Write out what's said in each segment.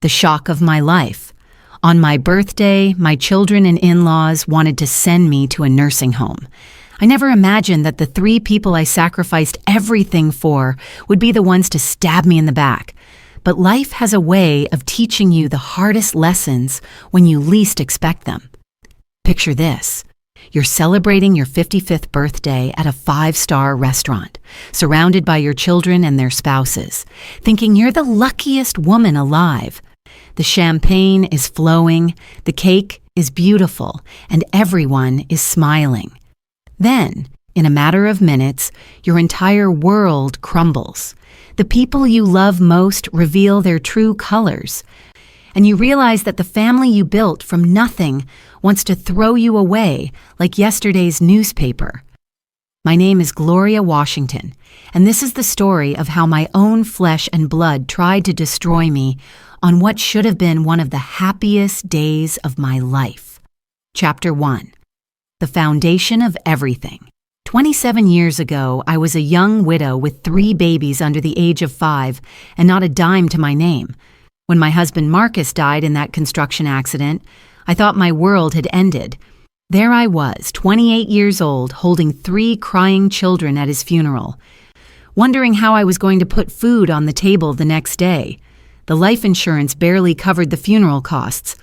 The shock of my life. On my birthday, my children and in-laws wanted to send me to a nursing home. I never imagined that the 3 people I sacrificed everything for would be the ones to stab me in the back. But life has a way of teaching you the hardest lessons when you least expect them. Picture this. You're celebrating your 55th birthday at a 5-star restaurant, surrounded by your children and their spouses, thinking you're the luckiest woman alive. The champagne is flowing, the cake is beautiful, and everyone is smiling. Then, in a matter of minutes, your entire world crumbles. The people you love most reveal their true colors, and you realize that the family you built from nothing wants to throw you away like yesterday's newspaper. My name is Gloria Washington, and this is the story of how my own flesh and blood tried to destroy me on what should have been one of the happiest days of my life. Chapter 1. The Foundation of Everything. 27 years ago, I was a young widow with 3 babies under the age of 5 and not a dime to my name. When my husband Marcus died in that construction accident, I thought my world had ended. There I was, 28 years old, holding 3 crying children at his funeral, wondering how I was going to put food on the table the next day. The life insurance barely covered the funeral costs.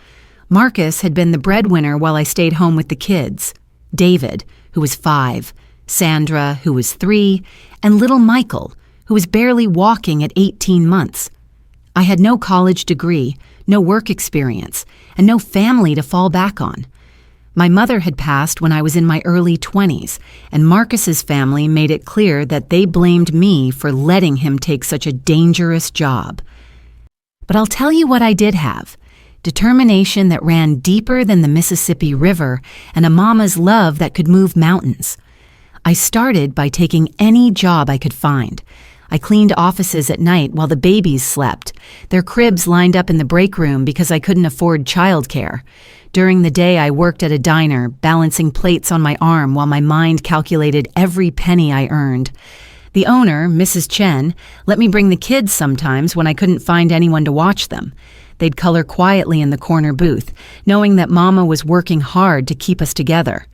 Marcus had been the breadwinner while I stayed home with the kids. David, who was 5, Sandra, who was 3, and little Michael, who was barely walking at 18 months. I had no college degree, no work experience, and no family to fall back on. My mother had passed when I was in my early 20s, and Marcus's family made it clear that they blamed me for letting him take such a dangerous job. But I'll tell you what I did have: determination that ran deeper than the Mississippi River and a mama's love that could move mountains. I started by taking any job I could find. I cleaned offices at night while the babies slept, their cribs lined up in the break room because I couldn't afford childcare. During the day, I worked at a diner, balancing plates on my arm while my mind calculated every penny I earned. The owner, Mrs. Chen, let me bring the kids sometimes when I couldn't find anyone to watch them. They'd color quietly in the corner booth, knowing that Mama was working hard to keep us together.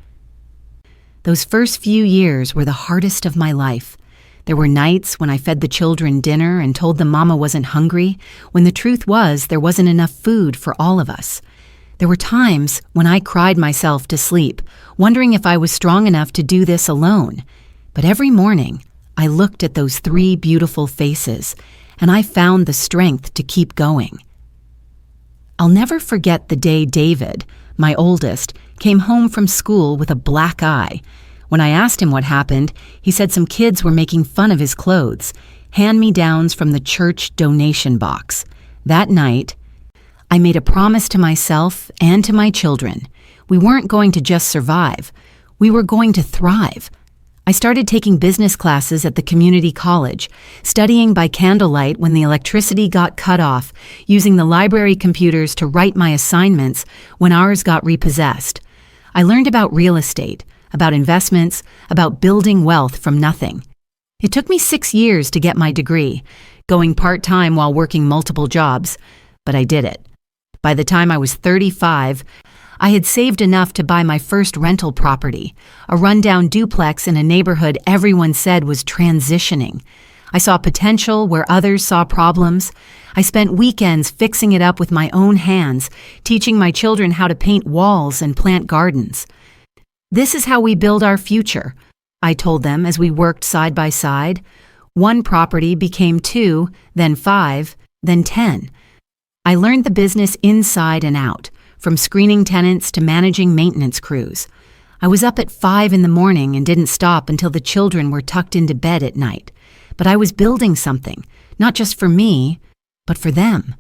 Those first few years were the hardest of my life. There were nights when I fed the children dinner and told them Mama wasn't hungry, when the truth was there wasn't enough food for all of us. There were times when I cried myself to sleep, wondering if I was strong enough to do this alone. But every morning, I looked at those 3 beautiful faces, and I found the strength to keep going. I'll never forget the day David, my oldest, came home from school with a black eye. When I asked him what happened, he said some kids were making fun of his clothes, hand-me-downs from the church donation box. That night, I made a promise to myself and to my children. We weren't going to just survive. We were going to thrive. I started taking business classes at the community college, studying by candlelight when the electricity got cut off, using the library computers to write my assignments when ours got repossessed. I learned about real estate, about investments, about building wealth from nothing. It took me 6 years to get my degree, going part-time while working multiple jobs, but I did it. By the time I was 35, I had saved enough to buy my first rental property, a rundown duplex in a neighborhood everyone said was transitioning. I saw potential where others saw problems. I spent weekends fixing it up with my own hands, teaching my children how to paint walls and plant gardens. "This is how we build our future," I told them as we worked side by side. 1 property became 2, then 5, then 10. I learned the business inside and out, from screening tenants to managing maintenance crews. I was up at 5 in the morning and didn't stop until the children were tucked into bed at night. But I was building something, not just for me, but for them.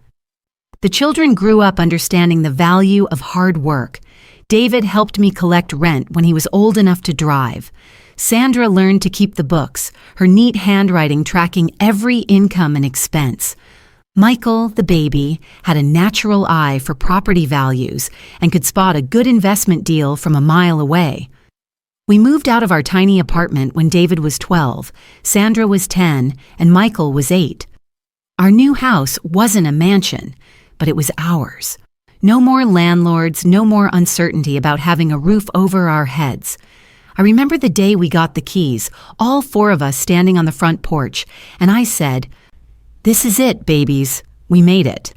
The children grew up understanding the value of hard work. David helped me collect rent when he was old enough to drive. Sandra learned to keep the books, her neat handwriting tracking every income and expense. Michael, the baby, had a natural eye for property values and could spot a good investment deal from a mile away. We moved out of our tiny apartment when David was 12, Sandra was 10, and Michael was 8. Our new house wasn't a mansion, but it was ours. No more landlords, no more uncertainty about having a roof over our heads. I remember the day we got the keys, all 4 of us standing on the front porch, and I said, "This is it, babies. We made it."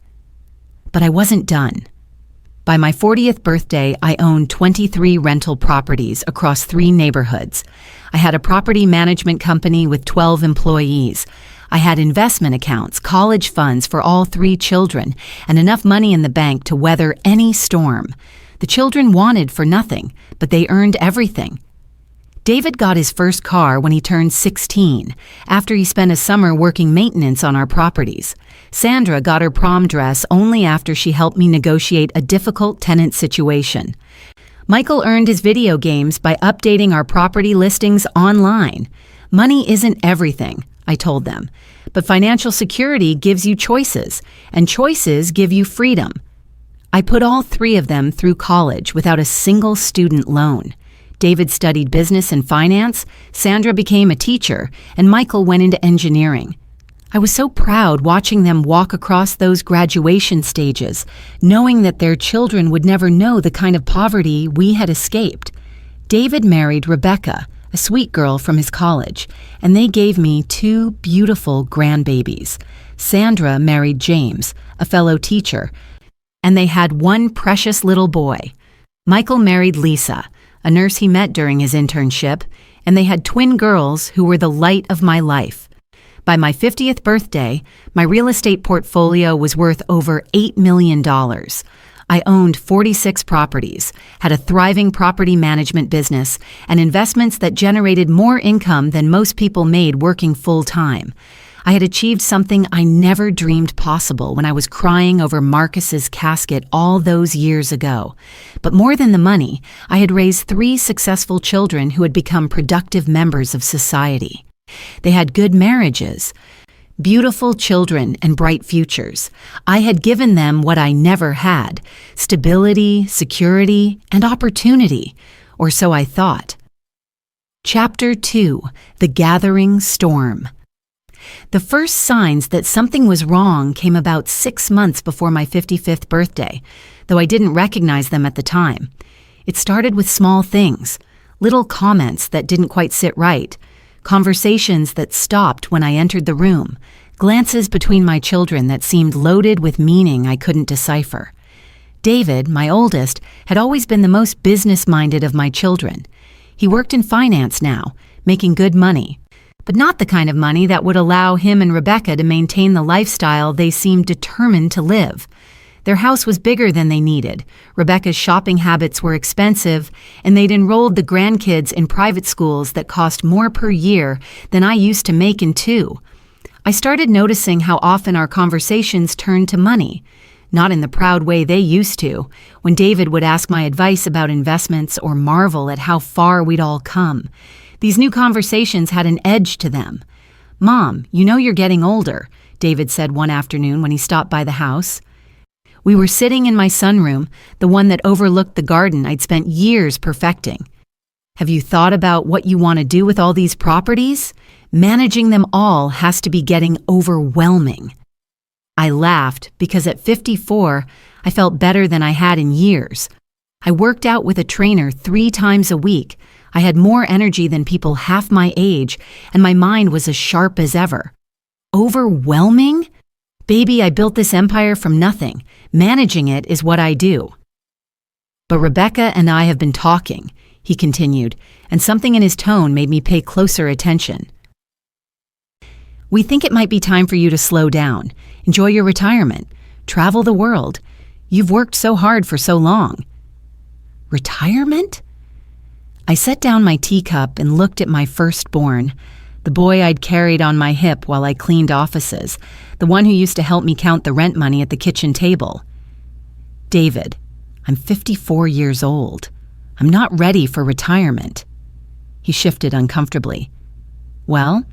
But I wasn't done. By my 40th birthday, I owned 23 rental properties across 3 neighborhoods. I had a property management company with 12 employees. I had investment accounts, college funds for all 3 children, and enough money in the bank to weather any storm. The children wanted for nothing, but they earned everything. David got his first car when he turned 16, after he spent a summer working maintenance on our properties. Sandra got her prom dress only after she helped me negotiate a difficult tenant situation. Michael earned his video games by updating our property listings online. Money isn't everything, I told them, but financial security gives you choices, and choices give you freedom. I put all 3 of them through college without a single student loan. David studied business and finance, Sandra became a teacher, and Michael went into engineering. I was so proud watching them walk across those graduation stages, knowing that their children would never know the kind of poverty we had escaped. David married Rebecca, a sweet girl from his college, and they gave me 2 beautiful grandbabies. Sandra married James, a fellow teacher, and they had 1 precious little boy. Michael married Lisa, a nurse he met during his internship, and they had twin girls who were the light of my life. By my 50th birthday, my real estate portfolio was worth over $8 million. I owned 46 properties, had a thriving property management business, and investments that generated more income than most people made working full-time. I had achieved something I never dreamed possible when I was crying over Marcus's casket all those years ago. But more than the money, I had raised 3 successful children who had become productive members of society. They had good marriages, beautiful children, and bright futures. I had given them what I never had: stability, security, and opportunity, or so I thought. Chapter 2: The Gathering Storm. The first signs that something was wrong came about 6 months before my 55th birthday, though I didn't recognize them at the time. It started with small things, little comments that didn't quite sit right, conversations that stopped when I entered the room, glances between my children that seemed loaded with meaning I couldn't decipher. David, my oldest, had always been the most business-minded of my children. He worked in finance now, making good money, but not the kind of money that would allow him and Rebecca to maintain the lifestyle they seemed determined to live. Their house was bigger than they needed, Rebecca's shopping habits were expensive, and they'd enrolled the grandkids in private schools that cost more per year than I used to make in 2. I started noticing how often our conversations turned to money, not in the proud way they used to, when David would ask my advice about investments or marvel at how far we'd all come. These new conversations had an edge to them. "Mom, you know you're getting older," David said one afternoon when he stopped by the house. We were sitting in my sunroom, the one that overlooked the garden I'd spent years perfecting. "Have you thought about what you want to do with all these properties? Managing them all has to be getting overwhelming." I laughed because at 54, I felt better than I had in years. I worked out with a trainer 3 times a week. I had more energy than people half my age, and my mind was as sharp as ever. Overwhelming? Baby, I built this empire from nothing. Managing it is what I do. "But Rebecca and I have been talking," he continued, and something in his tone made me pay closer attention. "We think it might be time for you to slow down, enjoy your retirement, travel the world. You've worked so hard for so long." Retirement? I set down my teacup and looked at my firstborn, the boy I'd carried on my hip while I cleaned offices, the one who used to help me count the rent money at the kitchen table. "David, I'm 54 years old. I'm not ready for retirement." He shifted uncomfortably. "Well,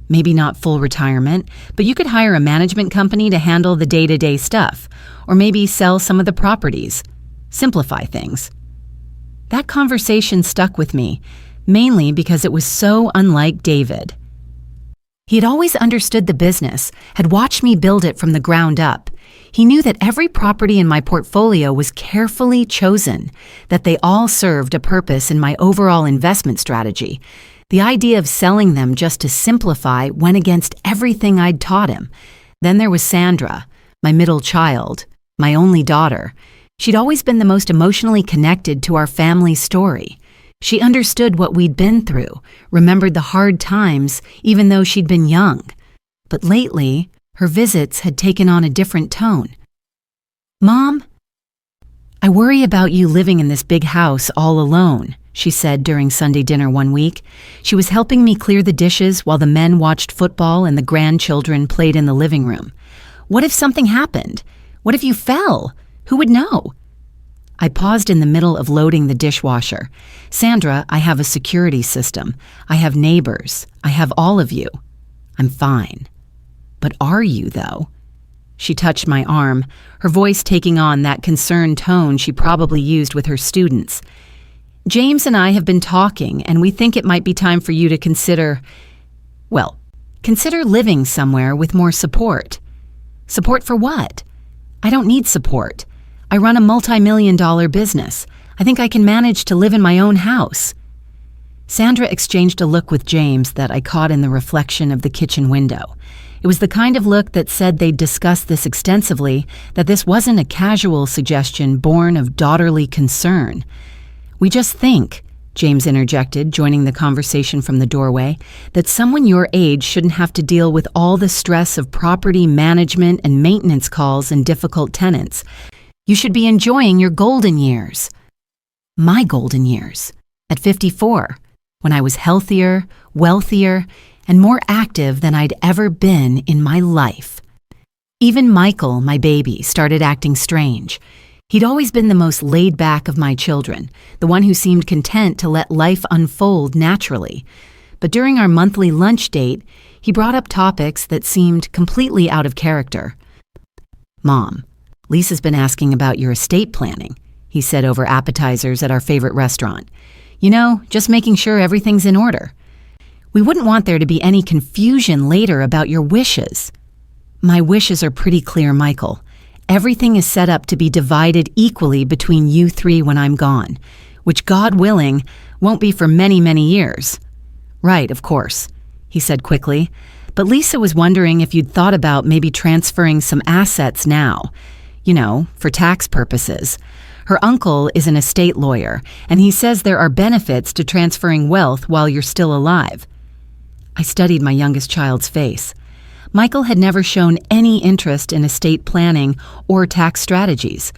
maybe not full retirement, but you could hire a management company to handle the day-to-day stuff, or maybe sell some of the properties. Simplify things." That conversation stuck with me, mainly because it was so unlike David. He had always understood the business, had watched me build it from the ground up. He knew that every property in my portfolio was carefully chosen, that they all served a purpose in my overall investment strategy. The idea of selling them just to simplify went against everything I'd taught him. Then there was Sandra, my middle child, my only daughter. She'd always been the most emotionally connected to our family story. She understood what we'd been through, remembered the hard times, even though she'd been young. But lately, her visits had taken on a different tone. "Mom, I worry about you living in this big house all alone," she said during Sunday dinner one week. She was helping me clear the dishes while the men watched football and the grandchildren played in the living room. "What if something happened? What if you fell? Who would know?" I paused in the middle of loading the dishwasher. "Sandra, I have a security system. I have neighbors. I have all of you. I'm fine." "But are you, though?" She touched my arm, her voice taking on that concerned tone she probably used with her students. "James and I have been talking, and we think it might be time for you to consider living somewhere with more support." "Support for what?" "I don't need support. I run a multi-million-dollar business. I think I can manage to live in my own house." Sandra exchanged a look with James that I caught in the reflection of the kitchen window. It was the kind of look that said they'd discussed this extensively, that this wasn't a casual suggestion born of daughterly concern. "We just think," James interjected, joining the conversation from the doorway, "that someone your age shouldn't have to deal with all the stress of property management and maintenance calls and difficult tenants. You should be enjoying your golden years." My golden years, at 54, when I was healthier, wealthier, and more active than I'd ever been in my life. Even Michael, my baby, started acting strange. He'd always been the most laid back of my children, the one who seemed content to let life unfold naturally. But during our monthly lunch date, he brought up topics that seemed completely out of character. "Mom, Lisa's been asking about your estate planning," he said over appetizers at our favorite restaurant. "You know, just making sure everything's in order. We wouldn't want there to be any confusion later about your wishes." "My wishes are pretty clear, Michael. Everything is set up to be divided equally between you three when I'm gone, which, God willing, won't be for many, many years." "Right, of course," he said quickly. "But Lisa was wondering if you'd thought about maybe transferring some assets now. You know, for tax purposes. Her uncle is an estate lawyer, and he says there are benefits to transferring wealth while you're still alive." I studied my youngest child's face. Michael had never shown any interest in estate planning or tax strategies.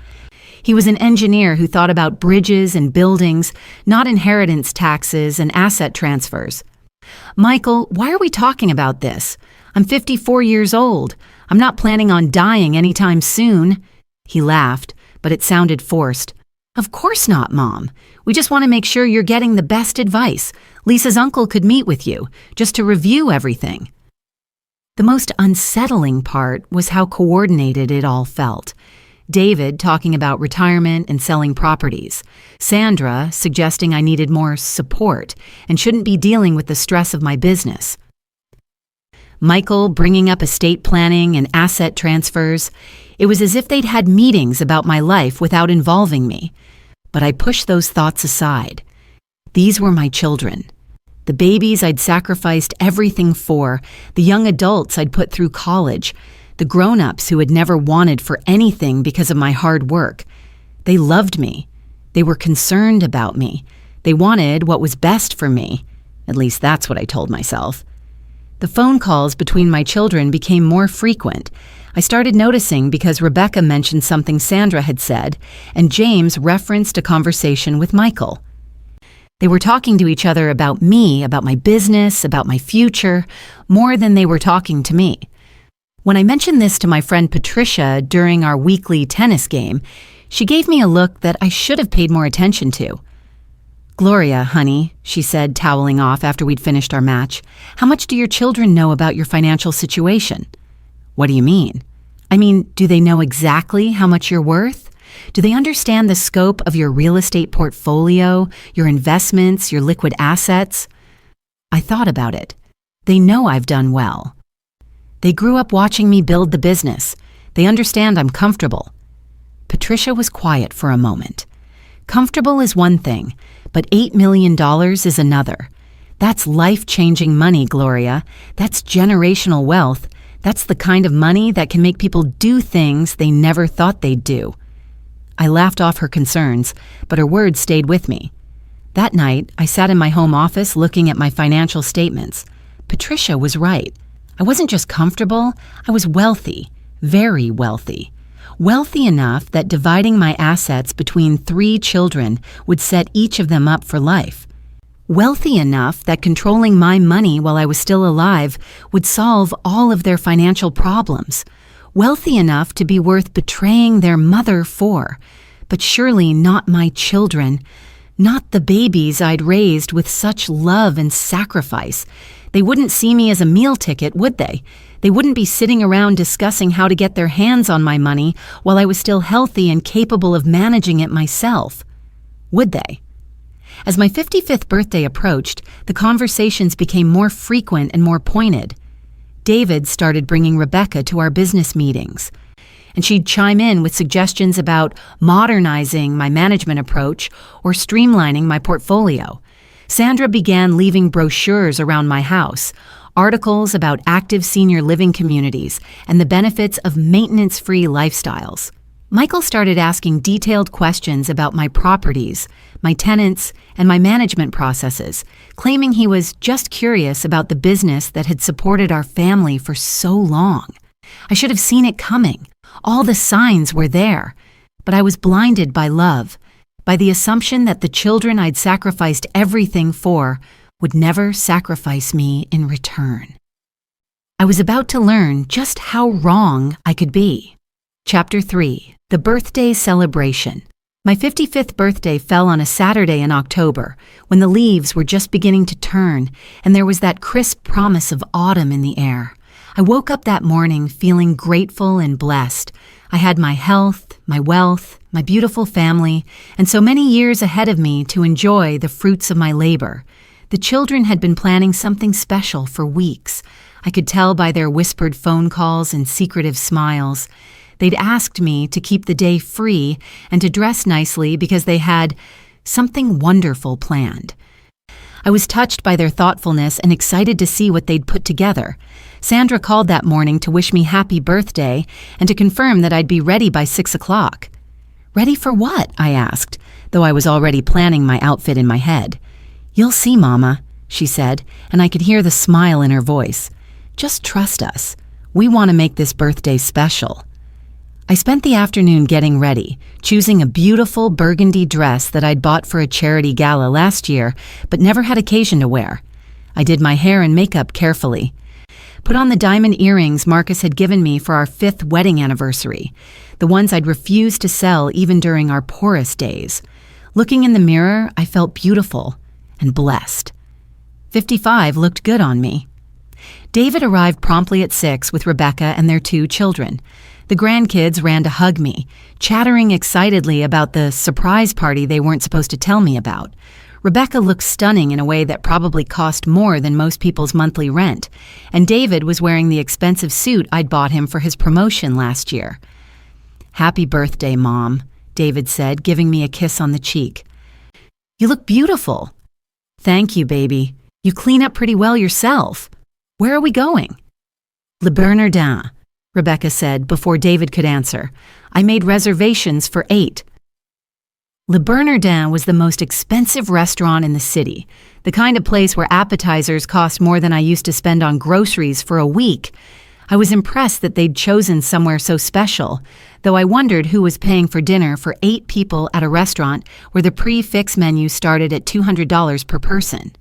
He was an engineer who thought about bridges and buildings, not inheritance taxes and asset transfers. "Michael, why are we talking about this? I'm 54 years old. I'm not planning on dying anytime soon." He laughed, but it sounded forced. "Of course not, Mom. We just want to make sure you're getting the best advice. Lisa's uncle could meet with you, just to review everything." The most unsettling part was how coordinated it all felt. David talking about retirement and selling properties. Sandra suggesting I needed more support and shouldn't be dealing with the stress of my business. Michael bringing up estate planning and asset transfers. It was as if they'd had meetings about my life without involving me. But I pushed those thoughts aside. These were my children. The babies I'd sacrificed everything for, the young adults I'd put through college, the grown-ups who had never wanted for anything because of my hard work. They loved me. They were concerned about me. They wanted what was best for me. At least that's what I told myself. The phone calls between my children became more frequent. I started noticing because Rebecca mentioned something Sandra had said, and James referenced a conversation with Michael. They were talking to each other about me, about my business, about my future, more than they were talking to me. When I mentioned this to my friend Patricia during our weekly tennis game, she gave me a look that I should have paid more attention to. "Gloria, honey," she said, toweling off after we'd finished our match, "how much do your children know about your financial situation?" "What do you mean?" "I mean, do they know exactly how much you're worth? Do they understand the scope of your real estate portfolio, your investments, your liquid assets?" I thought about it. They know I've done well. They grew up watching me build the business. They understand I'm comfortable. Patricia was quiet for a moment. Comfortable is one thing, but $8 million is another. That's life-changing money, Gloria. That's generational wealth. That's the kind of money that can make people do things they never thought they'd do. I laughed off her concerns, but her words stayed with me. That night, I sat in my home office looking at my financial statements. Patricia was right. I wasn't just comfortable, I was wealthy, very wealthy. Wealthy enough that dividing my assets between 3 children would set each of them up for life. Wealthy enough that controlling my money while I was still alive would solve all of their financial problems. Wealthy enough to be worth betraying their mother for, but surely not my children, not the babies I'd raised with such love and sacrifice. They wouldn't see me as a meal ticket, would they? They wouldn't be sitting around discussing how to get their hands on my money while I was still healthy and capable of managing it myself. Would they? As my 55th birthday approached, the conversations became more frequent and more pointed. David started bringing Rebecca to our business meetings, and she'd chime in with suggestions about modernizing my management approach or streamlining my portfolio. Sandra began leaving brochures around my house, articles about active senior living communities and the benefits of maintenance-free lifestyles. Michael started asking detailed questions about my properties, my tenants, and my management processes, claiming he was just curious about the business that had supported our family for so long. I should have seen it coming. All the signs were there. But I was blinded by love, by the assumption that the children I'd sacrificed everything for would never sacrifice me in return. I was about to learn just how wrong I could be. Chapter 3. The Birthday Celebration. My 55th birthday fell on a Saturday in October, when the leaves were just beginning to turn, and there was that crisp promise of autumn in the air. I woke up that morning feeling grateful and blessed. I had my health, my wealth, my beautiful family, and so many years ahead of me to enjoy the fruits of my labor. The children had been planning something special for weeks. I could tell by their whispered phone calls and secretive smiles. They'd asked me to keep the day free and to dress nicely because they had something wonderful planned. I was touched by their thoughtfulness and excited to see what they'd put together. Sandra called that morning to wish me happy birthday and to confirm that I'd be ready by 6 o'clock. Ready for what? I asked, though I was already planning my outfit in my head. You'll see, Mama, she said, and I could hear the smile in her voice. Just trust us. We want to make this birthday special. I spent the afternoon getting ready, choosing a beautiful burgundy dress that I'd bought for a charity gala last year, but never had occasion to wear. I did my hair and makeup carefully. Put on the diamond earrings Marcus had given me for our 5th wedding anniversary, the ones I'd refused to sell even during our poorest days. Looking in the mirror, I felt beautiful and blessed. 55 looked good on me. David arrived promptly at 6 with Rebecca and their 2 children. The grandkids ran to hug me, chattering excitedly about the surprise party they weren't supposed to tell me about. Rebecca looked stunning in a way that probably cost more than most people's monthly rent, and David was wearing the expensive suit I'd bought him for his promotion last year. "Happy birthday, Mom," David said, giving me a kiss on the cheek. "You look beautiful." "Thank you, baby. You clean up pretty well yourself. Where are we going?" "Le Bernardin," Rebecca said before David could answer. "I made reservations for 8. Le Bernardin was the most expensive restaurant in the city, the kind of place where appetizers cost more than I used to spend on groceries for a week. I was impressed that they'd chosen somewhere so special, though I wondered who was paying for dinner for 8 people at a restaurant where the prix-fixe menu started at $200 per person.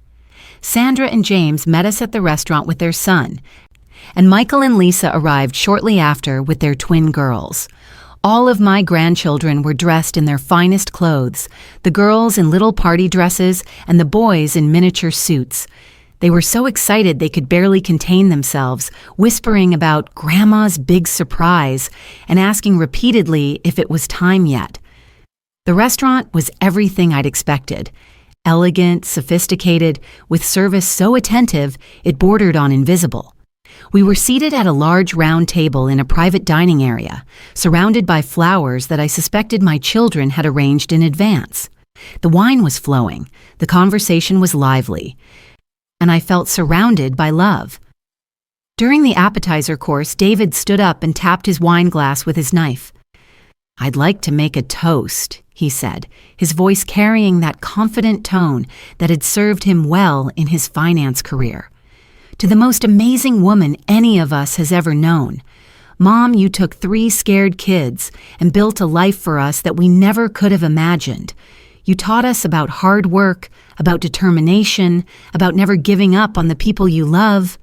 Sandra and James met us at the restaurant with their son, and Michael and Lisa arrived shortly after with their twin girls. All of my grandchildren were dressed in their finest clothes, the girls in little party dresses and the boys in miniature suits. They were so excited they could barely contain themselves, whispering about Grandma's big surprise and asking repeatedly if it was time yet. The restaurant was everything I'd expected. elegant, sophisticated, with service so attentive it bordered on invisible. We were seated at a large round table in a private dining area, surrounded by flowers that I suspected my children had arranged in advance. The wine was flowing, the conversation was lively, and I felt surrounded by love. During the appetizer course, David stood up and tapped his wine glass with his knife. "I'd like to make a toast," he said, his voice carrying that confident tone that had served him well in his finance career. "To the most amazing woman any of us has ever known. Mom, you took 3 scared kids and built a life for us that we never could have imagined. You taught us about hard work, about determination, about never giving up on the people you love."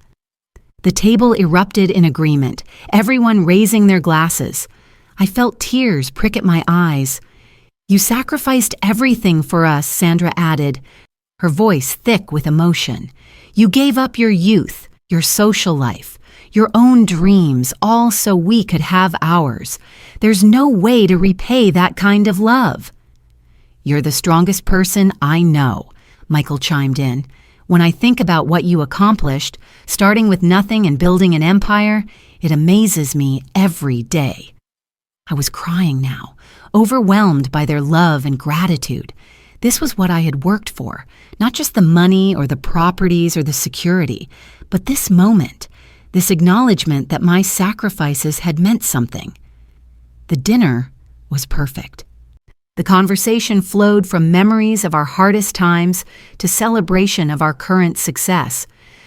The table erupted in agreement, everyone raising their glasses. I felt tears prick at my eyes. "You sacrificed everything for us," Sandra added, her voice thick with emotion. "You gave up your youth, your social life, your own dreams, all so we could have ours. There's no way to repay that kind of love." "You're the strongest person I know," Michael chimed in. "When I think about what you accomplished, starting with nothing and building an empire, it amazes me every day." I was crying now, overwhelmed by their love and gratitude. This was what I had worked for, not just the money or the properties or the security, but this moment, this acknowledgement that my sacrifices had meant something. The dinner was perfect. The conversation flowed from memories of our hardest times to celebration of our current success.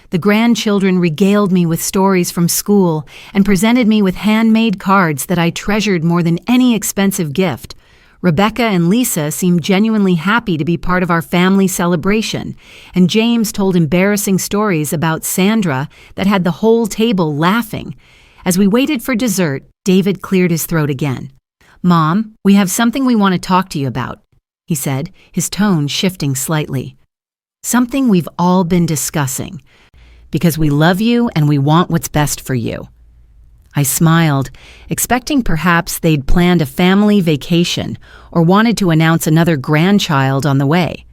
The grandchildren regaled me with stories from school and presented me with handmade cards that I treasured more than any expensive gift. Rebecca and Lisa seemed genuinely happy to be part of our family celebration, and James told embarrassing stories about Sandra that had the whole table laughing. As we waited for dessert, David cleared his throat again. "Mom, we have something we want to talk to you about," he said, his tone shifting slightly. "Something we've all been discussing, because we love you and we want what's best for you." I smiled, expecting perhaps they'd planned a family vacation or wanted to announce another grandchild on the way.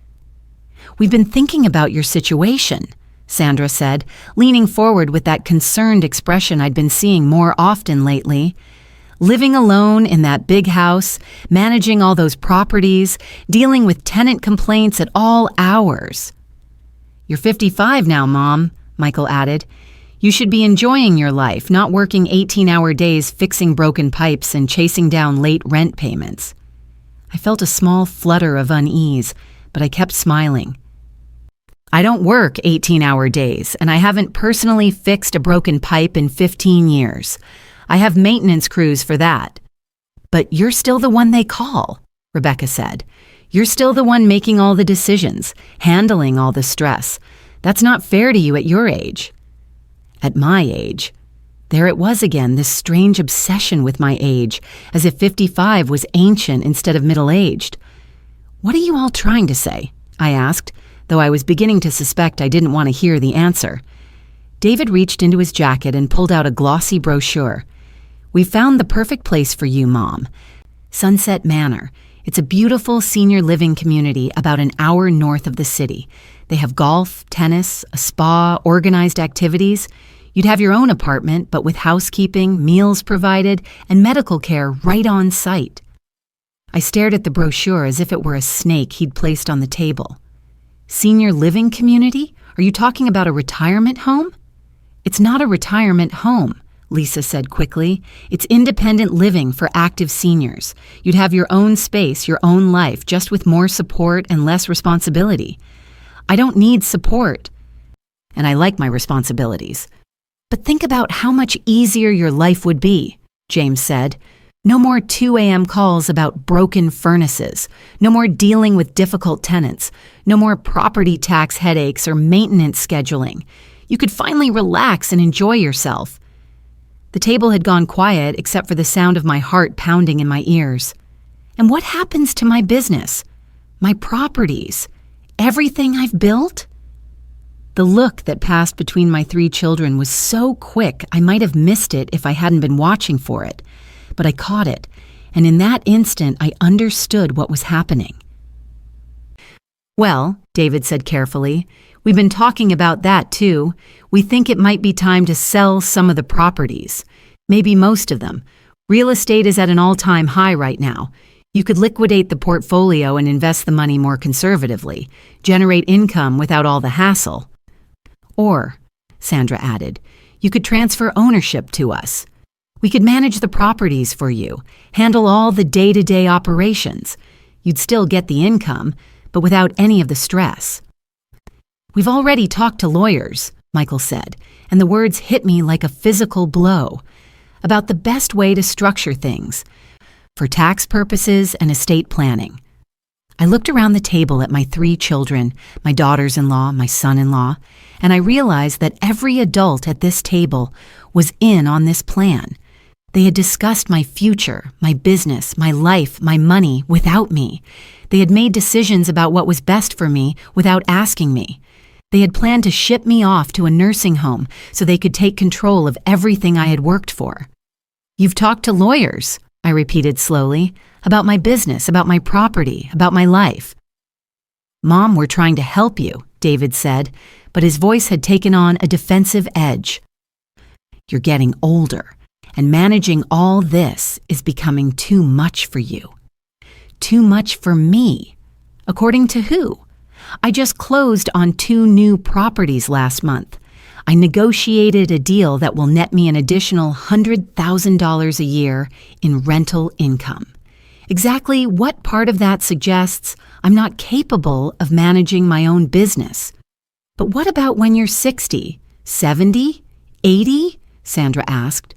"We've been thinking about your situation," Sandra said, leaning forward with that concerned expression I'd been seeing more often lately. "Living alone in that big house, managing all those properties, dealing with tenant complaints at all hours." "You're 55 now, Mom," Michael added. "You should be enjoying your life, not working 18-hour days fixing broken pipes and chasing down late rent payments." I felt a small flutter of unease, but I kept smiling. "I don't work 18-hour days, and I haven't personally fixed a broken pipe in 15 years. I have maintenance crews for that." "But you're still the one they call," Rebecca said. "You're still the one making all the decisions, handling all the stress. That's not fair to you at your age." At my age. There it was again, this strange obsession with my age, as if 55 was ancient instead of middle-aged. "What are you all trying to say?" I asked, though I was beginning to suspect I didn't want to hear the answer. David reached into his jacket and pulled out a glossy brochure. "We found the perfect place for you, Mom. Sunset Manor. It's a beautiful senior living community about an hour north of the city. They have golf, tennis, a spa, organized activities. You'd have your own apartment, but with housekeeping, meals provided, and medical care right on site." I stared at the brochure as if it were a snake he'd placed on the table. "Senior living community? Are you talking about a retirement home?" "It's not a retirement home," Lisa said quickly. "It's independent living for active seniors. You'd have your own space, your own life, just with more support and less responsibility." "I don't need support, and I like my responsibilities." "But think about how much easier your life would be," James said. "No more 2 a.m. calls about broken furnaces. No more dealing with difficult tenants. No more property tax headaches or maintenance scheduling. You could finally relax and enjoy yourself." The table had gone quiet except for the sound of my heart pounding in my ears. "And what happens to my business? My properties? Everything I've built?" The look that passed between my 3 children was so quick I might have missed it if I hadn't been watching for it. But I caught it, and in that instant I understood what was happening. Well, David said carefully, we've been talking about that too. We think it might be time to sell some of the properties. Maybe most of them. Real estate is at an all-time high right now. You could liquidate the portfolio and invest the money more conservatively, generate income without all the hassle. Or, Sandra added, you could transfer ownership to us. We could manage the properties for you, handle all the day-to-day operations. You'd still get the income, but without any of the stress. We've already talked to lawyers, Michael said, and the words hit me like a physical blow, about the best way to structure things, for tax purposes and estate planning. I looked around the table at my 3 children, my daughters-in-law, my son-in-law, and I realized that every adult at this table was in on this plan. They had discussed my future, my business, my life, my money without me. They had made decisions about what was best for me without asking me. They had planned to ship me off to a nursing home so they could take control of everything I had worked for. You've talked to lawyers, I repeated slowly, about my business, about my property, about my life. Mom, we're trying to help you, David said, but his voice had taken on a defensive edge. You're getting older, and managing all this is becoming too much for you. Too much for me. According to who? I just closed on 2 new properties last month. I negotiated a deal that will net me an additional $100,000 a year in rental income. Exactly what part of that suggests I'm not capable of managing my own business? But what about when you're 60, 70, 80? Sandra asked.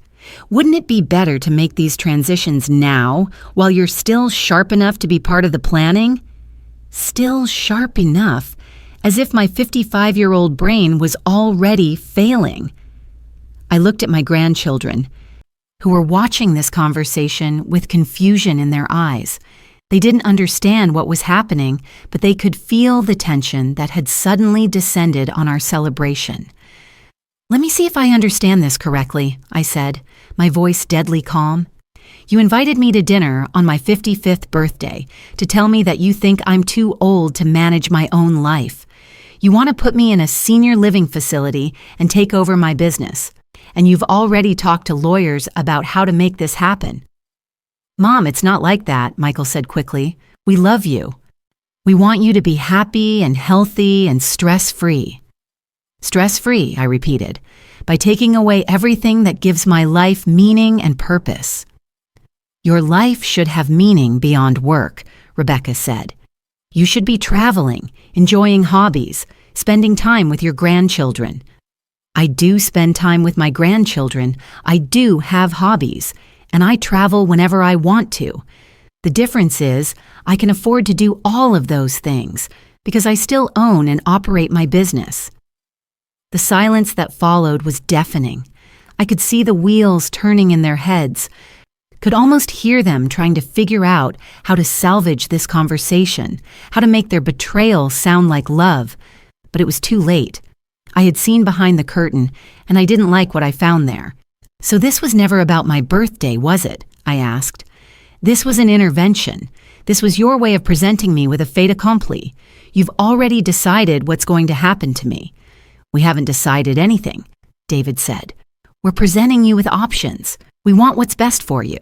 Wouldn't it be better to make these transitions now while you're still sharp enough to be part of the planning? Still sharp enough, as if my 55-year-old brain was already failing. I looked at my grandchildren, who were watching this conversation with confusion in their eyes. They didn't understand what was happening, but they could feel the tension that had suddenly descended on our celebration. Let me see if I understand this correctly, I said, my voice deadly calm. You invited me to dinner on my 55th birthday to tell me that you think I'm too old to manage my own life. You want to put me in a senior living facility and take over my business. And you've already talked to lawyers about how to make this happen. Mom, it's not like that, Michael said quickly. We love you. We want you to be happy and healthy and stress-free. Stress-free, I repeated, by taking away everything that gives my life meaning and purpose. Your life should have meaning beyond work, Rebecca said. You should be traveling, enjoying hobbies, spending time with your grandchildren. I do spend time with my grandchildren. I do have hobbies, and I travel whenever I want to. The difference is I can afford to do all of those things because I still own and operate my business. The silence that followed was deafening. I could see the wheels turning in their heads, could almost hear them trying to figure out how to salvage this conversation, how to make their betrayal sound like love. But it was too late. I had seen behind the curtain, and I didn't like what I found there. So this was never about my birthday, was it? I asked. This was an intervention. This was your way of presenting me with a fait accompli. You've already decided what's going to happen to me. We haven't decided anything, David said. We're presenting you with options. We want what's best for you.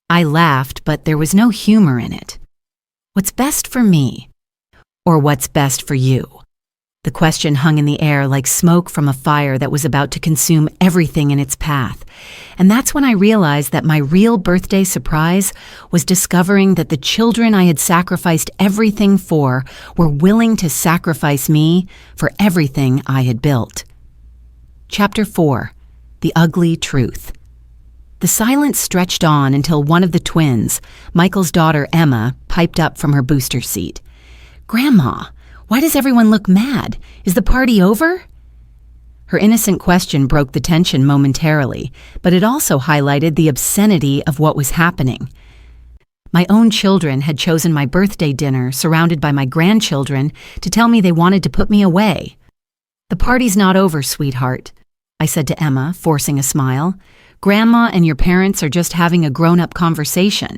I laughed, but there was no humor in it. What's best for me? Or what's best for you? The question hung in the air like smoke from a fire that was about to consume everything in its path. And that's when I realized that my real birthday surprise was discovering that the children I had sacrificed everything for were willing to sacrifice me for everything I had built. Chapter 4. The Ugly Truth. The silence stretched on until one of the twins, Michael's daughter Emma, piped up from her booster seat. Grandma, why does everyone look mad? Is the party over? Her innocent question broke the tension momentarily, but it also highlighted the obscenity of what was happening. My own children had chosen my birthday dinner surrounded by my grandchildren to tell me they wanted to put me away. The party's not over, sweetheart, I said to Emma, forcing a smile. Grandma and your parents are just having a grown-up conversation.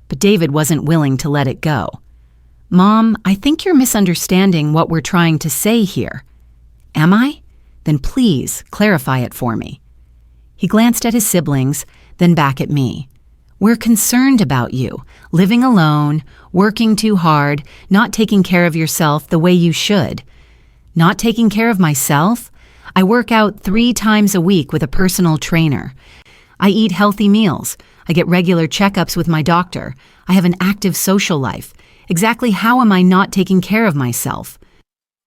But David wasn't willing to let it go. Mom, I think you're misunderstanding what we're trying to say here. Am I? Then please clarify it for me. He glanced at his siblings, then back at me. We're concerned about you, living alone, working too hard, not taking care of yourself the way you should. Not taking care of myself? I work out 3 times a week with a personal trainer. I eat healthy meals. I get regular checkups with my doctor. I have an active social life. Exactly how am I not taking care of myself?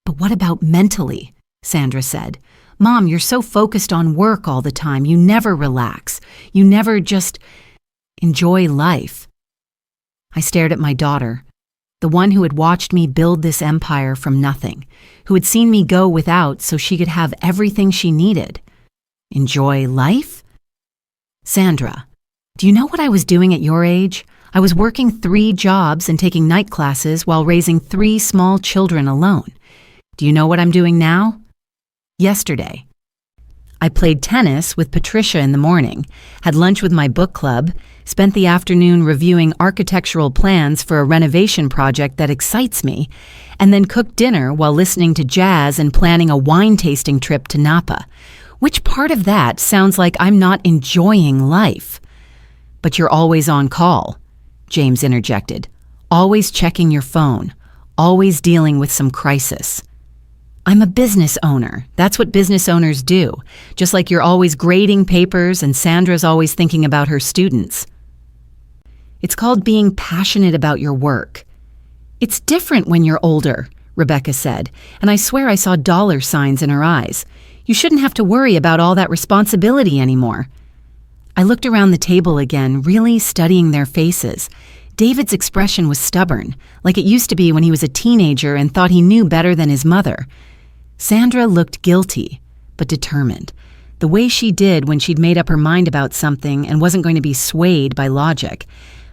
But what about mentally? Sandra said. Mom, you're so focused on work all the time. You never relax. You never just enjoy life. I stared at my daughter, the one who had watched me build this empire from nothing, who had seen me go without so she could have everything she needed. Enjoy life? Sandra, do you know what I was doing at your age? I was working 3 jobs and taking night classes while raising 3 small children alone. Do you know what I'm doing now? Yesterday, I played tennis with Patricia in the morning, had lunch with my book club, spent the afternoon reviewing architectural plans for a renovation project that excites me, and then cooked dinner while listening to jazz and planning a wine tasting trip to Napa. Which part of that sounds like I'm not enjoying life? But you're always on call, James interjected. Always checking your phone, always dealing with some crisis. I'm a business owner. That's what business owners do. Just like you're always grading papers and Sandra's always thinking about her students. It's called being passionate about your work. It's different when you're older, Rebecca said, and I swear I saw dollar signs in her eyes. You shouldn't have to worry about all that responsibility anymore. I looked around the table again, really studying their faces. David's expression was stubborn, like it used to be when he was a teenager and thought he knew better than his mother. Sandra looked guilty, but determined, the way she did when she'd made up her mind about something and wasn't going to be swayed by logic.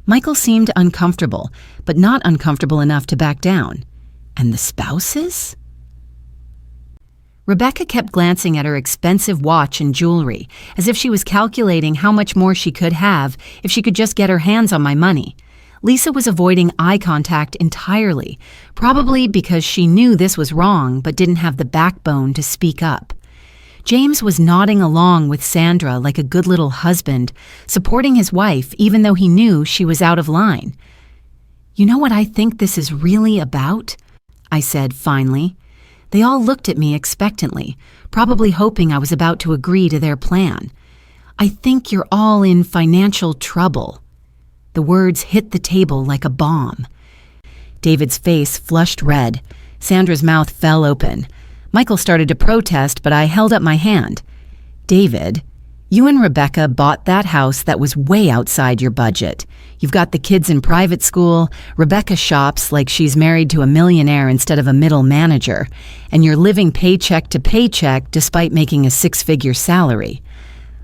Michael seemed uncomfortable, but not uncomfortable enough to back down. And the spouses? Rebecca kept glancing at her expensive watch and jewelry, as if she was calculating how much more she could have if she could just get her hands on my money. Lisa was avoiding eye contact entirely, probably because she knew this was wrong but didn't have the backbone to speak up. James was nodding along with Sandra like a good little husband, supporting his wife even though he knew she was out of line. You know what I think this is really about? I said finally. They all looked at me expectantly, probably hoping I was about to agree to their plan. I think you're all in financial trouble. The words hit the table like a bomb. David's face flushed red. Sandra's mouth fell open. Michael started to protest, but I held up my hand. David, you and Rebecca bought that house that was way outside your budget. You've got the kids in private school, Rebecca shops like she's married to a millionaire instead of a middle manager, and you're living paycheck to paycheck despite making a 6-figure salary.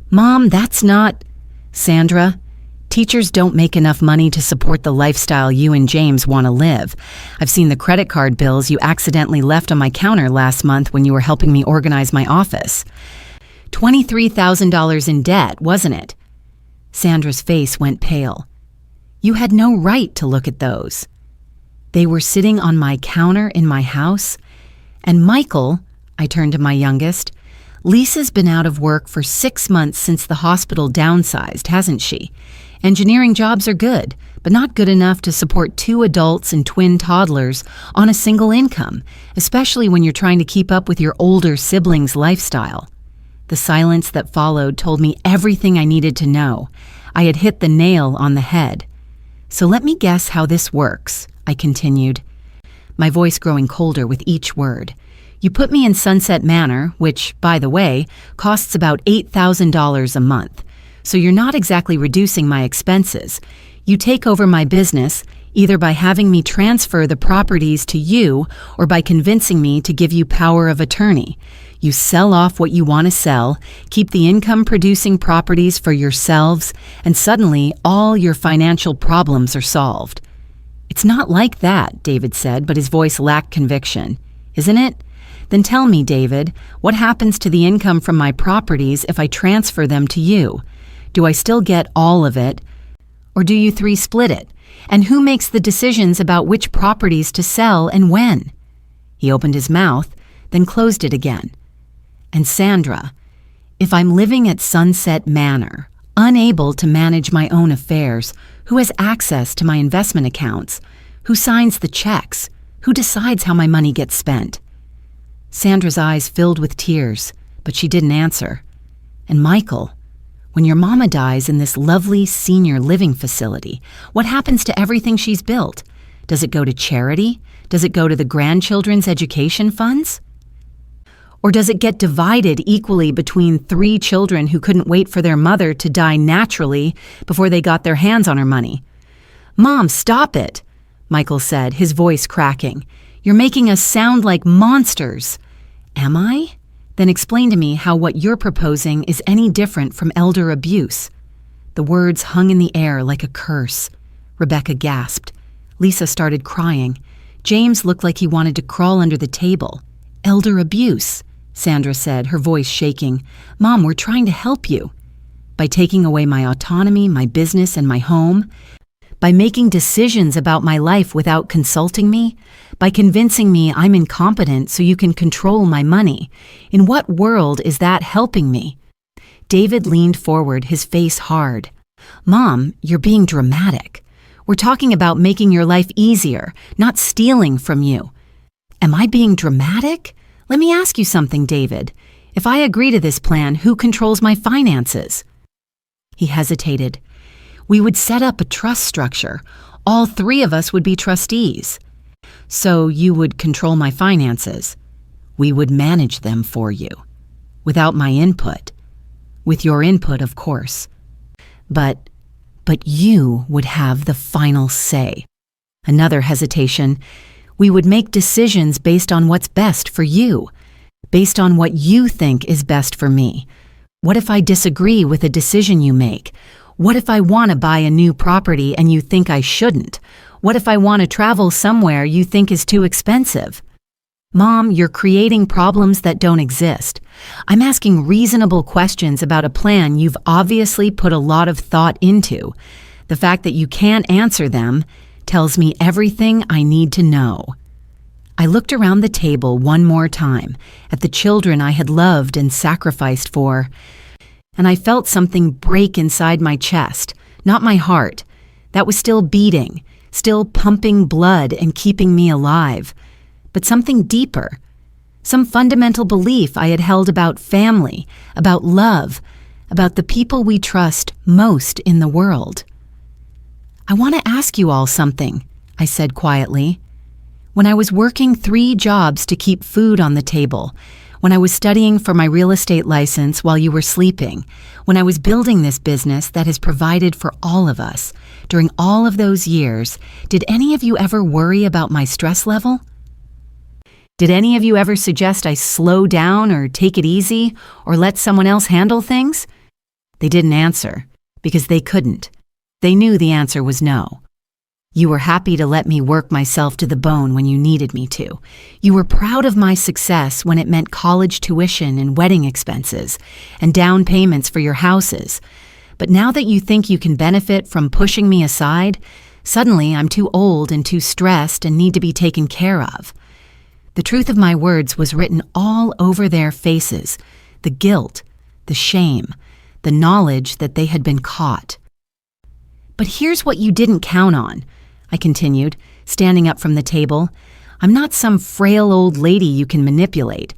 Mom, that's not... Sandra, teachers don't make enough money to support the lifestyle you and James want to live. I've seen the credit card bills you accidentally left on my counter last month when you were helping me organize my office. $23,000 in debt, wasn't it? Sandra's face went pale. You had no right to look at those. They were sitting on my counter in my house. And Michael, I turned to my youngest, Lisa's been out of work for 6 months since the hospital downsized, hasn't she? Engineering jobs are good, but not good enough to support 2 adults and twin toddlers on a single income, especially when you're trying to keep up with your older siblings' lifestyle. The silence that followed told me everything I needed to know. I had hit the nail on the head. So let me guess how this works, I continued, my voice growing colder with each word. You put me in Sunset Manor, which, by the way, costs about $8,000 a month. So you're not exactly reducing my expenses. You take over my business, either by having me transfer the properties to you or by convincing me to give you power of attorney. You sell off what you want to sell, keep the income-producing properties for yourselves, and suddenly all your financial problems are solved. It's not like that, David said, but his voice lacked conviction. Isn't it? Then tell me, David, what happens to the income from my properties if I transfer them to you? Do I still get all of it? Or do you 3 split it? And who makes the decisions about which properties to sell and when? He opened his mouth, then closed it again. And Sandra, if I'm living at Sunset Manor, unable to manage my own affairs, who has access to my investment accounts? Who signs the checks? Who decides how my money gets spent? Sandra's eyes filled with tears, but she didn't answer. And Michael, when your mama dies in this lovely senior living facility, what happens to everything she's built? Does it go to charity? Does it go to the grandchildren's education funds? Or does it get divided equally between 3 children who couldn't wait for their mother to die naturally before they got their hands on her money? "Mom, stop it," Michael said, his voice cracking. "You're making us sound like monsters." "Am I? Then explain to me how what you're proposing is any different from elder abuse." The words hung in the air like a curse. Rebecca gasped. Lisa started crying. James looked like he wanted to crawl under the table. "Elder abuse," Sandra said, her voice shaking. "Mom, we're trying to help you. By taking away my autonomy, my business, and my home. By making decisions about my life without consulting me. By convincing me I'm incompetent so you can control my money. In what world is that helping me?" David leaned forward, his face hard. "Mom, you're being dramatic. We're talking about making your life easier, not stealing from you." "Am I being dramatic? Let me ask you something, David. If I agree to this plan, who controls my finances?" He hesitated. "We would set up a trust structure. All 3 of us would be trustees." "So you would control my finances?" "We would manage them for you. Without my input." "With your input, of course. But you would have the final say." Another hesitation. "We would make decisions based on what's best for you, based on what you think is best for me. What if I disagree with a decision you make? What if I want to buy a new property and you think I shouldn't? What if I want to travel somewhere you think is too expensive?" "Mom, you're creating problems that don't exist. I'm asking reasonable questions about a plan you've obviously put a lot of thought into. The fact that you can't answer them tells me everything I need to know." I looked around the table one more time at the children I had loved and sacrificed for, and I felt something break inside my chest, not my heart. That was still beating, still pumping blood and keeping me alive, but something deeper, some fundamental belief I had held about family, about love, about the people we trust most in the world. "I want to ask you all something," I said quietly. "When I was working 3 jobs to keep food on the table, when I was studying for my real estate license while you were sleeping, when I was building this business that has provided for all of us, during all of those years, did any of you ever worry about my stress level? Did any of you ever suggest I slow down or take it easy or let someone else handle things?" They didn't answer because they couldn't. They knew the answer was no. You were happy to let me work myself to the bone when you needed me to. You were proud of my success when it meant college tuition and wedding expenses and down payments for your houses. But now that you think you can benefit from pushing me aside, suddenly I'm too old and too stressed and need to be taken care of. The truth of my words was written all over their faces, the guilt, the shame, the knowledge that they had been caught. "But here's what you didn't count on," I continued, standing up from the table. "I'm not some frail old lady you can manipulate.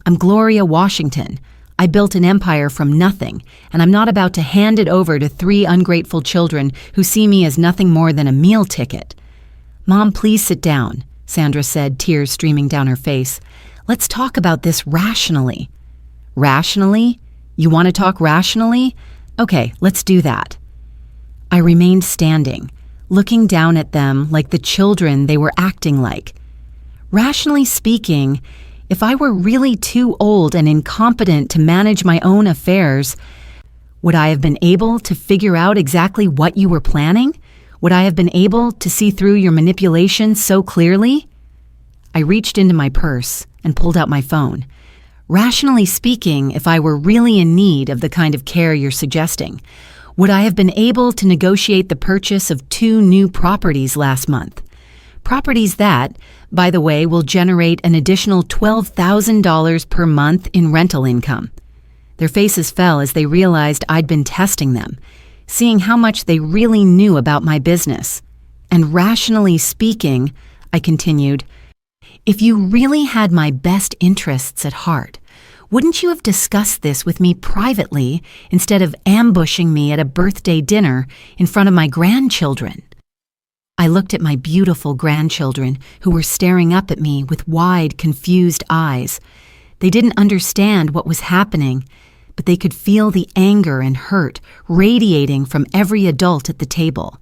I'm Gloria Washington. I built an empire from nothing, and I'm not about to hand it over to 3 ungrateful children who see me as nothing more than a meal ticket." "Mom, please sit down," Sandra said, tears streaming down her face. "Let's talk about this rationally." "Rationally? You want to talk rationally? Okay, let's do that." I remained standing, looking down at them like the children they were acting like. Rationally speaking, if I were really too old and incompetent to manage my own affairs, would I have been able to figure out exactly what you were planning? Would I have been able to see through your manipulation so clearly? I reached into my purse and pulled out my phone. Rationally speaking, if I were really in need of the kind of care you're suggesting, Would I have been able to negotiate the purchase of 2 new properties last month? Properties that, by the way, will generate an additional $12,000 per month in rental income. Their faces fell as they realized I'd been testing them, seeing how much they really knew about my business. And rationally speaking, I continued, if you really had my best interests at heart, wouldn't you have discussed this with me privately instead of ambushing me at a birthday dinner in front of my grandchildren? I looked at my beautiful grandchildren who were staring up at me with wide, confused eyes. They didn't understand what was happening, but they could feel the anger and hurt radiating from every adult at the table.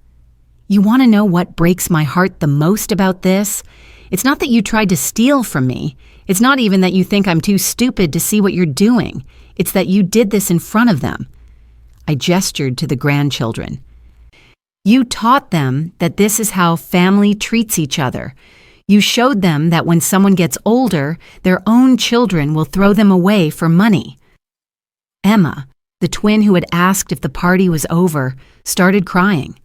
You want to know what breaks my heart the most about this? It's not that you tried to steal from me. It's not even that you think I'm too stupid to see what you're doing. It's that you did this in front of them. I gestured to the grandchildren. You taught them that this is how family treats each other. You showed them that when someone gets older, their own children will throw them away for money. Emma, the twin who had asked if the party was over, started crying.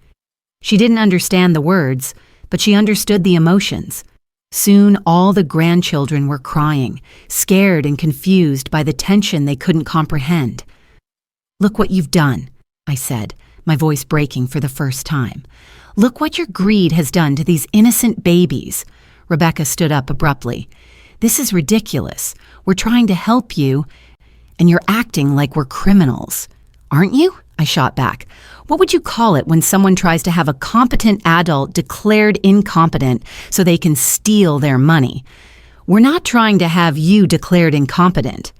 She didn't understand the words, but she understood the emotions. Soon all the grandchildren were crying, scared and confused by the tension they couldn't comprehend. Look what you've done, I said, my voice breaking for the first time. Look what your greed has done to these innocent babies. Rebecca stood up abruptly. This is ridiculous. We're trying to help you, and you're acting like we're criminals. Aren't you? I shot back. What would you call it when someone tries to have a competent adult declared incompetent so they can steal their money? We're not trying to have you declared incompetent.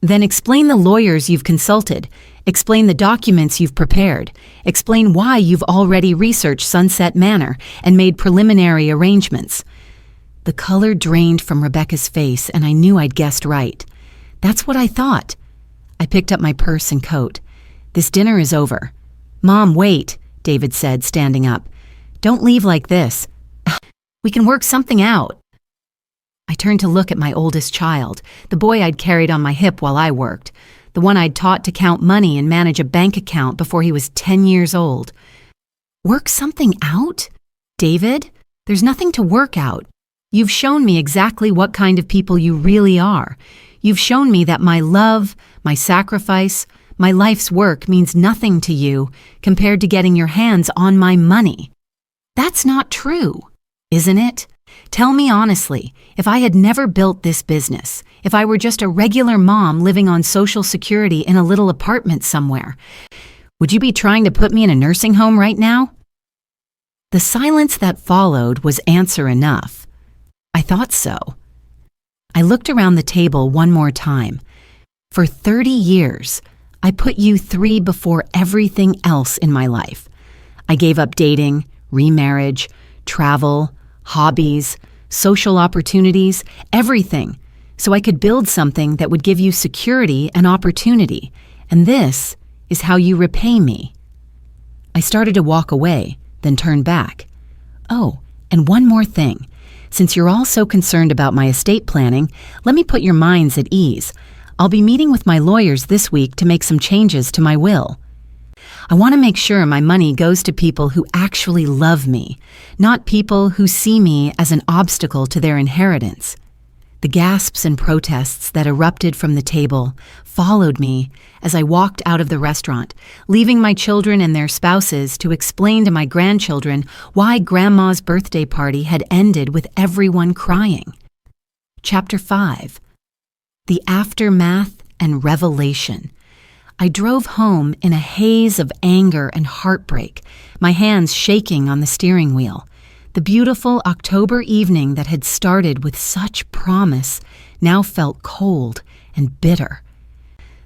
Then explain the lawyers you've consulted. Explain the documents you've prepared. Explain why you've already researched Sunset Manor and made preliminary arrangements. The color drained from Rebecca's face, and I knew I'd guessed right. That's what I thought. I picked up my purse and coat. This dinner is over. Mom, wait, David said, standing up. Don't leave like this. We can work something out. I turned to look at my oldest child, the boy I'd carried on my hip while I worked, the one I'd taught to count money and manage a bank account before he was 10 years old. Work something out? David, there's nothing to work out. You've shown me exactly what kind of people you really are. You've shown me that my love, my sacrifice, my life's work means nothing to you compared to getting your hands on my money. That's not true, isn't it? Tell me honestly, if I had never built this business, if I were just a regular mom living on Social Security in a little apartment somewhere, would you be trying to put me in a nursing home right now? The silence that followed was answer enough. I thought so. I looked around the table one more time. For 30 years, I put you 3 before everything else in my life. I gave up dating, remarriage, travel, hobbies, social opportunities, everything, so I could build something that would give you security and opportunity, and this is how you repay me. I started to walk away, then turned back. Oh, and one more thing. Since you're all so concerned about my estate planning, let me put your minds at ease. I'll be meeting with my lawyers this week to make some changes to my will. I want to make sure my money goes to people who actually love me, not people who see me as an obstacle to their inheritance. The gasps and protests that erupted from the table followed me as I walked out of the restaurant, leaving my children and their spouses to explain to my grandchildren why Grandma's birthday party had ended with everyone crying. Chapter 5. The Aftermath and Revelation. I drove home in a haze of anger and heartbreak, my hands shaking on the steering wheel. The beautiful October evening that had started with such promise now felt cold and bitter.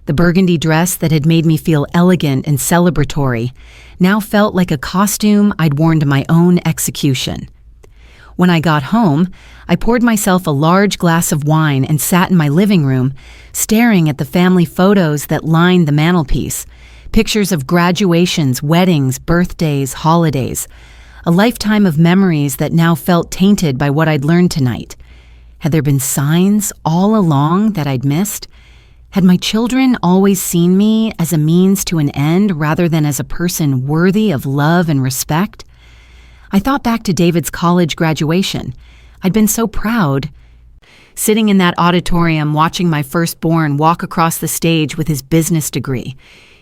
The burgundy dress that had made me feel elegant and celebratory now felt like a costume I'd worn to my own execution. When I got home, I poured myself a large glass of wine and sat in my living room, staring at the family photos that lined the mantelpiece, pictures of graduations, weddings, birthdays, holidays, a lifetime of memories that now felt tainted by what I'd learned tonight. Had there been signs all along that I'd missed? Had my children always seen me as a means to an end rather than as a person worthy of love and respect? I thought back to David's college graduation. I'd been so proud. Sitting in that auditorium watching my firstborn walk across the stage with his business degree.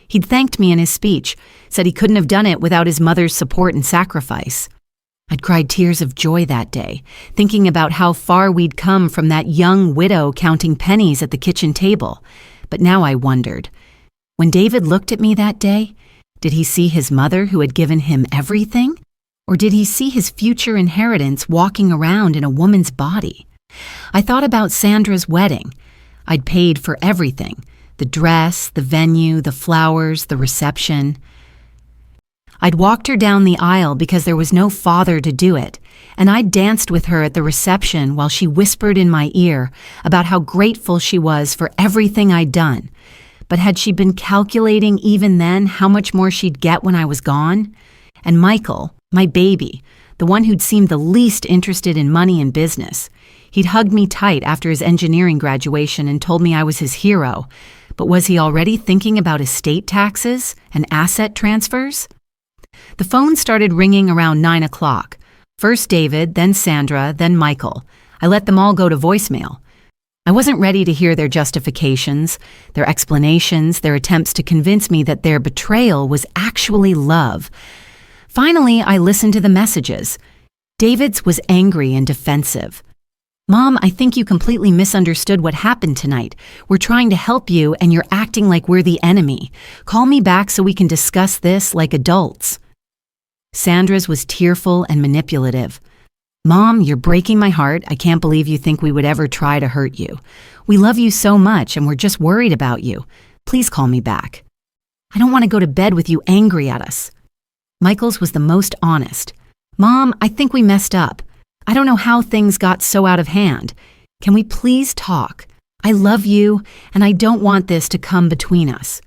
He'd thanked me in his speech, said he couldn't have done it without his mother's support and sacrifice. I'd cried tears of joy that day, thinking about how far we'd come from that young widow counting pennies at the kitchen table. But now I wondered, when David looked at me that day, did he see his mother who had given him everything? Or did he see his future inheritance walking around in a woman's body? I thought about Sandra's wedding. I'd paid for everything, the dress, the venue, the flowers, the reception. I'd walked her down the aisle because there was no father to do it, and I'd danced with her at the reception while she whispered in my ear about how grateful she was for everything I'd done. But had she been calculating even then how much more she'd get when I was gone? And Michael, my baby, the one who'd seemed the least interested in money and business, he'd hugged me tight after his engineering graduation and told me I was his hero. But was he already thinking about estate taxes and asset transfers? The phone started ringing around 9 o'clock. First David, then Sandra, then Michael. I let them all go to voicemail. I wasn't ready to hear their justifications, their explanations, their attempts to convince me that their betrayal was actually love. Finally, I listened to the messages. David's was angry and defensive. Mom, I think you completely misunderstood what happened tonight. We're trying to help you and you're acting like we're the enemy. Call me back so we can discuss this like adults. Sandra's was tearful and manipulative. Mom, you're breaking my heart. I can't believe you think we would ever try to hurt you. We love you so much and we're just worried about you. Please call me back. I don't want to go to bed with you angry at us. Michael's was the most honest. Mom, I think we messed up. I don't know how things got so out of hand. Can we please talk? I love you, and I don't want this to come between us.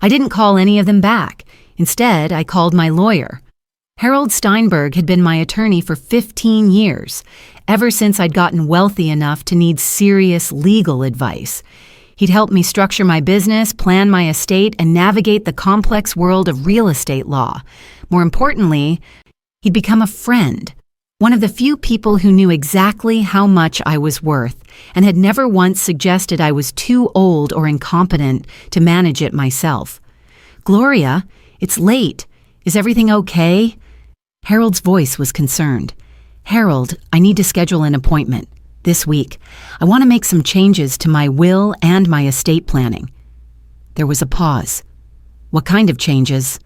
I didn't call any of them back. Instead, I called my lawyer. Harold Steinberg had been my attorney for 15 years, ever since I'd gotten wealthy enough to need serious legal advice. He'd helped me structure my business, plan my estate, and navigate the complex world of real estate law. More importantly, he'd become a friend. One of the few people who knew exactly how much I was worth and had never once suggested I was too old or incompetent to manage it myself. Gloria, it's late. Is everything okay? Harold's voice was concerned. Harold, I need to schedule an appointment. This week. I want to make some changes to my will and my estate planning. There was a pause. What kind of changes?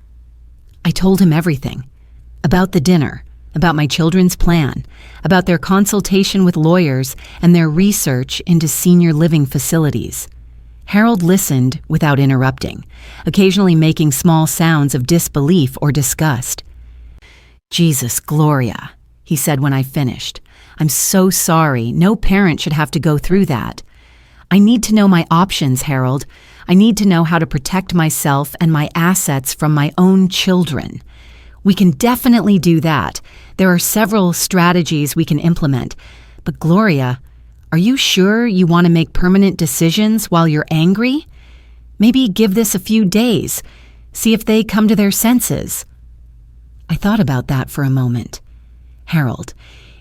I told him everything. About the dinner. About my children's plan, about their consultation with lawyers and their research into senior living facilities. Harold listened without interrupting, occasionally making small sounds of disbelief or disgust. Jesus, Gloria, he said when I finished. I'm so sorry. No parent should have to go through that. I need to know my options, Harold. I need to know how to protect myself and my assets from my own children. We can definitely do that. There are several strategies we can implement. But Gloria, are you sure you want to make permanent decisions while you're angry? Maybe give this a few days. See if they come to their senses. I thought about that for a moment. Harold,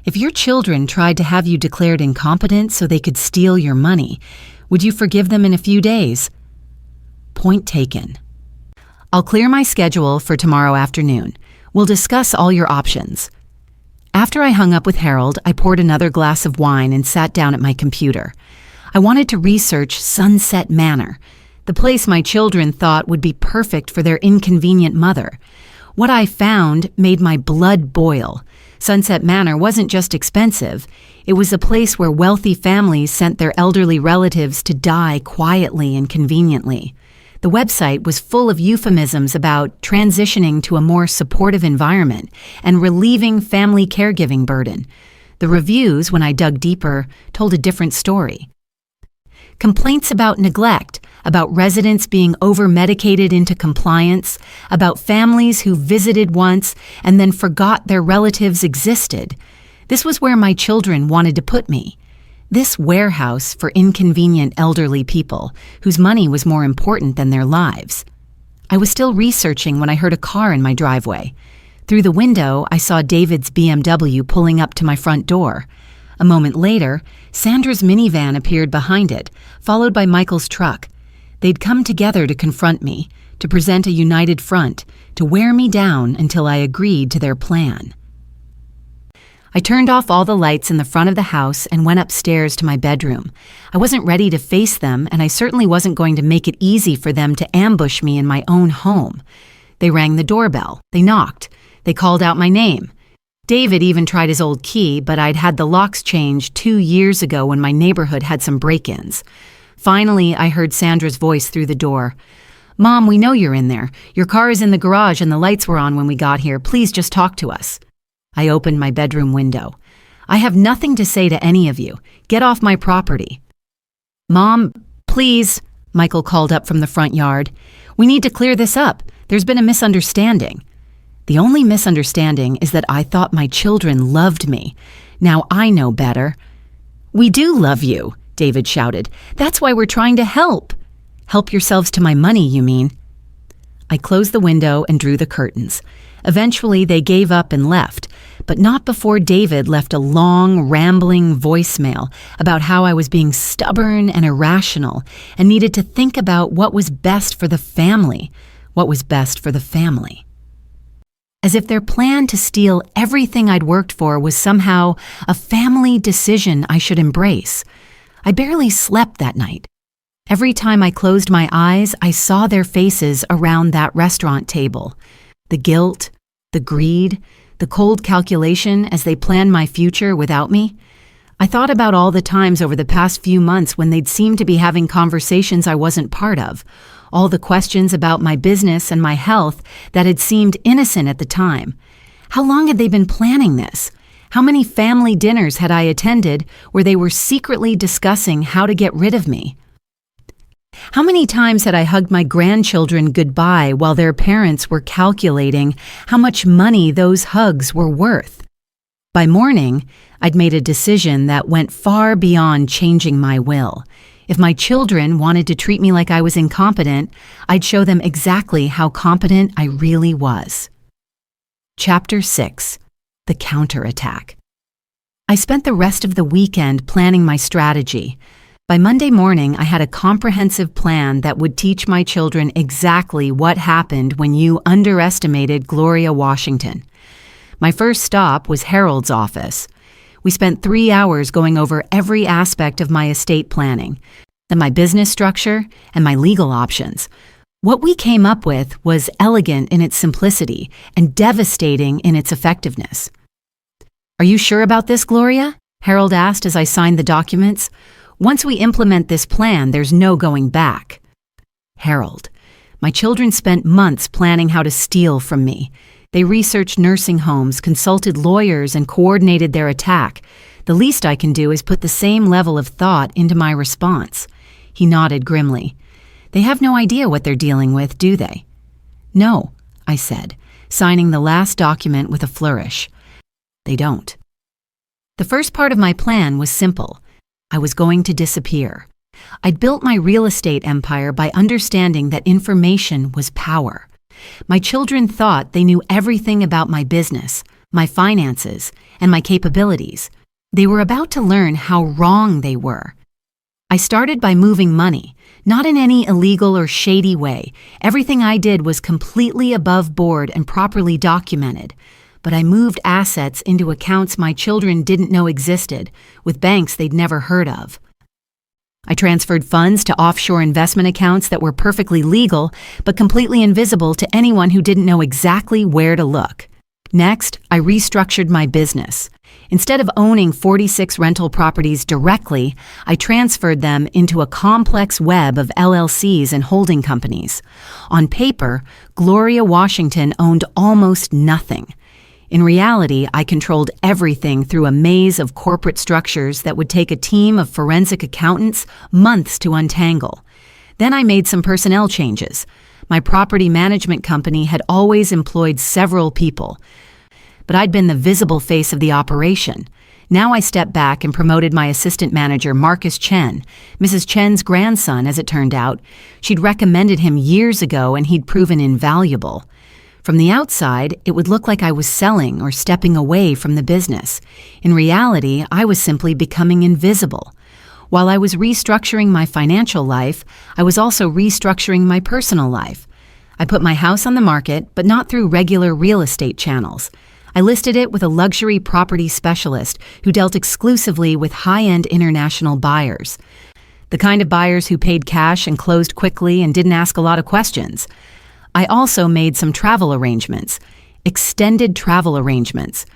if your children tried to have you declared incompetent so they could steal your money, would you forgive them in a few days? Point taken. I'll clear my schedule for tomorrow afternoon. We'll discuss all your options. After I hung up with Harold, I poured another glass of wine and sat down at my computer. I wanted to research Sunset Manor, the place my children thought would be perfect for their inconvenient mother. What I found made my blood boil. Sunset Manor wasn't just expensive. It was a place where wealthy families sent their elderly relatives to die quietly and conveniently. The website was full of euphemisms about transitioning to a more supportive environment and relieving family caregiving burden. The reviews, when I dug deeper, told a different story. Complaints about neglect, about residents being over-medicated into compliance, about families who visited once and then forgot their relatives existed. This was where my children wanted to put me. This warehouse for inconvenient elderly people whose money was more important than their lives. I was still researching when I heard a car in my driveway. Through the window, I saw David's BMW pulling up to my front door. A moment later, Sandra's minivan appeared behind it, followed by Michael's truck. They'd come together to confront me, to present a united front, to wear me down until I agreed to their plan. I turned off all the lights in the front of the house and went upstairs to my bedroom. I wasn't ready to face them, and I certainly wasn't going to make it easy for them to ambush me in my own home. They rang the doorbell. They knocked. They called out my name. David even tried his old key, but I'd had the locks changed 2 years ago when my neighborhood had some break-ins. Finally, I heard Sandra's voice through the door. "Mom, we know you're in there. Your car is in the garage and the lights were on when we got here. Please just talk to us." I opened my bedroom window. "I have nothing to say to any of you. Get off my property." "Mom, please," Michael called up from the front yard. "We need to clear this up. There's been a misunderstanding." "The only misunderstanding is that I thought my children loved me. Now I know better." "We do love you," David shouted. "That's why we're trying to help." "Help yourselves to my money, you mean?" I closed the window and drew the curtains. Eventually, they gave up and left, but not before David left a long, rambling voicemail about how I was being stubborn and irrational and needed to think about what was best for the family. What was best for the family. As if their plan to steal everything I'd worked for was somehow a family decision I should embrace. I barely slept that night. Every time I closed my eyes, I saw their faces around that restaurant table. The guilt, the greed, the cold calculation as they planned my future without me. I thought about all the times over the past few months when they'd seemed to be having conversations I wasn't part of, all the questions about my business and my health that had seemed innocent at the time. How long had they been planning this? How many family dinners had I attended where they were secretly discussing how to get rid of me? How many times had I hugged my grandchildren goodbye while their parents were calculating how much money those hugs were worth? By morning, I'd made a decision that went far beyond changing my will. If my children wanted to treat me like I was incompetent, I'd show them exactly how competent I really was. Chapter 6. The Counterattack. I spent the rest of the weekend planning my strategy. By Monday morning, I had a comprehensive plan that would teach my children exactly what happened when you underestimated Gloria Washington. My first stop was Harold's office. We spent 3 hours going over every aspect of my estate planning, my business structure, and my legal options. What we came up with was elegant in its simplicity and devastating in its effectiveness. "Are you sure about this, Gloria?" Harold asked as I signed the documents. "Once we implement this plan, there's no going back." Harold. My children spent months planning how to steal from me. They researched nursing homes, consulted lawyers, and coordinated their attack. The least I can do is put the same level of thought into my response. He nodded grimly. "They have no idea what they're dealing with, do they?" "No," I said, signing the last document with a flourish. "They don't." The first part of my plan was simple. I was going to disappear. I'd built my real estate empire by understanding that information was power. My children thought they knew everything about my business, my finances, and my capabilities. They were about to learn how wrong they were. I started by moving money, not in any illegal or shady way. Everything I did was completely above board and properly documented. But I moved assets into accounts my children didn't know existed, with banks they'd never heard of. I transferred funds to offshore investment accounts that were perfectly legal, but completely invisible to anyone who didn't know exactly where to look. Next, I restructured my business. Instead of owning 46 rental properties directly, I transferred them into a complex web of LLCs and holding companies. On paper, Gloria Washington owned almost nothing. In reality, I controlled everything through a maze of corporate structures that would take a team of forensic accountants months to untangle. Then I made some personnel changes. My property management company had always employed several people. but I'd been the visible face of the operation. Now I stepped back and promoted my assistant manager, Marcus Chen, Mrs. Chen's grandson, as it turned out. She'd recommended him years ago and he'd proven invaluable. From the outside, it would look like I was selling or stepping away from the business. In reality, I was simply becoming invisible. While I was restructuring my financial life, I was also restructuring my personal life. I put my house on the market, but not through regular real estate channels. I listed it with a luxury property specialist who dealt exclusively with high-end international buyers. The kind of buyers who paid cash and closed quickly and didn't ask a lot of questions. I also made some travel arrangements, extended travel arrangements.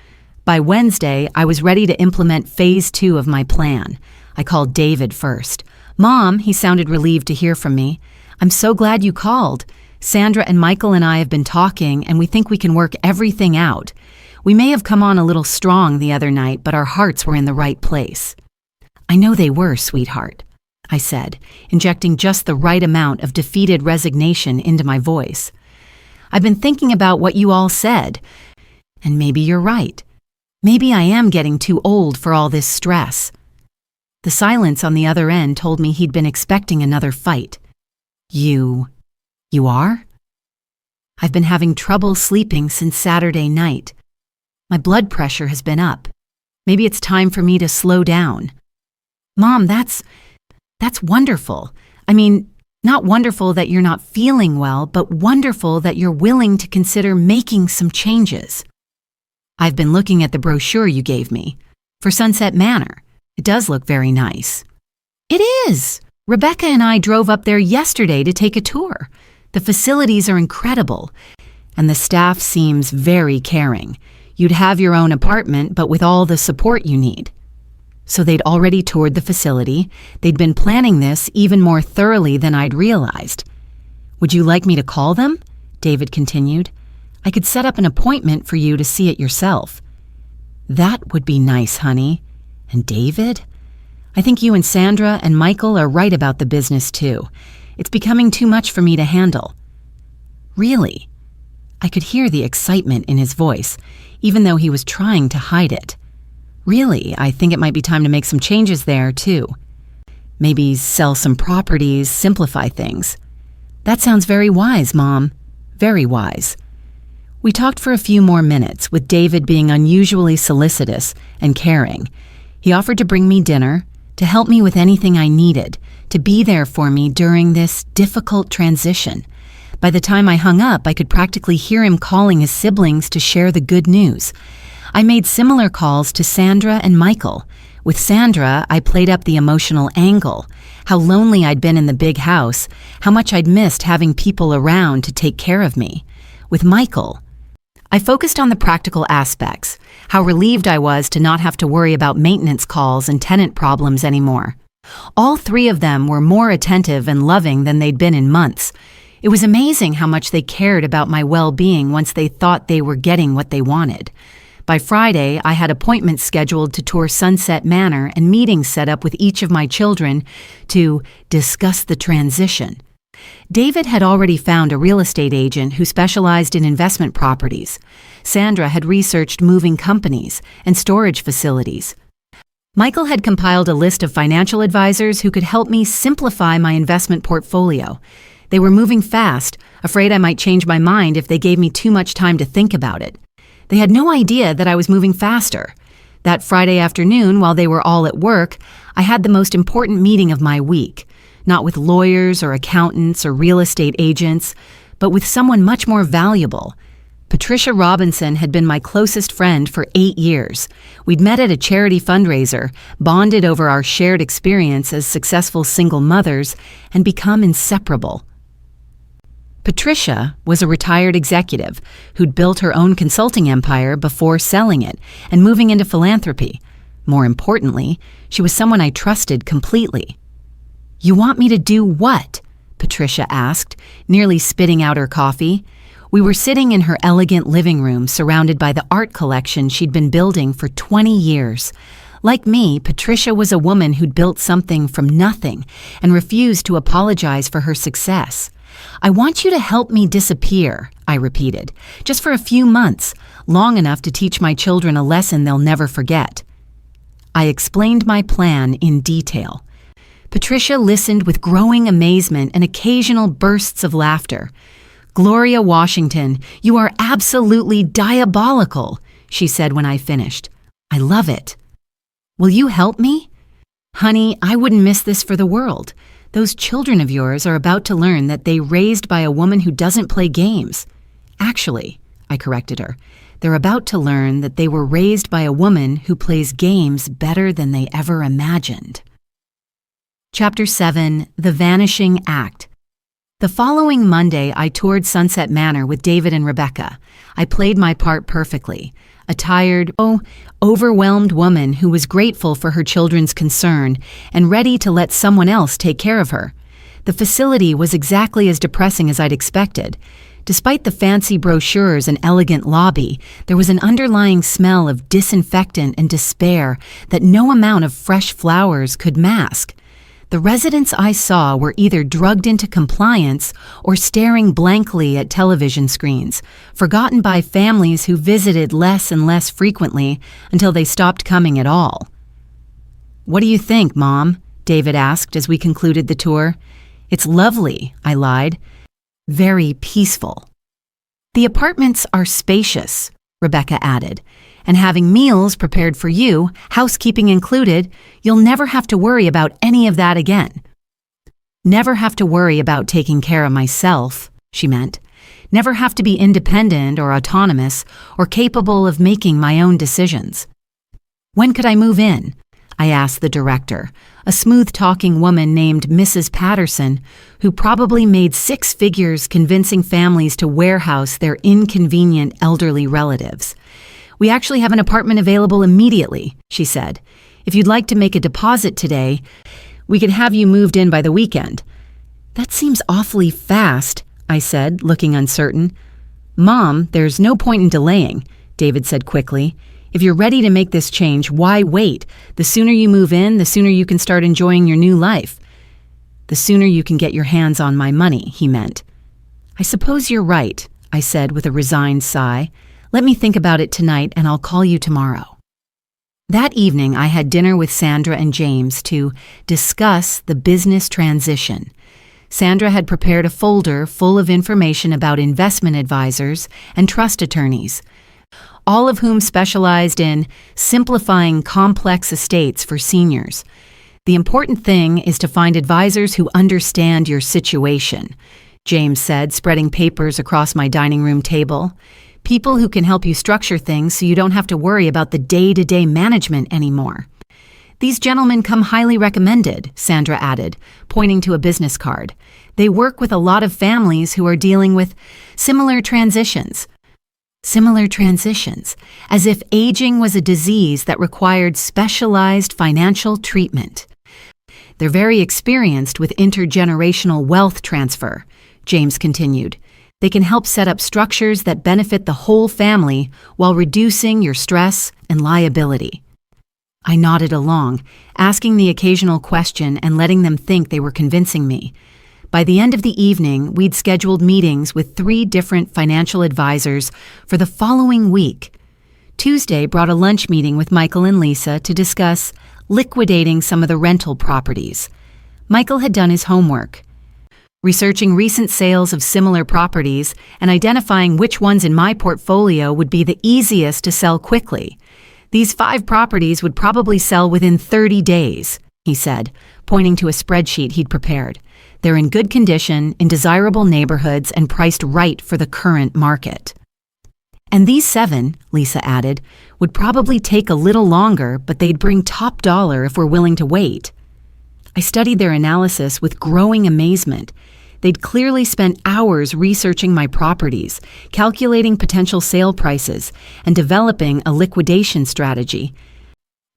By Wednesday, I was ready to implement phase 2 of my plan. I called David first. "Mom," he sounded relieved to hear from me. "I'm so glad you called. Sandra and Michael and I have been talking, and we think we can work everything out. We may have come on a little strong the other night, but our hearts were in the right place." "I know they were, sweetheart," I said, injecting just the right amount of defeated resignation into my voice. "I've been thinking about what you all said, and maybe you're right. Maybe I am getting too old for all this stress." The silence on the other end told me he'd been expecting another fight. You are?" "I've been having trouble sleeping since Saturday night. My blood pressure has been up. Maybe it's time for me to slow down." "Mom, that's wonderful. I mean, not wonderful that you're not feeling well, but wonderful that you're willing to consider making some changes. I've been looking at the brochure you gave me for Sunset Manor. It does look very nice." "It is. Rebecca and I drove up there yesterday to take a tour. The facilities are incredible, and the staff seems very caring. You'd have your own apartment, but with all the support you need." So they'd already toured the facility. They'd been planning this even more thoroughly than I'd realized. "Would you like me to call them?" David continued. "I could set up an appointment for you to see it yourself." "That would be nice, honey. And David? I think you and Sandra and Michael are right about the business too. It's becoming too much for me to handle." "Really?" I could hear the excitement in his voice, even though he was trying to hide it. "Really, I think it might be time to make some changes there too. Maybe sell some properties, simplify things." "That sounds very wise, Mom. Very wise." We talked for a few more minutes, with David being unusually solicitous and caring. He offered to bring me dinner, to help me with anything I needed, to be there for me during this difficult transition. By the time I hung up, I could practically hear him calling his siblings to share the good news. I made similar calls to Sandra and Michael. With Sandra, I played up the emotional angle, how lonely I'd been in the big house, how much I'd missed having people around to take care of me. With Michael, I focused on the practical aspects, how relieved I was to not have to worry about maintenance calls and tenant problems anymore. All three of them were more attentive and loving than they'd been in months. It was amazing how much they cared about my well-being once they thought they were getting what they wanted. By Friday, I had appointments scheduled to tour Sunset Manor and meetings set up with each of my children to discuss the transition. David had already found a real estate agent who specialized in investment properties. Sandra had researched moving companies and storage facilities. Michael had compiled a list of financial advisors who could help me simplify my investment portfolio. They were moving fast, afraid I might change my mind if they gave me too much time to think about it. They had no idea that I was moving faster. That Friday afternoon, while they were all at work, I had the most important meeting of my week. Not with lawyers or accountants or real estate agents, but with someone much more valuable. Patricia Robinson had been my closest friend for 8 years. We'd met at a charity fundraiser, bonded over our shared experience as successful single mothers, and become inseparable. Patricia was a retired executive who'd built her own consulting empire before selling it and moving into philanthropy. More importantly, she was someone I trusted completely. "You want me to do what?" Patricia asked, nearly spitting out her coffee. We were sitting in her elegant living room surrounded by the art collection she'd been building for 20 years. Like me, Patricia was a woman who'd built something from nothing and refused to apologize for her success. I want you to help me disappear, I repeated, just for a few months, long enough to teach my children a lesson they'll never forget. I explained my plan in detail. Patricia listened with growing amazement and occasional bursts of laughter. "Gloria Washington, you are absolutely diabolical," she said when I finished. "I love it." "Will you help me?" "Honey, I wouldn't miss this for the world. Those children of yours are about to learn that they raised by a woman who doesn't play games. Actually," I corrected her, "they're about to learn that they were raised by a woman who plays games better than they ever imagined." Chapter 7, The Vanishing Act. The following Monday, I toured Sunset Manor with David and Rebecca. I played my part perfectly. A tired, overwhelmed woman who was grateful for her children's concern and ready to let someone else take care of her. The facility was exactly as depressing as I'd expected. Despite the fancy brochures and elegant lobby, there was an underlying smell of disinfectant and despair that no amount of fresh flowers could mask. The residents I saw were either drugged into compliance or staring blankly at television screens, forgotten by families who visited less and less frequently until they stopped coming at all. "What do you think, Mom?" David asked as we concluded the tour. "It's lovely," I lied. "Very peaceful." "The apartments are spacious," Rebecca added. "And having meals prepared for you, housekeeping included, you'll never have to worry about any of that again." "Never have to worry about taking care of myself," she meant. "Never have to be independent or autonomous or capable of making my own decisions." "When could I move in?" I asked the director, a smooth-talking woman named Mrs. Patterson, who probably made 6 figures convincing families to warehouse their inconvenient elderly relatives. "We actually have an apartment available immediately," she said. "If you'd like to make a deposit today, we could have you moved in by the weekend." "That seems awfully fast," I said, looking uncertain. "Mom, there's no point in delaying," David said quickly. "If you're ready to make this change, why wait? The sooner you move in, the sooner you can start enjoying your new life." "The sooner you can get your hands on my money," he meant. "I suppose you're right," I said with a resigned sigh. "Let me think about it tonight and I'll call you tomorrow." That evening, I had dinner with Sandra and James to discuss the business transition. Sandra had prepared a folder full of information about investment advisors and trust attorneys, all of whom specialized in simplifying complex estates for seniors. "The important thing is to find advisors who understand your situation," James said, spreading papers across my dining room table. "People who can help you structure things so you don't have to worry about the day-to-day management anymore." "These gentlemen come highly recommended," Sandra added, pointing to a business card. "They work with a lot of families who are dealing with similar transitions." Similar transitions, as if aging was a disease that required specialized financial treatment. "They're very experienced with intergenerational wealth transfer," James continued. "They can help set up structures that benefit the whole family while reducing your stress and liability." I nodded along, asking the occasional question and letting them think they were convincing me. By the end of the evening, we'd scheduled meetings with 3 different financial advisors for the following week. Tuesday brought a lunch meeting with Michael and Lisa to discuss liquidating some of the rental properties. Michael had done his homework, researching recent sales of similar properties and identifying which ones in my portfolio would be the easiest to sell quickly. "These 5 properties would probably sell within 30 days, he said, pointing to a spreadsheet he'd prepared. "They're in good condition, in desirable neighborhoods, and priced right for the current market." "And these 7, Lisa added, "would probably take a little longer, but they'd bring top dollar if we're willing to wait." I studied their analysis with growing amazement. They'd clearly spent hours researching my properties, calculating potential sale prices, and developing a liquidation strategy.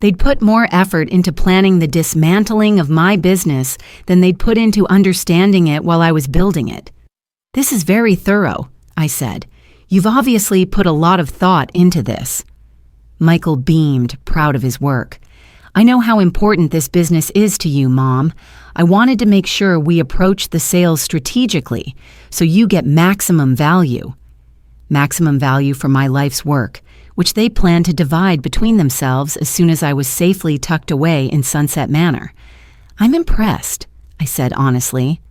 They'd put more effort into planning the dismantling of my business than they'd put into understanding it while I was building it. "This is very thorough," I said. "You've obviously put a lot of thought into this." Michael beamed, proud of his work. I know how important this business is to you, Mom. I wanted to make sure we approach the sales strategically so you get maximum value. Maximum value for my life's work, which they plan to divide between themselves as soon as I was safely tucked away in Sunset Manor. I'm impressed, I said honestly.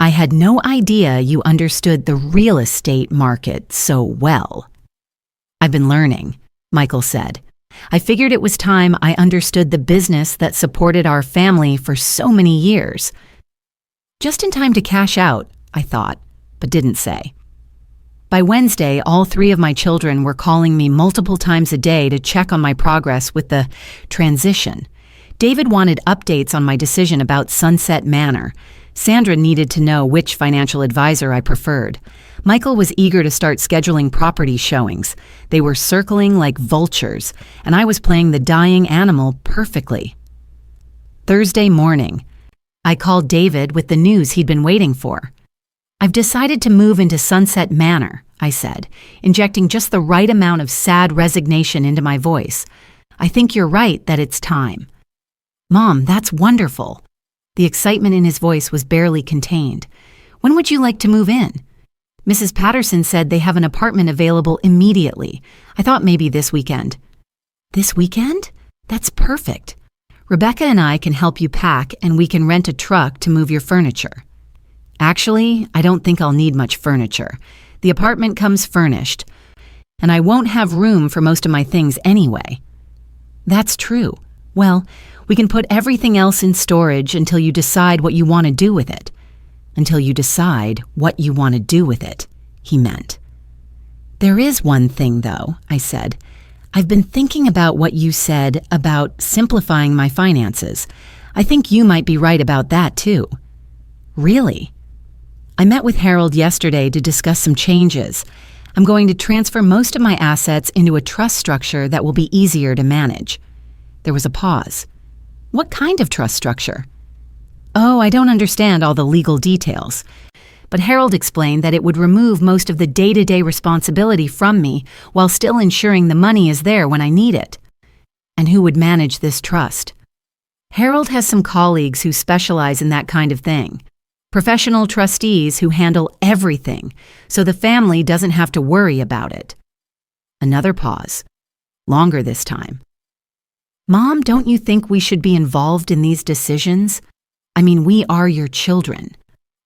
I had no idea you understood the real estate market so well. I've been learning, Michael said. I figured it was time I understood the business that supported our family for so many years. Just in time to cash out, I thought, but didn't say. By Wednesday, all 3 of my children were calling me multiple times a day to check on my progress with the transition. David wanted updates on my decision about Sunset Manor. Sandra needed to know which financial advisor I preferred. Michael was eager to start scheduling property showings. They were circling like vultures, and I was playing the dying animal perfectly. Thursday morning, I called David with the news he'd been waiting for. I've decided to move into Sunset Manor, I said, injecting just the right amount of sad resignation into my voice. I think you're right that it's time. Mom, that's wonderful. The excitement in his voice was barely contained. When would you like to move in? Mrs. Patterson said they have an apartment available immediately. I thought maybe this weekend. This weekend? That's perfect. Rebecca and I can help you pack, and we can rent a truck to move your furniture. Actually, I don't think I'll need much furniture. The apartment comes furnished, and I won't have room for most of my things anyway. That's true. Well, we can put everything else in storage until you decide what you want to do with it. Until you decide what you want to do with it, he meant. There is one thing, though, I said. I've been thinking about what you said about simplifying my finances. I think you might be right about that, too. Really? I met with Harold yesterday to discuss some changes. I'm going to transfer most of my assets into a trust structure that will be easier to manage. There was a pause. What kind of trust structure? Oh, I don't understand all the legal details. But Harold explained that it would remove most of the day-to-day responsibility from me while still ensuring the money is there when I need it. And who would manage this trust? Harold has some colleagues who specialize in that kind of thing. Professional trustees who handle everything, so the family doesn't have to worry about it. Another pause. Longer this time. Mom, don't you think we should be involved in these decisions? I mean, we are your children.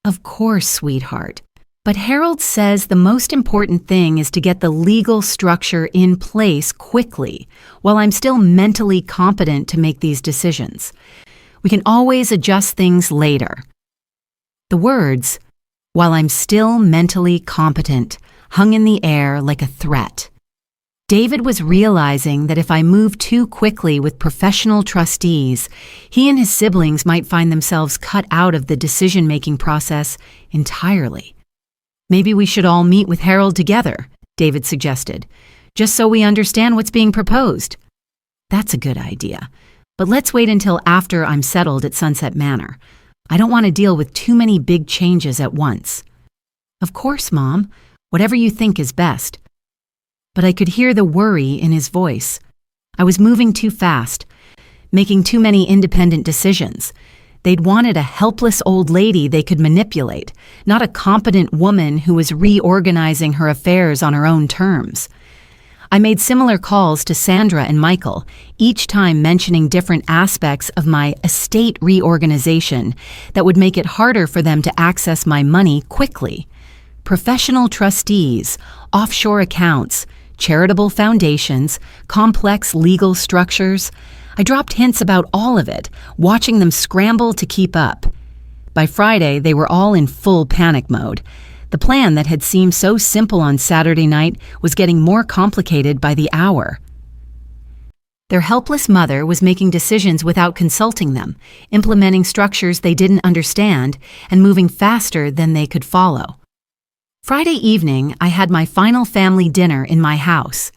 Of course, sweetheart. But Harold says the most important thing is to get the legal structure in place quickly, while I'm still mentally competent to make these decisions. We can always adjust things later. The words, while I'm still mentally competent, hung in the air like a threat. David was realizing that if I moved too quickly with professional trustees, he and his siblings might find themselves cut out of the decision-making process entirely. Maybe we should all meet with Harold together, David suggested, just so we understand what's being proposed. That's a good idea, but let's wait until after I'm settled at Sunset Manor. I don't want to deal with too many big changes at once. Of course, Mom, whatever you think is best. But I could hear the worry in his voice. I was moving too fast, making too many independent decisions. They'd wanted a helpless old lady they could manipulate, not a competent woman who was reorganizing her affairs on her own terms. I made similar calls to Sandra and Michael, each time mentioning different aspects of my estate reorganization that would make it harder for them to access my money quickly. Professional trustees, offshore accounts, charitable foundations, complex legal structures. I dropped hints about all of it, watching them scramble to keep up. By Friday, they were all in full panic mode. The plan that had seemed so simple on Saturday night was getting more complicated by the hour. Their helpless mother was making decisions without consulting them, implementing structures they didn't understand, and moving faster than they could follow. Friday evening, I had my final family dinner in my house.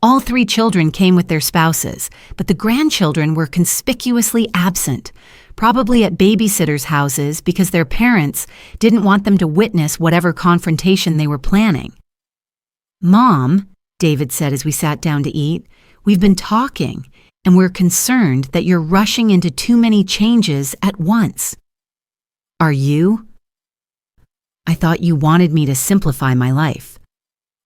All 3 children came with their spouses, but the grandchildren were conspicuously absent, probably at babysitters' houses because their parents didn't want them to witness whatever confrontation they were planning. Mom, David said as we sat down to eat, we've been talking. and we're concerned that you're rushing into too many changes at once. Are you? I thought you wanted me to simplify my life.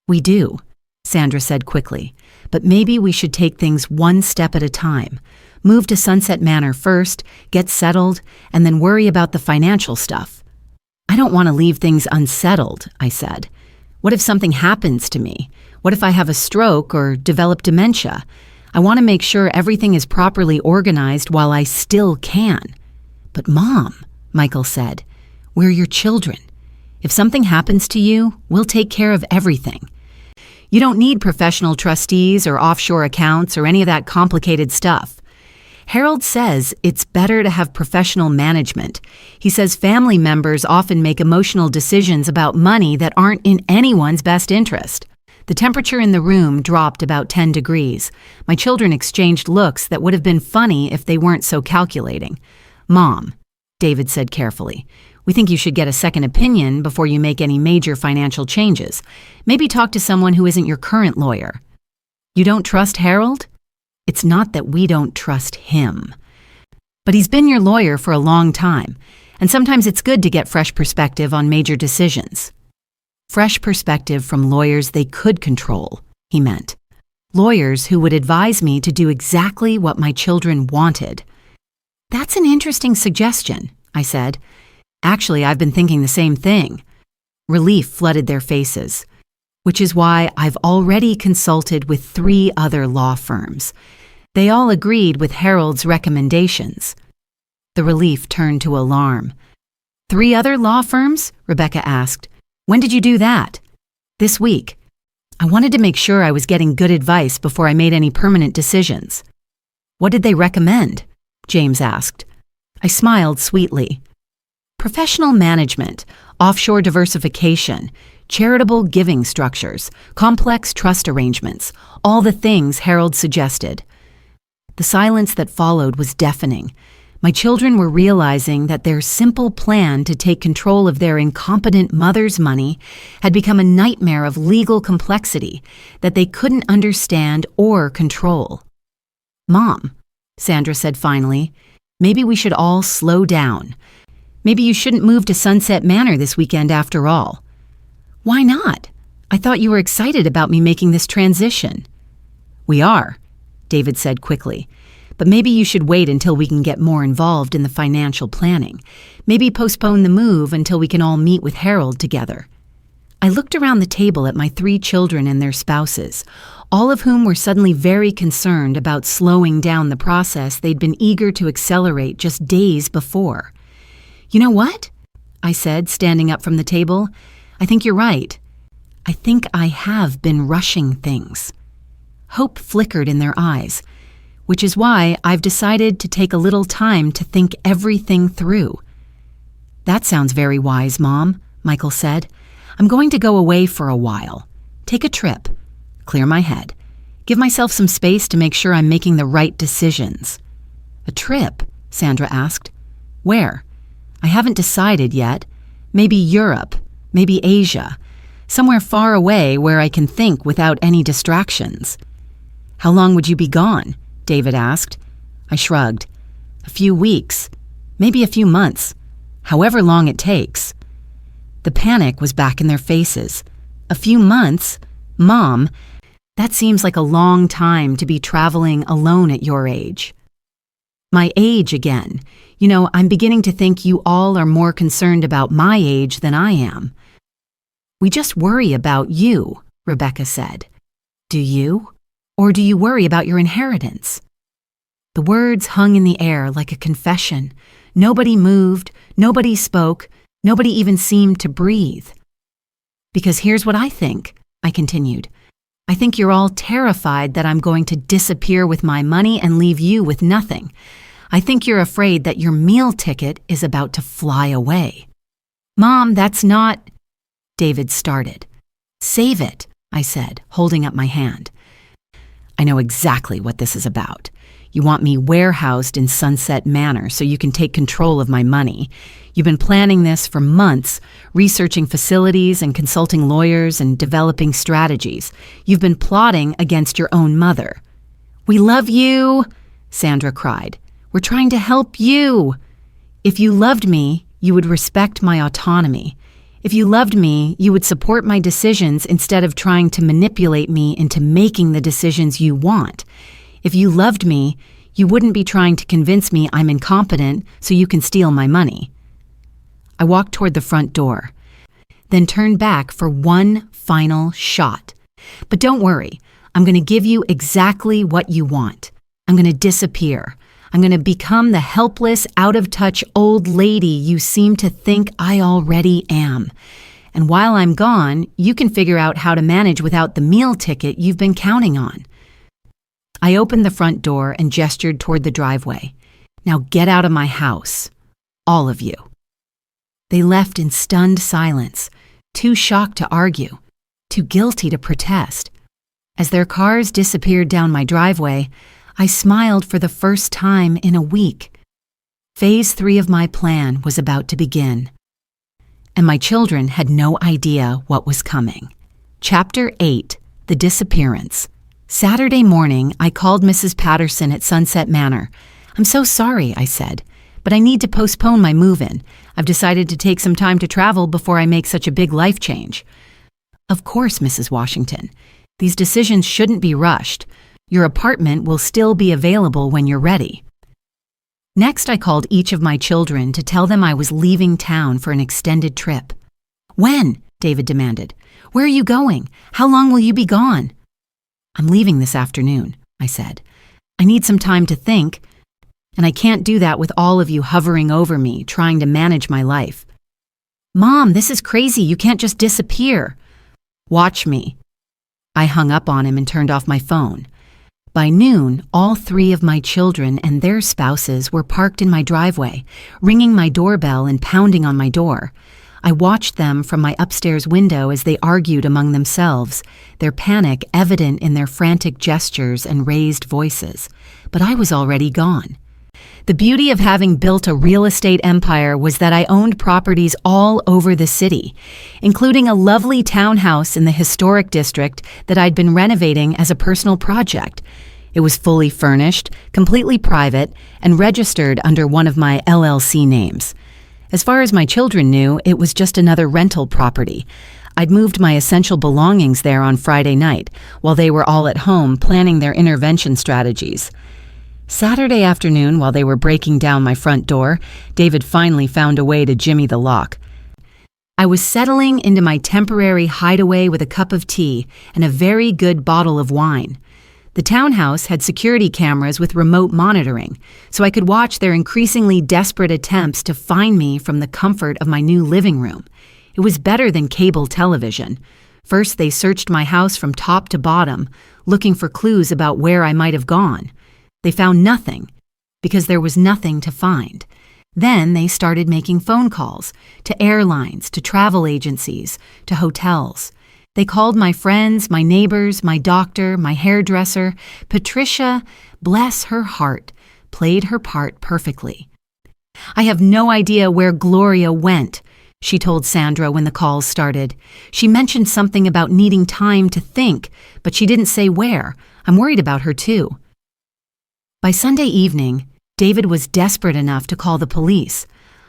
We do, Sandra said quickly, but maybe we should take things one step at a time. Move to Sunset Manor first, get settled, and then worry about the financial stuff. I don't want to leave things unsettled, I said. What if something happens to me? What if I have a stroke or develop dementia? I want to make sure everything is properly organized while I still can. But Mom, Michael said, we're your children. If something happens to you, we'll take care of everything. You don't need professional trustees or offshore accounts or any of that complicated stuff. Harold says it's better to have professional management. He says family members often make emotional decisions about money that aren't in anyone's best interest. The temperature in the room dropped about 10 degrees. My children exchanged looks that would have been funny if they weren't so calculating. Mom, David said carefully, we think you should get a second opinion before you make any major financial changes. Maybe talk to someone who isn't your current lawyer. You don't trust Harold? It's not that we don't trust him. But he's been your lawyer for a long time, and sometimes it's good to get fresh perspective on major decisions. Fresh perspective from lawyers they could control, he meant. Lawyers who would advise me to do exactly what my children wanted. That's an interesting suggestion, I said. Actually, I've been thinking the same thing. Relief flooded their faces, which is why I've already consulted with 3 other law firms. They all agreed with Harold's recommendations. The relief turned to alarm. 3 other law firms? Rebecca asked. When did you do that? This week. I wanted to make sure I was getting good advice before I made any permanent decisions. What did they recommend? James asked. I smiled sweetly. Professional management, offshore diversification, charitable giving structures, complex trust arrangements, all the things Harold suggested. The silence that followed was deafening. My children were realizing that their simple plan to take control of their incompetent mother's money had become a nightmare of legal complexity that they couldn't understand or control. Mom, Sandra said finally, maybe we should all slow down. Maybe you shouldn't move to Sunset Manor this weekend after all. Why not? I thought you were excited about me making this transition. We are, David said quickly. But maybe you should wait until we can get more involved in the financial planning. Maybe postpone the move until we can all meet with Harold together. I looked around the table at my 3 children and their spouses, all of whom were suddenly very concerned about slowing down the process they'd been eager to accelerate just days before. You know what? I said, standing up from the table. I think you're right. I think I have been rushing things. Hope flickered in their eyes, which is why I've decided to take a little time to think everything through. That sounds very wise, Mom, Michael said. I'm going to go away for a while. Take a trip. Clear my head. Give myself some space to make sure I'm making the right decisions. A trip? Sandra asked. Where? I haven't decided yet. Maybe Europe, maybe Asia. Somewhere far away where I can think without any distractions. How long would you be gone? David asked. I shrugged. A few weeks, maybe a few months, however long it takes. The panic was back in their faces. A few months? Mom, that seems like a long time to be traveling alone at your age. My age again. You know, I'm beginning to think you all are more concerned about my age than I am. We just worry about you, Rebecca said. Do you? Or do you worry about your inheritance? The words hung in the air like a confession. Nobody moved, nobody spoke, nobody even seemed to breathe. Because here's what I think, I continued. I think you're all terrified that I'm going to disappear with my money and leave you with nothing. I think you're afraid that your meal ticket is about to fly away. Mom, that's not... David started. Save it, I said, holding up my hand. I know exactly what this is about. You want me warehoused in Sunset Manor so you can take control of my money. You've been planning this for months, researching facilities and consulting lawyers and developing strategies. You've been plotting against your own mother. We love you, Sandra cried. "We're trying to help you. If you loved me, you would respect my autonomy. If you loved me, you would support my decisions instead of trying to manipulate me into making the decisions you want. If you loved me, you wouldn't be trying to convince me I'm incompetent so you can steal my money." I walked toward the front door, then turned back for one final shot. "But don't worry, I'm going to give you exactly what you want. I'm going to disappear. I'm going to become the helpless, out-of-touch old lady you seem to think I already am. And while I'm gone, you can figure out how to manage without the meal ticket you've been counting on." I opened the front door and gestured toward the driveway. "Now get out of my house. All of you." They left in stunned silence, too shocked to argue, too guilty to protest. As their cars disappeared down my driveway, I smiled for the first time in a week. Phase 3 of my plan was about to begin, and my children had no idea what was coming. Chapter 8: The Disappearance. Saturday morning, I called Mrs. Patterson at Sunset Manor. "I'm so sorry," I said, "but I need to postpone my move-in. I've decided to take some time to travel before I make such a big life change." "Of course, Mrs. Washington. These decisions shouldn't be rushed. Your apartment will still be available when you're ready." Next, I called each of my children to tell them I was leaving town for an extended trip. "When?" David demanded. "Where are you going? How long will you be gone?" "I'm leaving this afternoon," I said. "I need some time to think, and I can't do that with all of you hovering over me, trying to manage my life." "Mom, this is crazy. You can't just disappear." "Watch me." I hung up on him and turned off my phone. By noon, all 3 of my children and their spouses were parked in my driveway, ringing my doorbell and pounding on my door. I watched them from my upstairs window as they argued among themselves, their panic evident in their frantic gestures and raised voices. But I was already gone. The beauty of having built a real estate empire was that I owned properties all over the city, including a lovely townhouse in the historic district that I'd been renovating as a personal project. It was fully furnished, completely private, and registered under one of my LLC names. As far as my children knew, it was just another rental property. I'd moved my essential belongings there on Friday night, while they were all at home planning their intervention strategies. Saturday afternoon, while they were breaking down my front door, David finally found a way to jimmy the lock. I was settling into my temporary hideaway with a cup of tea and a very good bottle of wine. The townhouse had security cameras with remote monitoring, so I could watch their increasingly desperate attempts to find me from the comfort of my new living room. It was better than cable television. First, they searched my house from top to bottom, looking for clues about where I might have gone. They found nothing, because there was nothing to find. Then they started making phone calls to airlines, to travel agencies, to hotels. They called my friends, my neighbors, my doctor, my hairdresser. Patricia, bless her heart, played her part perfectly. "I have no idea where Gloria went," she told Sandra when the calls started. "She mentioned something about needing time to think, but she didn't say where. I'm worried about her too." By Sunday evening, David was desperate enough to call the police.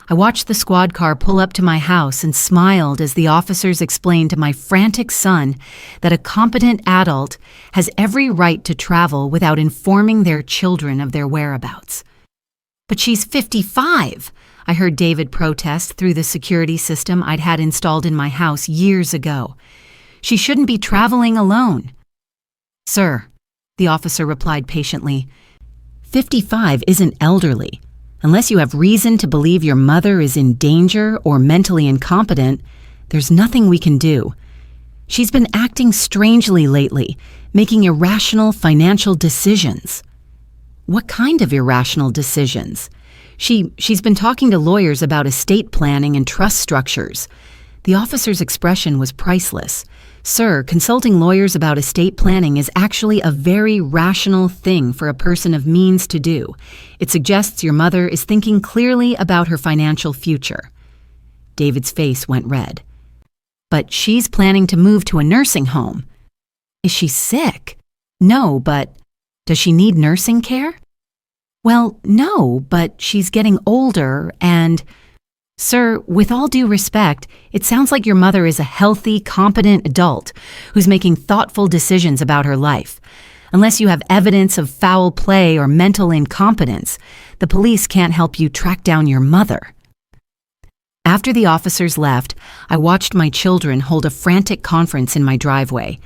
I watched the squad car pull up to my house and smiled as the officers explained to my frantic son that a competent adult has every right to travel without informing their children of their whereabouts. "But she's 55, I heard David protest through the security system I'd had installed in my house years ago. "She shouldn't be traveling alone." "Sir," the officer replied patiently, 55 isn't elderly. Unless you have reason to believe your mother is in danger or mentally incompetent, there's nothing we can do. She's been acting strangely lately, making irrational financial decisions." "What kind of irrational decisions?" She's been talking to lawyers about estate planning and trust structures." The officer's expression was priceless. "Sir, consulting lawyers about estate planning is actually a very rational thing for a person of means to do. It suggests your mother is thinking clearly about her financial future." David's face went red. "But she's planning to move to a nursing home." "Is she sick?" "No, but does she need nursing care?" Well, no, but she's getting older and... Sir, with all due respect, it sounds like your mother is a healthy, competent adult who's making thoughtful decisions about her life. Unless you have evidence of foul play or mental incompetence, the police can't help you track down your mother. After the officers left, I watched my children hold a frantic conference in my driveway.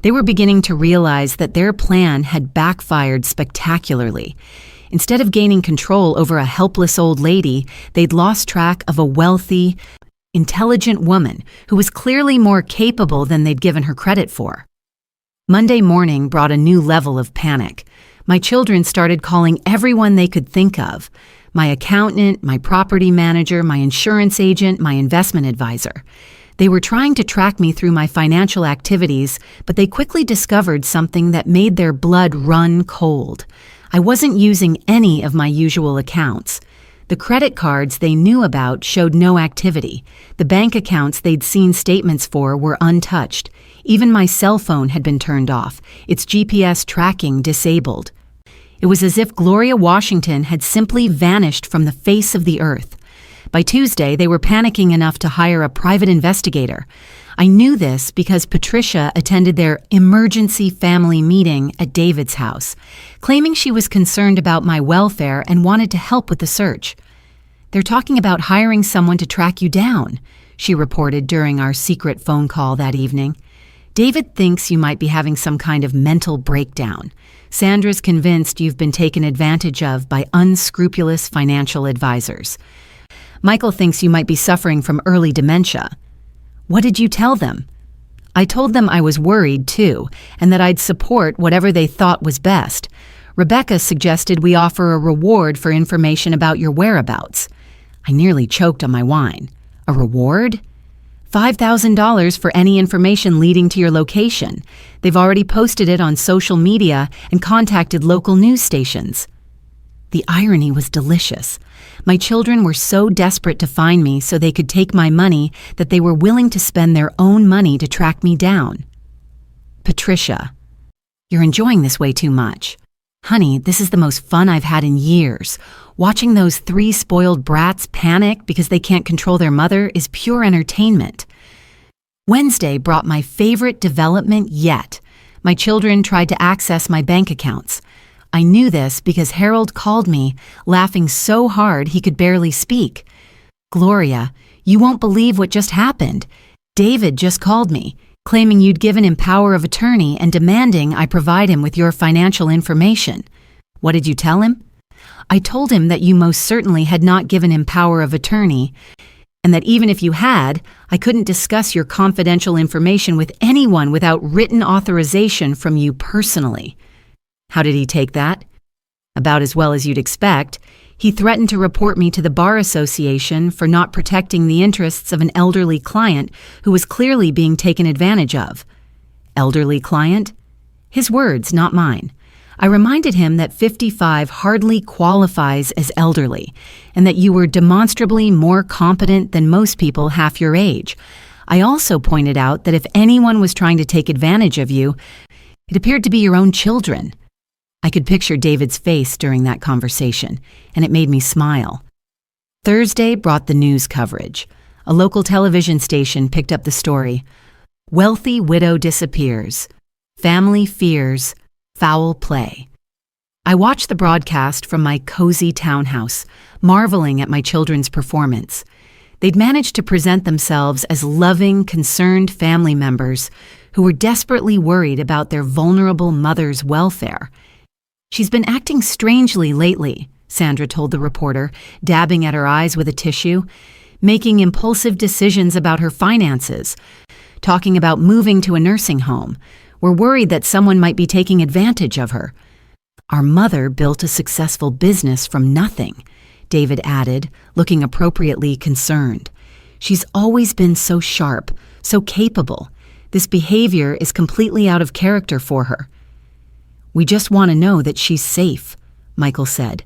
They were beginning to realize that their plan had backfired spectacularly. Instead of gaining control over a helpless old lady, they'd lost track of a wealthy, intelligent woman who was clearly more capable than they'd given her credit for. Monday morning brought a new level of panic. My children started calling everyone they could think of: my accountant, my property manager, my insurance agent, my investment advisor. They were trying to track me through my financial activities, but they quickly discovered something that made their blood run cold. I wasn't using any of my usual accounts. The credit cards they knew about showed no activity. The bank accounts they'd seen statements for were untouched. Even my cell phone had been turned off, its GPS tracking disabled. It was as if Gloria Washington had simply vanished from the face of the earth. By Tuesday, they were panicking enough to hire a private investigator. I knew this because Patricia attended their emergency family meeting at David's house, claiming she was concerned about my welfare and wanted to help with the search. "They're talking about hiring someone to track you down," she reported during our secret phone call that evening. "David thinks you might be having some kind of mental breakdown. Sandra's convinced you've been taken advantage of by unscrupulous financial advisors. Michael thinks you might be suffering from early dementia." "What did you tell them?" "I told them I was worried, too, and that I'd support whatever they thought was best. Rebecca suggested we offer a reward for information about your whereabouts." I nearly choked on my wine. "A reward?" $5,000 for any information leading to your location. They've already posted it on social media and contacted local news stations." The irony was delicious. My children were so desperate to find me so they could take my money that they were willing to spend their own money to track me down. "Patricia, you're enjoying this way too much. Honey, this is the most fun I've had in years. Watching those 3 spoiled brats panic because they can't control their mother is pure entertainment." Wednesday brought my favorite development yet. My children tried to access my bank accounts. I knew this because Harold called me, laughing so hard he could barely speak. "Gloria, you won't believe what just happened. David just called me, claiming you'd given him power of attorney and demanding I provide him with your financial information." "What did you tell him?" "I told him that you most certainly had not given him power of attorney, and that even if you had, I couldn't discuss your confidential information with anyone without written authorization from you personally." How did he take that? About as well as you'd expect. He threatened to report me to the Bar Association for not protecting the interests of an elderly client who was clearly being taken advantage of. Elderly client? His words, not mine. I reminded him that 55 hardly qualifies as elderly, and that you were demonstrably more competent than most people half your age. I also pointed out that if anyone was trying to take advantage of you, it appeared to be your own children. I could picture David's face during that conversation, and it made me smile. Thursday brought the news coverage. A local television station picked up the story. "Wealthy widow disappears. Family fears foul play." I watched the broadcast from my cozy townhouse, marveling at my children's performance. They'd managed to present themselves as loving, concerned family members who were desperately worried about their vulnerable mother's welfare. "She's been acting strangely lately," Sandra told the reporter, dabbing at her eyes with a tissue, "making impulsive decisions about her finances, talking about moving to a nursing home. We're worried that someone might be taking advantage of her." "Our mother built a successful business from nothing," David added, looking appropriately concerned. "She's always been so sharp, so capable. This behavior is completely out of character for her." "We just want to know that she's safe," Michael said.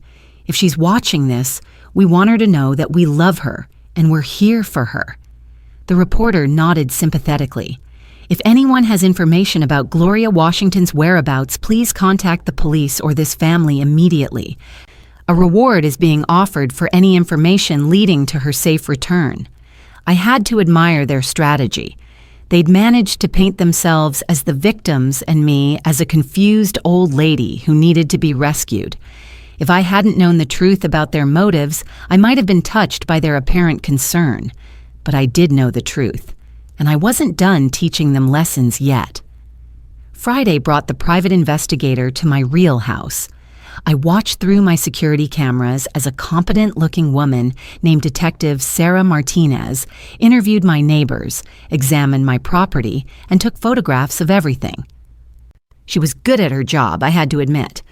"If she's watching this, we want her to know that we love her and we're here for her." The reporter nodded sympathetically. "If anyone has information about Gloria Washington's whereabouts, please contact the police or this family immediately. A reward is being offered for any information leading to her safe return. I had to admire their strategy. They'd managed to paint themselves as the victims and me as a confused old lady who needed to be rescued. If I hadn't known the truth about their motives, I might have been touched by their apparent concern. But I did know the truth, and I wasn't done teaching them lessons yet. Friday brought the private investigator to my real house. I watched through my security cameras as a competent-looking woman named Detective Sarah Martinez interviewed my neighbors, examined my property, and took photographs of everything. She was good at her job, I had to admit.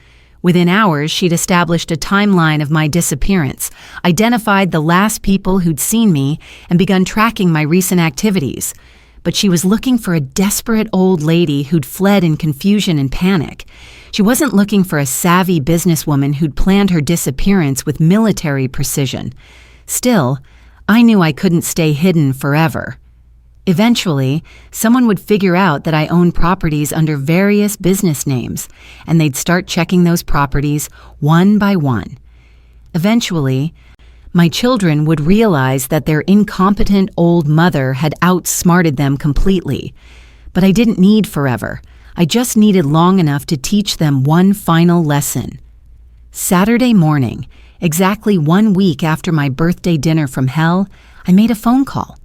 Within hours, she'd established a timeline of my disappearance, identified the last people who'd seen me, and begun tracking my recent activities. But she was looking for a desperate old lady who'd fled in confusion and panic. She wasn't looking for a savvy businesswoman who'd planned her disappearance with military precision. Still, I knew I couldn't stay hidden forever. Eventually, someone would figure out that I owned properties under various business names, and they'd start checking those properties one by one. Eventually, my children would realize that their incompetent old mother had outsmarted them completely. But I didn't need forever. I just needed long enough to teach them one final lesson. Saturday morning, exactly 1 week after my birthday dinner from hell, I made a phone call.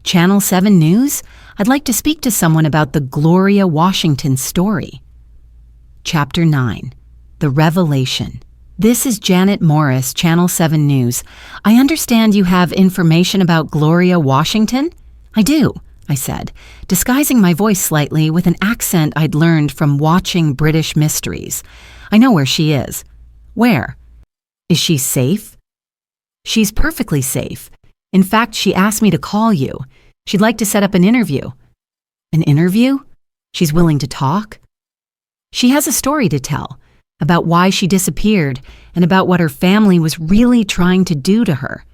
Channel 7 News? I'd like to speak to someone about the Gloria Washington story. Chapter 9. The Revelation. This is Janet Morris, Channel 7 News. I understand you have information about Gloria Washington? I do, I said, disguising my voice slightly with an accent I'd learned from watching British mysteries. I know where she is. Where? Is she safe? She's perfectly safe. In fact, she asked me to call you. She'd like to set up an interview. An interview? She's willing to talk? She has a story to tell about why she disappeared and about what her family was really trying to do to her.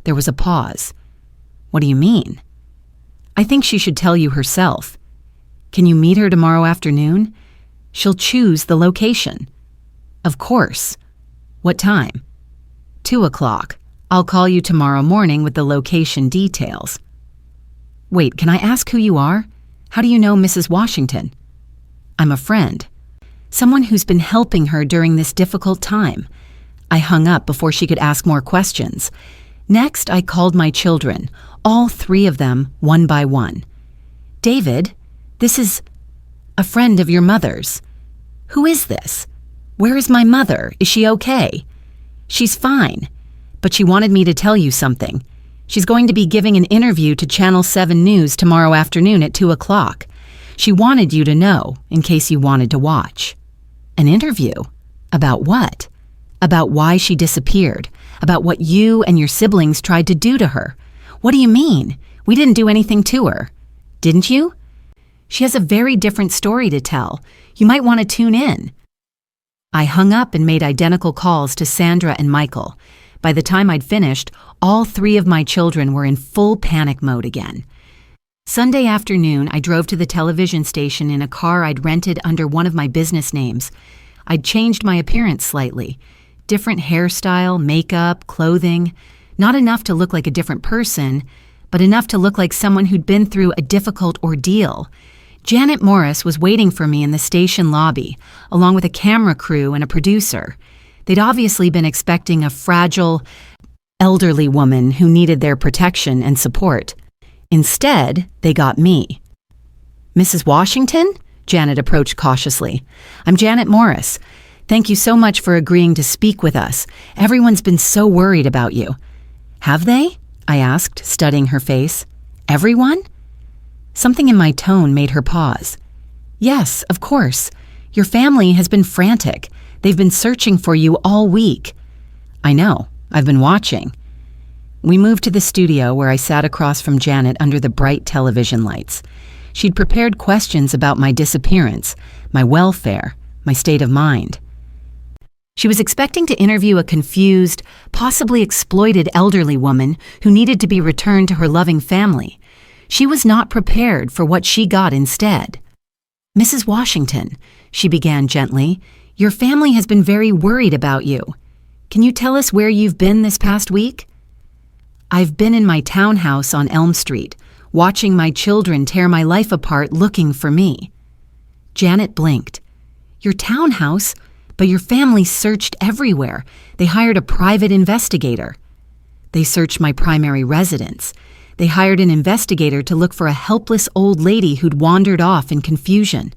There was a pause. What do you mean? I think she should tell you herself. Can you meet her tomorrow afternoon? She'll choose the location. Of course. What time? 2:00. I'll call you tomorrow morning with the location details. Wait, can I ask who you are? How do you know Mrs. Washington? I'm a friend. Someone who's been helping her during this difficult time. I hung up before she could ask more questions. Next, I called my children, all 3 of them, one by one. David, this is a friend of your mother's. Who is this? Where is my mother? Is she okay? She's fine, but she wanted me to tell you something. She's going to be giving an interview to Channel 7 News tomorrow afternoon at 2:00. She wanted you to know, in case you wanted to watch. An interview? About what? About why she disappeared. About what you and your siblings tried to do to her. What do you mean? We didn't do anything to her. Didn't you? She has a very different story to tell. You might want to tune in. I hung up and made identical calls to Sandra and Michael. By the time I'd finished, all 3 of my children were in full panic mode again. Sunday afternoon, I drove to the television station in a car I'd rented under one of my business names. I'd changed my appearance slightly. Different hairstyle, makeup, clothing. Not enough to look like a different person, but enough to look like someone who'd been through a difficult ordeal. Janet Morris was waiting for me in the station lobby, along with a camera crew and a producer. They'd obviously been expecting a fragile, elderly woman who needed their protection and support. Instead, they got me. Mrs. Washington? Janet approached cautiously. I'm Janet Morris. Thank you so much for agreeing to speak with us. Everyone's been so worried about you. Have they? I asked, studying her face. Everyone? Something in my tone made her pause. Yes, of course. Your family has been frantic. They've been searching for you all week. I know. I've been watching. We moved to the studio where I sat across from Janet under the bright television lights. She'd prepared questions about my disappearance, my welfare, my state of mind. She was expecting to interview a confused, possibly exploited elderly woman who needed to be returned to her loving family. She was not prepared for what she got instead. Mrs. Washington, she began gently, your family has been very worried about you. Can you tell us where you've been this past week? I've been in my townhouse on Elm Street, watching my children tear my life apart looking for me. Janet blinked. Your townhouse? But your family searched everywhere. They hired a private investigator. They searched my primary residence. They hired an investigator to look for a helpless old lady who'd wandered off in confusion.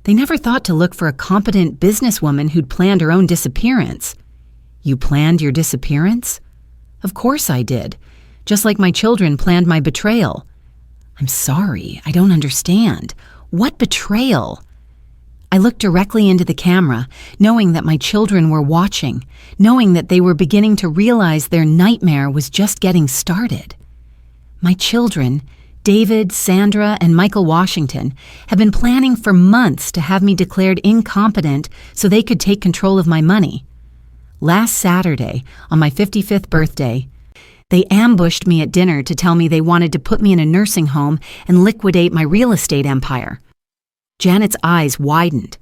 They never thought to look for a competent businesswoman who'd planned her own disappearance. You planned your disappearance? Of course I did. Just like my children planned my betrayal. I'm sorry, I don't understand. What betrayal? I looked directly into the camera, knowing that my children were watching, knowing that they were beginning to realize their nightmare was just getting started. My children, David, Sandra, and Michael Washington, have been planning for months to have me declared incompetent so they could take control of my money. Last Saturday, on my 55th birthday, they ambushed me at dinner to tell me they wanted to put me in a nursing home and liquidate my real estate empire. Janet's eyes widened.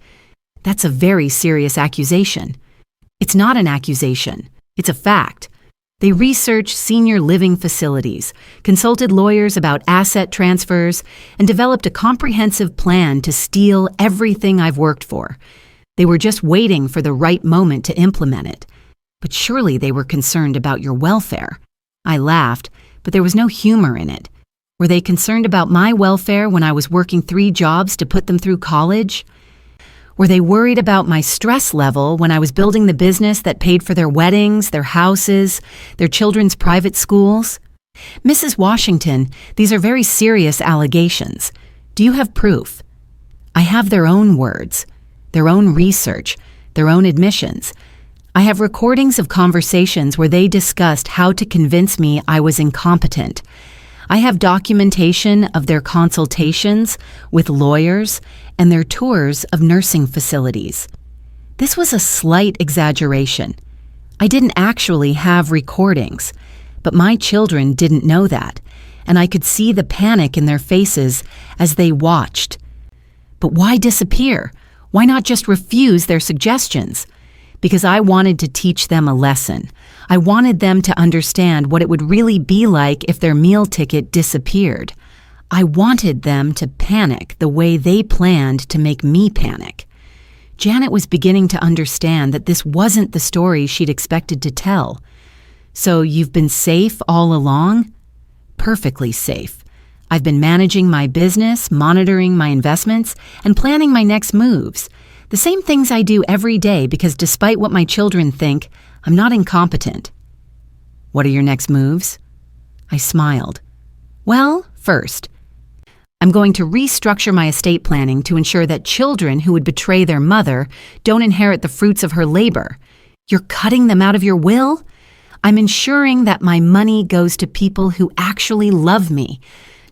That's a very serious accusation. It's not an accusation. It's a fact. They researched senior living facilities, consulted lawyers about asset transfers, and developed a comprehensive plan to steal everything I've worked for. They were just waiting for the right moment to implement it. But surely they were concerned about your welfare. I laughed, but there was no humor in it. Were they concerned about my welfare when I was working 3 jobs to put them through college? Were they worried about my stress level when I was building the business that paid for their weddings, their houses, their children's private schools? Mrs. Washington, these are very serious allegations. Do you have proof? I have their own words, their own research, their own admissions. I have recordings of conversations where they discussed how to convince me I was incompetent. I have documentation of their consultations with lawyers and their tours of nursing facilities. This was a slight exaggeration. I didn't actually have recordings, but my children didn't know that, and I could see the panic in their faces as they watched. But why disappear? Why not just refuse their suggestions? Because I wanted to teach them a lesson. I wanted them to understand what it would really be like if their meal ticket disappeared. I wanted them to panic the way they planned to make me panic. Janet was beginning to understand that this wasn't the story she'd expected to tell. So you've been safe all along? Perfectly safe. I've been managing my business, monitoring my investments, and planning my next moves. The same things I do every day because despite what my children think, I'm not incompetent. What are your next moves? I smiled. Well, first, I'm going to restructure my estate planning to ensure that children who would betray their mother don't inherit the fruits of her labor. You're cutting them out of your will? I'm ensuring that my money goes to people who actually love me,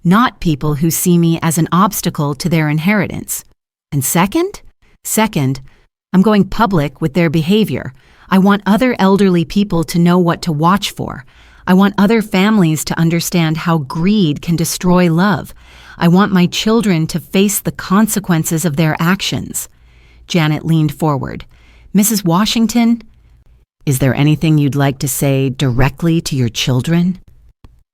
not people who see me as an obstacle to their inheritance. And second, I'm going public with their behavior. I want other elderly people to know what to watch for. I want other families to understand how greed can destroy love. I want my children to face the consequences of their actions. Janet leaned forward. Mrs. Washington, is there anything you'd like to say directly to your children?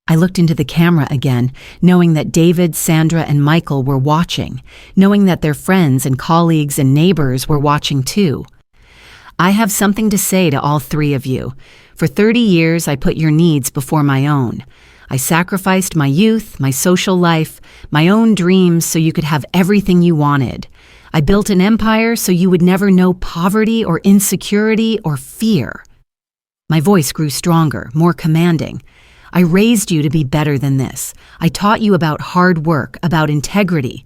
I looked into the camera again, knowing that David, Sandra, and Michael were watching, knowing that their friends and colleagues and neighbors were watching too. I have something to say to all 3 of you. For 30 years, I put your needs before my own. I sacrificed my youth, my social life, my own dreams so you could have everything you wanted. I built an empire so you would never know poverty or insecurity or fear. My voice grew stronger, more commanding. I raised you to be better than this. I taught you about hard work, about integrity,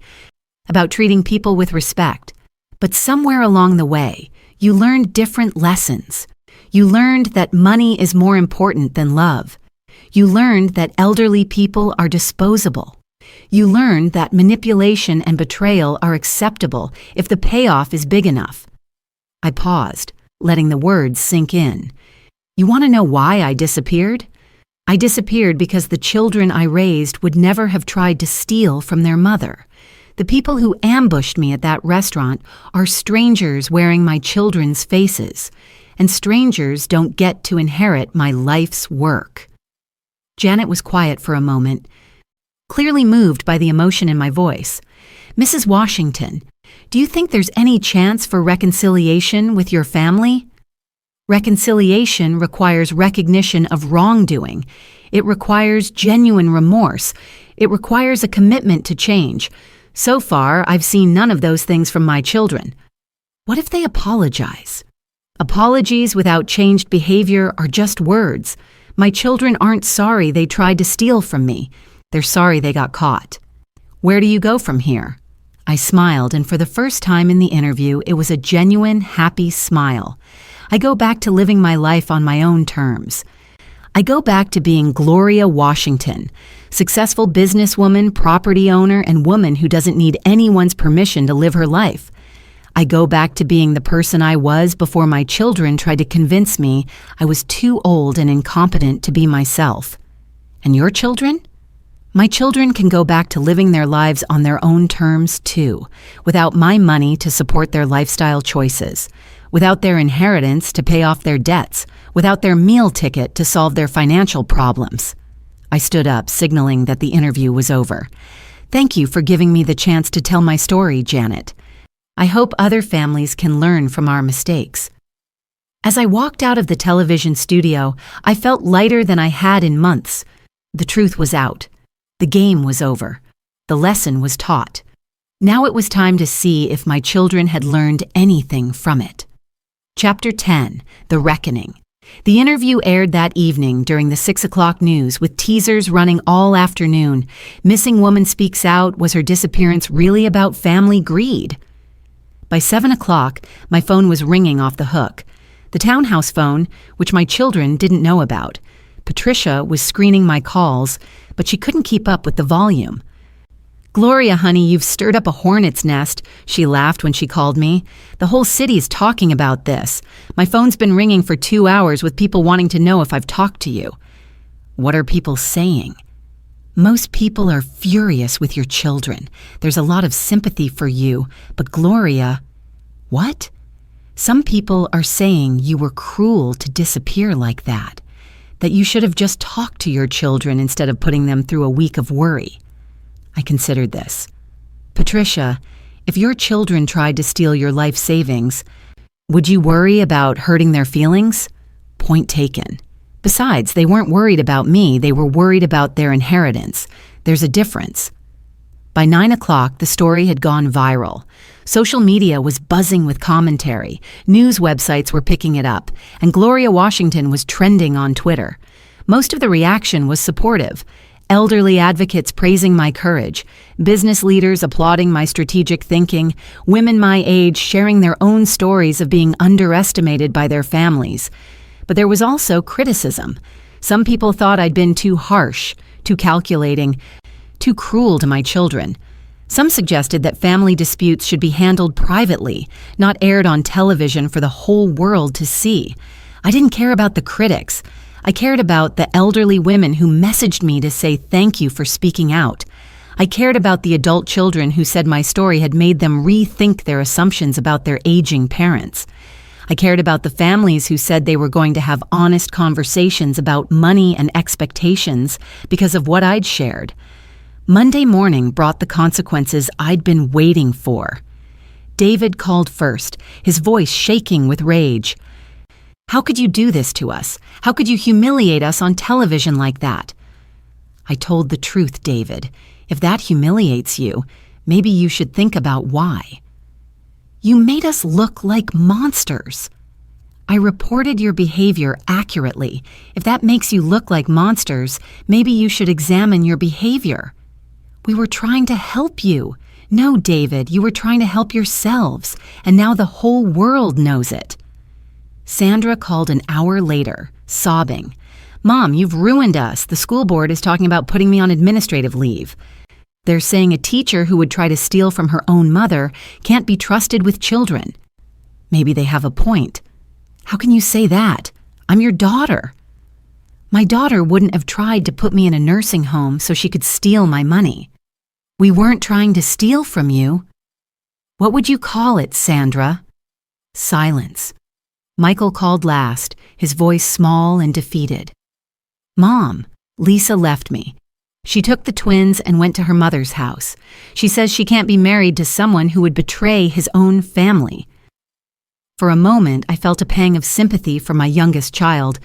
about treating people with respect. But somewhere along the way, you learned different lessons. You learned that money is more important than love. You learned that elderly people are disposable. You learned that manipulation and betrayal are acceptable if the payoff is big enough. I paused, letting the words sink in. You want to know why I disappeared? I disappeared because the children I raised would never have tried to steal from their mother. The people who ambushed me at that restaurant are strangers wearing my children's faces. and strangers don't get to inherit my life's work." Janet was quiet for a moment, clearly moved by the emotion in my voice. "Mrs. Washington, do you think there's any chance for reconciliation with your family?" Reconciliation requires recognition of wrongdoing. It requires genuine remorse. It requires a commitment to change. So far, I've seen none of those things from my children. What if they apologize? Apologies without changed behavior are just words. My children aren't sorry they tried to steal from me. They're sorry they got caught. "Where do you go from here?" I smiled, and for the first time in the interview, it was a genuine, happy smile. "I go back to living my life on my own terms. I go back to being Gloria Washington, successful businesswoman, property owner, and woman who doesn't need anyone's permission to live her life. I go back to being the person I was before my children tried to convince me I was too old and incompetent to be myself." And your children? My children can go back to living their lives on their own terms, too, without my money to support their lifestyle choices, without their inheritance to pay off their debts, without their meal ticket to solve their financial problems. I stood up, signaling that the interview was over. "Thank you for giving me the chance to tell my story, Janet. I hope other families can learn from our mistakes." As I walked out of the television studio, I felt lighter than I had in months. The truth was out. The game was over. The lesson was taught. Now it was time to see if my children had learned anything from it. Chapter 10, The Reckoning. The interview aired that evening during the 6 o'clock news with teasers running all afternoon. Missing Woman Speaks Out. Was her disappearance really about family greed? By 7 o'clock, my phone was ringing off the hook. The townhouse phone, which my children didn't know about. Patricia was screening my calls, but she couldn't keep up with the volume. "Gloria, honey, you've stirred up a hornet's nest," she laughed when she called me. "The whole city's talking about this. My phone's been ringing for 2 hours with people wanting to know if I've talked to you." What are people saying? Most people are furious with your children. There's a lot of sympathy for you, but Gloria... What? Some people are saying you were cruel to disappear like that you should have just talked to your children instead of putting them through a week of worry. I considered this. "Patricia, if your children tried to steal your life savings, would you worry about hurting their feelings?" Point taken. Besides, they weren't worried about me, they were worried about their inheritance. There's a difference. By 9 o'clock, the story had gone viral. Social media was buzzing with commentary. News websites were picking it up, and Gloria Washington was trending on Twitter. Most of the reaction was supportive. Elderly advocates praising my courage, business leaders applauding my strategic thinking, women my age sharing their own stories of being underestimated by their families. But there was also criticism. Some people thought I'd been too harsh, too calculating, too cruel to my children. Some suggested that family disputes should be handled privately, not aired on television for the whole world to see. I didn't care about the critics. I cared about the elderly women who messaged me to say thank you for speaking out. I cared about the adult children who said my story had made them rethink their assumptions about their aging parents. I cared about the families who said they were going to have honest conversations about money and expectations because of what I'd shared. Monday morning brought the consequences I'd been waiting for. David called first, his voice shaking with rage. "How could you do this to us? How could you humiliate us on television like that?" I told the truth, David. If that humiliates you, maybe you should think about why. "You made us look like monsters." I reported your behavior accurately. If that makes you look like monsters, maybe you should examine your behavior. We were trying to help you. No, David, you were trying to help yourselves, and now the whole world knows it. Sandra called an hour later, sobbing. "Mom, you've ruined us. The school board is talking about putting me on administrative leave. They're saying a teacher who would try to steal from her own mother can't be trusted with children." Maybe they have a point. "How can you say that? I'm your daughter." My daughter wouldn't have tried to put me in a nursing home so she could steal my money. We weren't trying to steal from you. What would you call it, Sandra? Silence. Michael called last, his voice small and defeated. "Mom, Lisa left me. She took the twins and went to her mother's house. She says she can't be married to someone who would betray his own family." For a moment, I felt a pang of sympathy for my youngest child,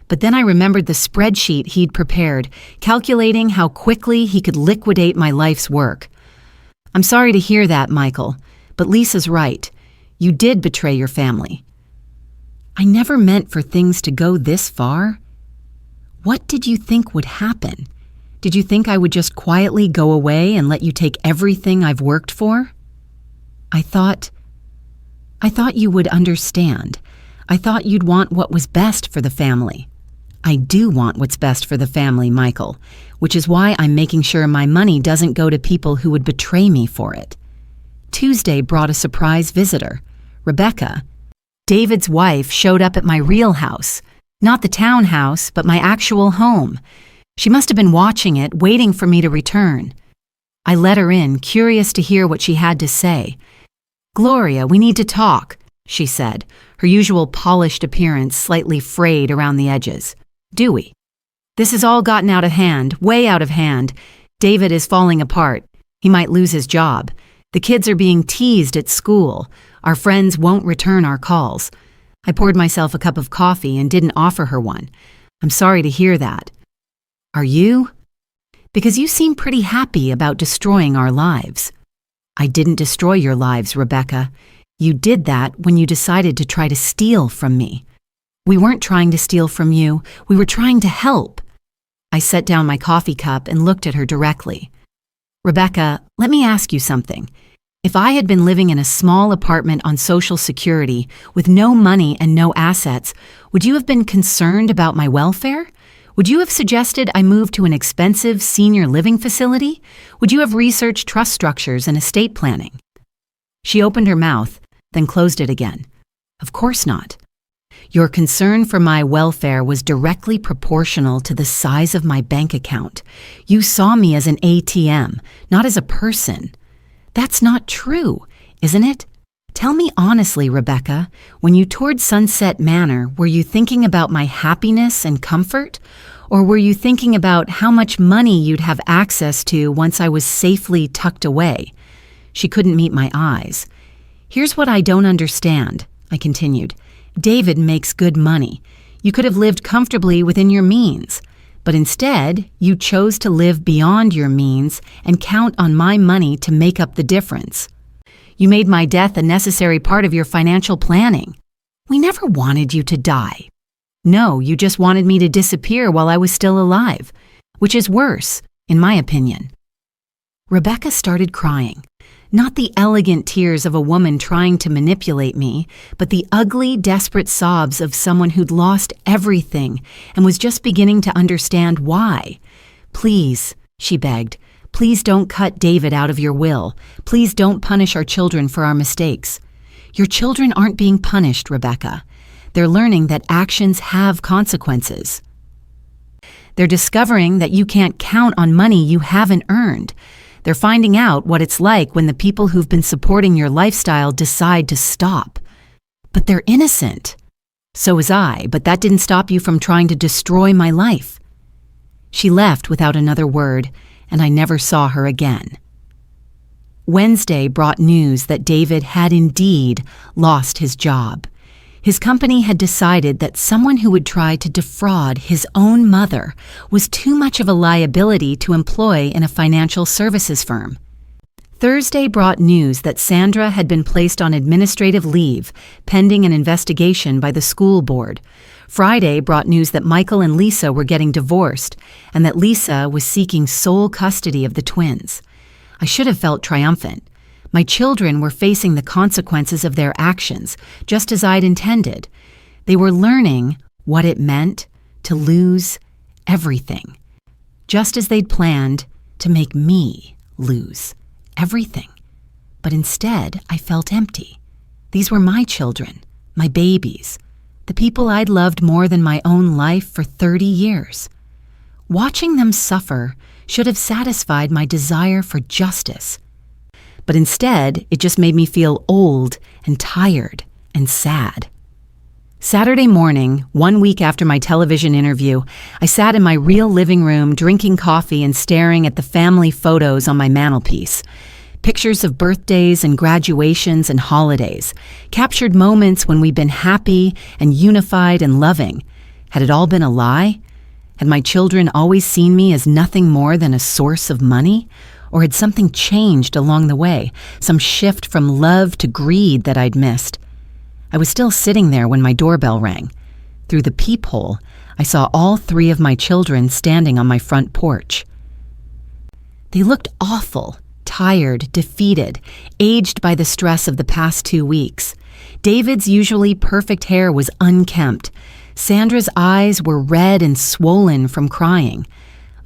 but then I remembered the spreadsheet he'd prepared, calculating how quickly he could liquidate my life's work. "I'm sorry to hear that, Michael, but Lisa's right. You did betray your family." "I never meant for things to go this far." "What did you think would happen? Did you think I would just quietly go away and let you take everything I've worked for?" I thought you would understand. I thought you'd want what was best for the family." "I do want what's best for the family, Michael, which is why I'm making sure my money doesn't go to people who would betray me for it." Tuesday brought a surprise visitor. Rebecca, David's wife, showed up at my real house. Not the townhouse, but my actual home. She must have been watching it, waiting for me to return. I let her in, curious to hear what she had to say. "Gloria, we need to talk," she said, her usual polished appearance slightly frayed around the edges. "Do we?" "This has all gotten out of hand, way out of hand. David is falling apart. He might lose his job. The kids are being teased at school. Our friends won't return our calls." I poured myself a cup of coffee and didn't offer her one. "I'm sorry to hear that." "Are you?" "Because you seem pretty happy about destroying our lives." "I didn't destroy your lives, Rebecca. You did that when you decided to try to steal from me." "We weren't trying to steal from you. We were trying to help." I set down my coffee cup and looked at her directly. "Rebecca, let me ask you something. If I had been living in a small apartment on Social Security with no money and no assets, would you have been concerned about my welfare? Would you have suggested I move to an expensive senior living facility? Would you have researched trust structures and estate planning?" She opened her mouth, then closed it again. "Of course not. Your concern for my welfare was directly proportional to the size of my bank account. You saw me as an ATM, not as a person. That's not true, isn't it? Tell me honestly, Rebecca, when you toured Sunset Manor, were you thinking about my happiness and comfort? Or were you thinking about how much money you'd have access to once I was safely tucked away?" She couldn't meet my eyes. "Here's what I don't understand," I continued. "David makes good money. You could have lived comfortably within your means. But instead, you chose to live beyond your means and count on my money to make up the difference. You made my death a necessary part of your financial planning. We never wanted you to die. No, you just wanted me to disappear while I was still alive, which is worse, in my opinion." Rebecca started crying. Not the elegant tears of a woman trying to manipulate me, but the ugly, desperate sobs of someone who'd lost everything and was just beginning to understand why. "Please," she begged, "please don't cut David out of your will. Please don't punish our children for our mistakes." "Your children aren't being punished, Rebecca. They're learning that actions have consequences. They're discovering that you can't count on money you haven't earned. They're finding out what it's like when the people who've been supporting your lifestyle decide to stop. But they're innocent. So was I, but that didn't stop you from trying to destroy my life." She left without another word, and I never saw her again. Wednesday brought news that David had indeed lost his job. His company had decided that someone who would try to defraud his own mother was too much of a liability to employ in a financial services firm. Thursday brought news that Sandra had been placed on administrative leave, pending an investigation by the school board. Friday brought news that Michael and Lisa were getting divorced, and that Lisa was seeking sole custody of the twins. I should have felt triumphant. My children were facing the consequences of their actions, just as I'd intended. They were learning what it meant to lose everything, just as they'd planned to make me lose everything. But instead, I felt empty. These were my children, my babies, the people I'd loved more than my own life for 30 years. Watching them suffer should have satisfied my desire for justice. But instead, it just made me feel old and tired and sad. Saturday morning, 1 week after my television interview, I sat in my real living room drinking coffee and staring at the family photos on my mantelpiece. Pictures of birthdays and graduations and holidays, captured moments when we'd been happy and unified and loving. Had it all been a lie? Had my children always seen me as nothing more than a source of money? Or had something changed along the way, some shift from love to greed that I'd missed? I was still sitting there when my doorbell rang. Through the peephole, I saw all 3 of my children standing on my front porch. They looked awful, tired, defeated, aged by the stress of the past 2 weeks. David's usually perfect hair was unkempt. Sandra's eyes were red and swollen from crying.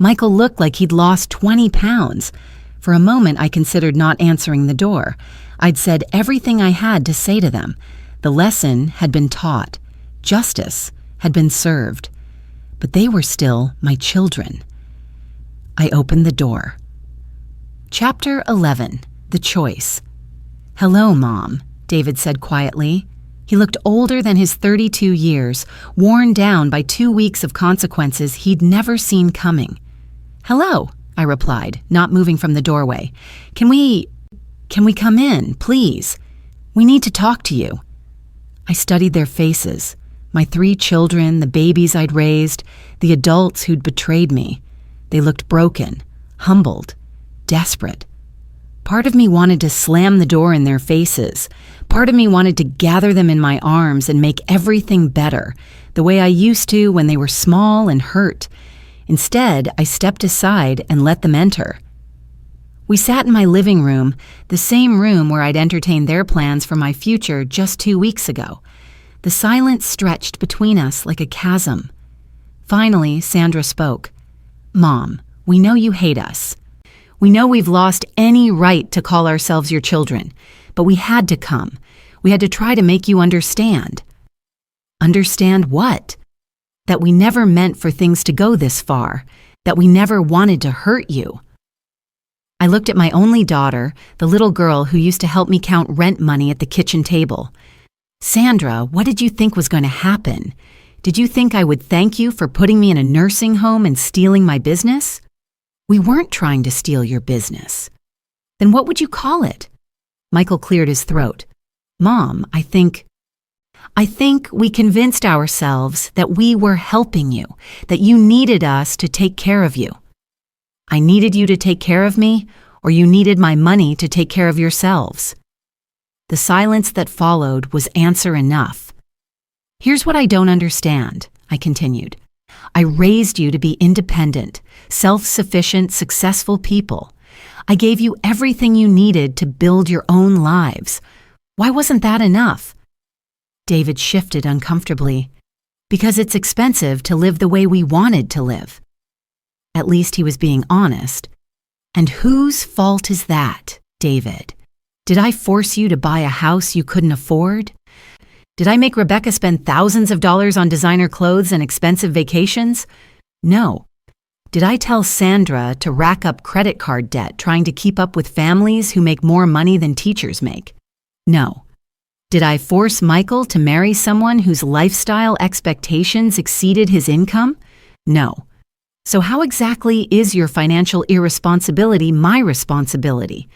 Michael looked like he'd lost 20 pounds. For a moment, I considered not answering the door. I'd said everything I had to say to them. The lesson had been taught. Justice had been served. But they were still my children. I opened the door. Chapter 11, The Choice. "Hello, Mom," David said quietly. He looked older than his 32 years, worn down by 2 weeks of consequences he'd never seen coming. "Hello," I replied, not moving from the doorway. Can we come in, please? We need to talk to you." I studied their faces, my 3 children, the babies I'd raised, the adults who'd betrayed me. They looked broken, humbled, desperate. Part of me wanted to slam the door in their faces. Part of me wanted to gather them in my arms and make everything better, the way I used to when they were small and hurt. Instead, I stepped aside and let them enter. We sat in my living room, the same room where I'd entertained their plans for my future just 2 weeks ago. The silence stretched between us like a chasm. Finally, Sandra spoke. "Mom, we know you hate us. We know we've lost any right to call ourselves your children, but we had to come. We had to try to make you understand." "Understand what?" "That we never meant for things to go this far, that we never wanted to hurt you." I looked at my only daughter, the little girl who used to help me count rent money at the kitchen table. "Sandra, what did you think was going to happen? Did you think I would thank you for putting me in a nursing home and stealing my business?" "We weren't trying to steal your business." "Then what would you call it?" Michael cleared his throat. "Mom, I think we convinced ourselves that we were helping you, that you needed us to take care of you." "I needed you to take care of me, or you needed my money to take care of yourselves?" The silence that followed was answer enough. "Here's what I don't understand," I continued. "I raised you to be independent, self-sufficient, successful people. I gave you everything you needed to build your own lives. Why wasn't that enough?" David shifted uncomfortably. "Because it's expensive to live the way we wanted to live." At least he was being honest. "And whose fault is that, David? Did I force you to buy a house you couldn't afford? Did I make Rebecca spend thousands of dollars on designer clothes and expensive vacations? No. Did I tell Sandra to rack up credit card debt trying to keep up with families who make more money than teachers make? No. Did I force Michael to marry someone whose lifestyle expectations exceeded his income? No. So how exactly is your financial irresponsibility my responsibility?"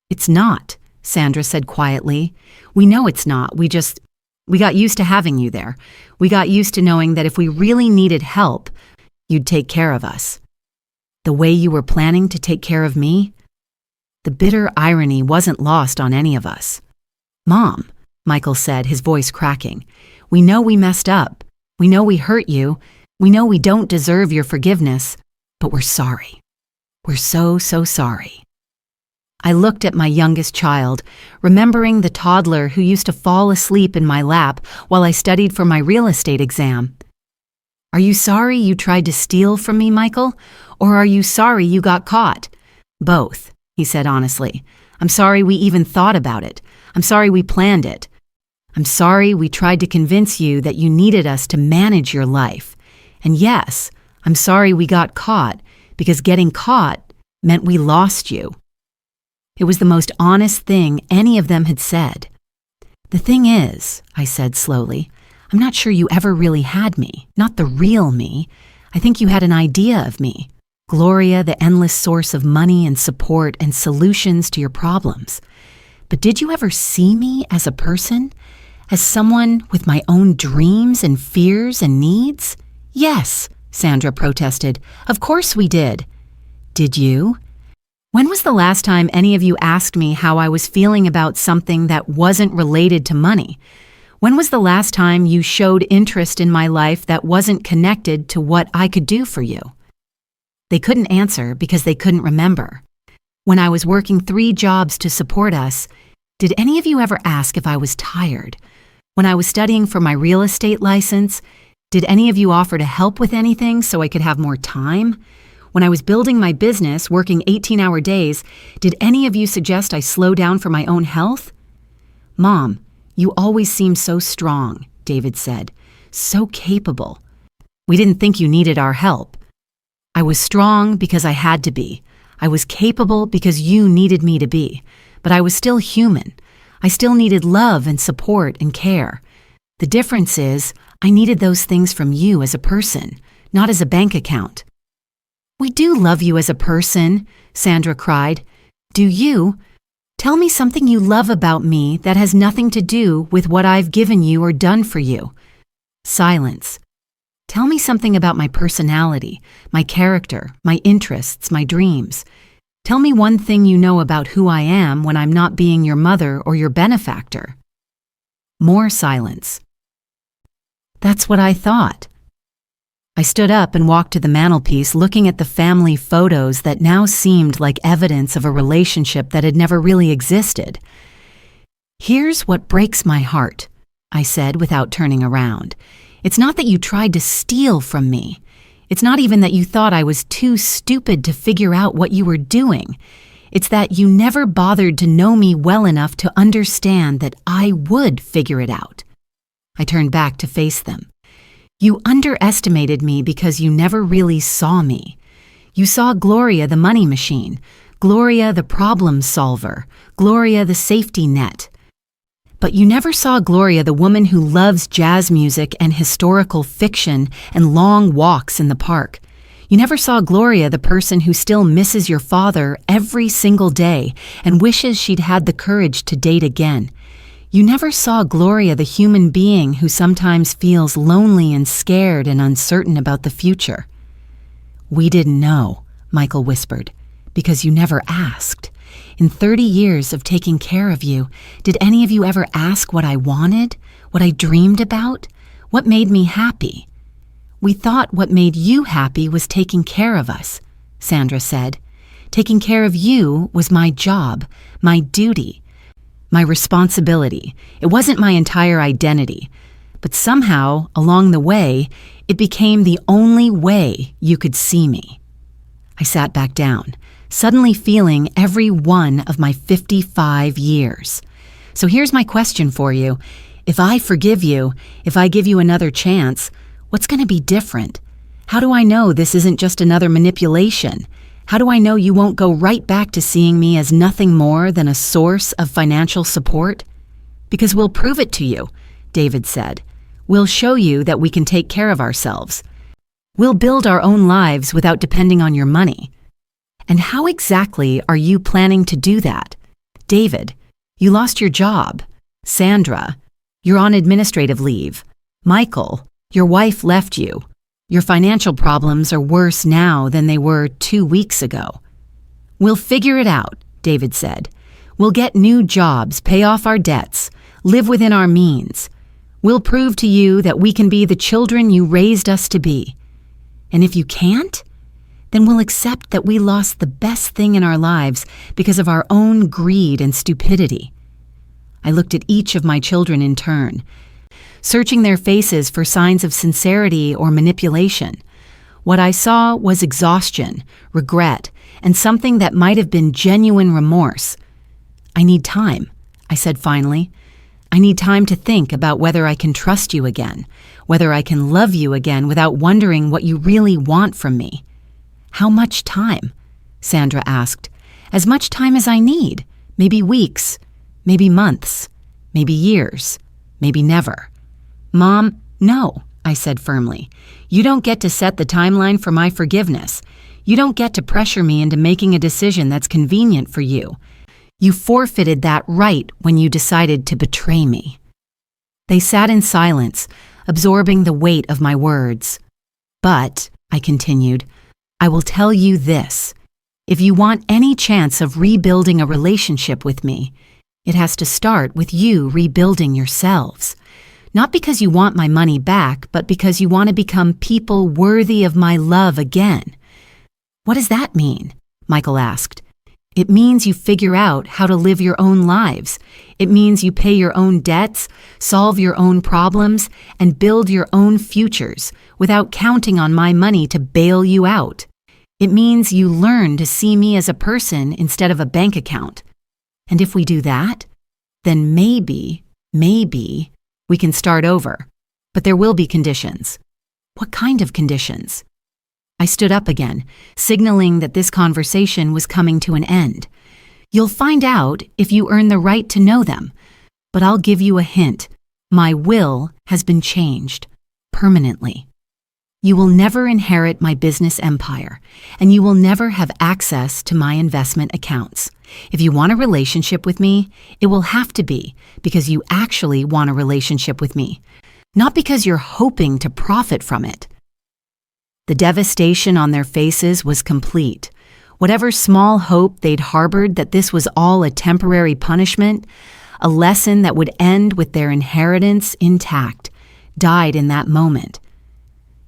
"It's not," Sandra said quietly. "We know it's not. We got used to having you there. We got used to knowing that if we really needed help, you'd take care of us. The way you were planning to take care of me?" The bitter irony wasn't lost on any of us. "Mom," Michael said, his voice cracking, "we know we messed up. We know we hurt you. We know we don't deserve your forgiveness, but we're sorry. We're so, so sorry." I looked at my youngest child, remembering the toddler who used to fall asleep in my lap while I studied for my real estate exam. "Are you sorry you tried to steal from me, Michael? Or are you sorry you got caught?" "Both," he said honestly. "I'm sorry we even thought about it. I'm sorry we planned it. I'm sorry we tried to convince you that you needed us to manage your life. And yes, I'm sorry we got caught, because getting caught meant we lost you." It was the most honest thing any of them had said. "The thing is," I said slowly, I'm not sure you ever really had me, not the real me. I think you had an idea of me. Gloria, the endless source of money and support and solutions to your problems. But did you ever see me as a person? As someone with my own dreams and fears and needs? Yes, Sandra protested. Of course we did. Did you? When was the last time any of you asked me how I was feeling about something that wasn't related to money? When was the last time you showed interest in my life that wasn't connected to what I could do for you? They couldn't answer because they couldn't remember. When I was working 3 jobs to support us, did any of you ever ask if I was tired? When I was studying for my real estate license, did any of you offer to help with anything so I could have more time? When I was building my business, working 18-hour days, did any of you suggest I slow down for my own health? Mom, you always seem so strong, David said. So capable. We didn't think you needed our help. I was strong because I had to be. I was capable because you needed me to be. But I was still human. I still needed love and support and care. The difference is, I needed those things from you as a person, not as a bank account. We do love you as a person, Sandra cried. Do you? Tell me something you love about me that has nothing to do with what I've given you or done for you. Silence. Tell me something about my personality, my character, my interests, my dreams. Tell me one thing you know about who I am when I'm not being your mother or your benefactor. More silence. That's what I thought. I stood up and walked to the mantelpiece, looking at the family photos that now seemed like evidence of a relationship that had never really existed. Here's what breaks my heart, I said without turning around. It's not that you tried to steal from me. It's not even that you thought I was too stupid to figure out what you were doing. It's that you never bothered to know me well enough to understand that I would figure it out. I turned back to face them. You underestimated me because you never really saw me. You saw Gloria the money machine, Gloria the problem solver, Gloria the safety net. But you never saw Gloria the woman who loves jazz music and historical fiction and long walks in the park. You never saw Gloria the person who still misses your father every single day and wishes she'd had the courage to date again. You never saw Gloria the human being who sometimes feels lonely and scared and uncertain about the future. We didn't know, Michael whispered, because you never asked. In 30 years of taking care of you, did any of you ever ask what I wanted, what I dreamed about, what made me happy? We thought what made you happy was taking care of us, Sandra said. Taking care of you was my job, my duty, my responsibility. It wasn't my entire identity. But somehow, along the way, it became the only way you could see me. I sat back down, suddenly feeling every one of my 55 years. So here's my question for you. If I forgive you, if I give you another chance, what's going to be different? How do I know this isn't just another manipulation? How do I know you won't go right back to seeing me as nothing more than a source of financial support? Because we'll prove it to you, David said. We'll show you that we can take care of ourselves. We'll build our own lives without depending on your money. And how exactly are you planning to do that? David, you lost your job. Sandra, you're on administrative leave. Michael, your wife left you. Your financial problems are worse now than they were 2 weeks ago. We'll figure it out, David said. We'll get new jobs, pay off our debts, live within our means. We'll prove to you that we can be the children you raised us to be. And if you can't, then we'll accept that we lost the best thing in our lives because of our own greed and stupidity. I looked at each of my children in turn, searching their faces for signs of sincerity or manipulation. What I saw was exhaustion, regret, and something that might have been genuine remorse. I need time, I said finally. I need time to think about whether I can trust you again, whether I can love you again without wondering what you really want from me. How much time? Sandra asked. As much time as I need. Maybe weeks, maybe months, maybe years, maybe never. Mom, No, I said firmly. You don't get to set the timeline for my forgiveness. You don't get to pressure me into making a decision that's convenient for you. You forfeited that right when you decided to betray me. They sat in silence, absorbing the weight of my words. But, I continued, I will tell you this. If you want any chance of rebuilding a relationship with me, it has to start with you rebuilding yourselves. Not because you want my money back, but because you want to become people worthy of my love again. What does that mean? Michael asked. It means you figure out how to live your own lives. It means you pay your own debts, solve your own problems, and build your own futures without counting on my money to bail you out. It means you learn to see me as a person instead of a bank account. And if we do that, then maybe we can start over. But there will be conditions. What kind of conditions? I stood up again, signaling that this conversation was coming to an end. You'll find out if you earn the right to know them, but I'll give you a hint. My will has been changed, permanently. You will never inherit my business empire, and you will never have access to my investment accounts. If you want a relationship with me, it will have to be because you actually want a relationship with me, not because you're hoping to profit from it. The devastation on their faces was complete. Whatever small hope they'd harbored that this was all a temporary punishment, a lesson that would end with their inheritance intact, died in that moment.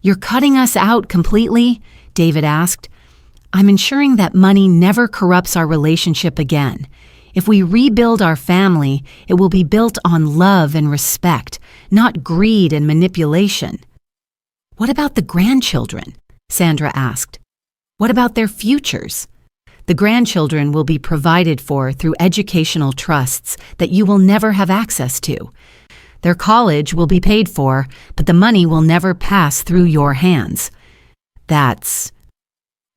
You're cutting us out completely? David asked. I'm ensuring that money never corrupts our relationship again. If we rebuild our family, it will be built on love and respect, not greed and manipulation. What about the grandchildren? Sandra asked. What about their futures? The grandchildren will be provided for through educational trusts that you will never have access to. Their college will be paid for, but the money will never pass through your hands. That's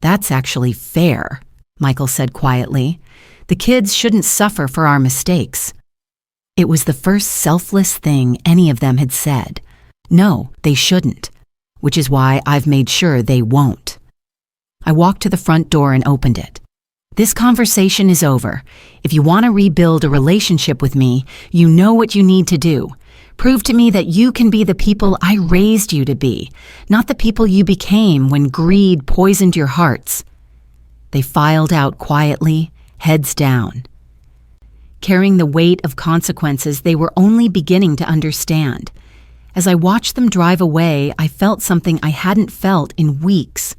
actually fair, Michael said quietly. The kids shouldn't suffer for our mistakes. It was the first selfless thing any of them had said. No, they shouldn't, which is why I've made sure they won't. I walked to the front door and opened it. This conversation is over. If you want to rebuild a relationship with me, you know what you need to do. Prove to me that you can be the people I raised you to be, not the people you became when greed poisoned your hearts. They filed out quietly, heads down. Carrying the weight of consequences they were only beginning to understand. As I watched them drive away, I felt something I hadn't felt in weeks.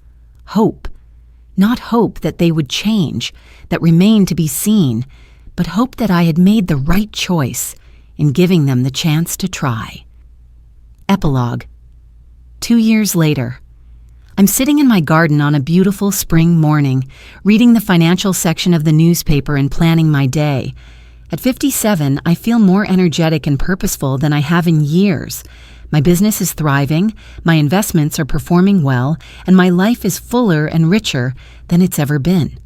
Hope. Not hope that they would change, that remained to be seen, but hope that I had made the right choice in giving them the chance to try. Epilogue. 2 years later. I'm sitting in my garden on a beautiful spring morning, reading the financial section of the newspaper and planning my day. At 57, I feel more energetic and purposeful than I have in years. My business is thriving, my investments are performing well, and my life is fuller and richer than it's ever been.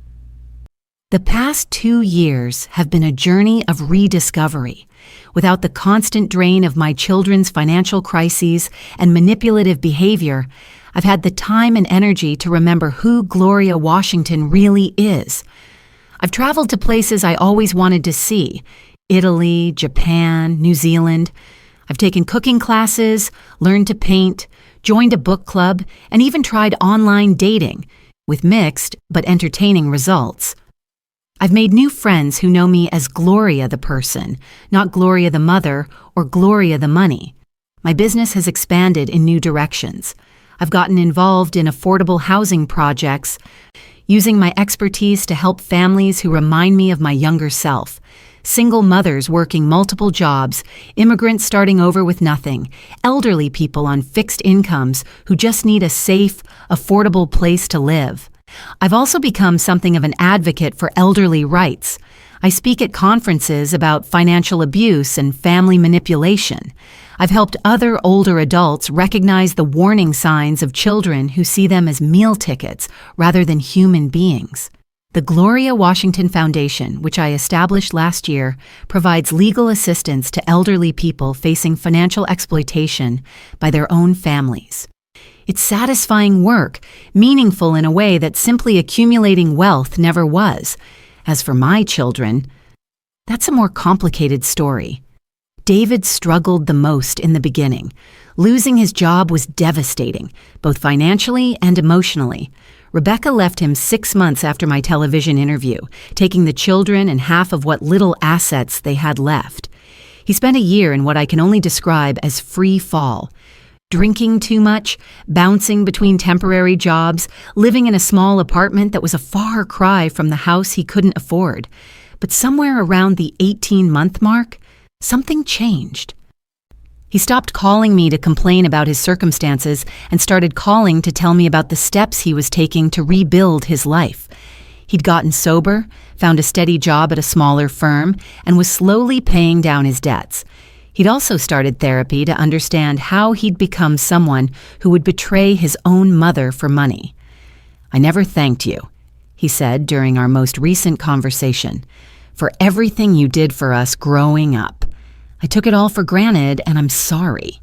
The past 2 years have been a journey of rediscovery. Without the constant drain of my children's financial crises and manipulative behavior, I've had the time and energy to remember who Gloria Washington really is. I've traveled to places I always wanted to see: Italy, Japan, New Zealand. I've taken cooking classes, learned to paint, joined a book club, and even tried online dating, with mixed but entertaining results. I've made new friends who know me as Gloria the person, not Gloria the mother or Gloria the money. My business has expanded in new directions. I've gotten involved in affordable housing projects, using my expertise to help families who remind me of my younger self. Single mothers working multiple jobs, immigrants starting over with nothing, elderly people on fixed incomes who just need a safe, affordable place to live. I've also become something of an advocate for elderly rights. I speak at conferences about financial abuse and family manipulation. I've helped other older adults recognize the warning signs of children who see them as meal tickets rather than human beings. The Gloria Washington Foundation, which I established last year, provides legal assistance to elderly people facing financial exploitation by their own families. It's satisfying work, meaningful in a way that simply accumulating wealth never was. As for my children, that's a more complicated story. David struggled the most in the beginning. Losing his job was devastating, both financially and emotionally. Rebecca left him 6 months after my television interview, taking the children and half of what little assets they had left. He spent a year in what I can only describe as free fall. Drinking too much, bouncing between temporary jobs, living in a small apartment that was a far cry from the house he couldn't afford. But somewhere around the 18-month mark, something changed. He stopped calling me to complain about his circumstances and started calling to tell me about the steps he was taking to rebuild his life. He'd gotten sober, found a steady job at a smaller firm, and was slowly paying down his debts. He'd also started therapy to understand how he'd become someone who would betray his own mother for money. "I never thanked you," he said during our most recent conversation, "for everything you did for us growing up. I took it all for granted, and I'm sorry."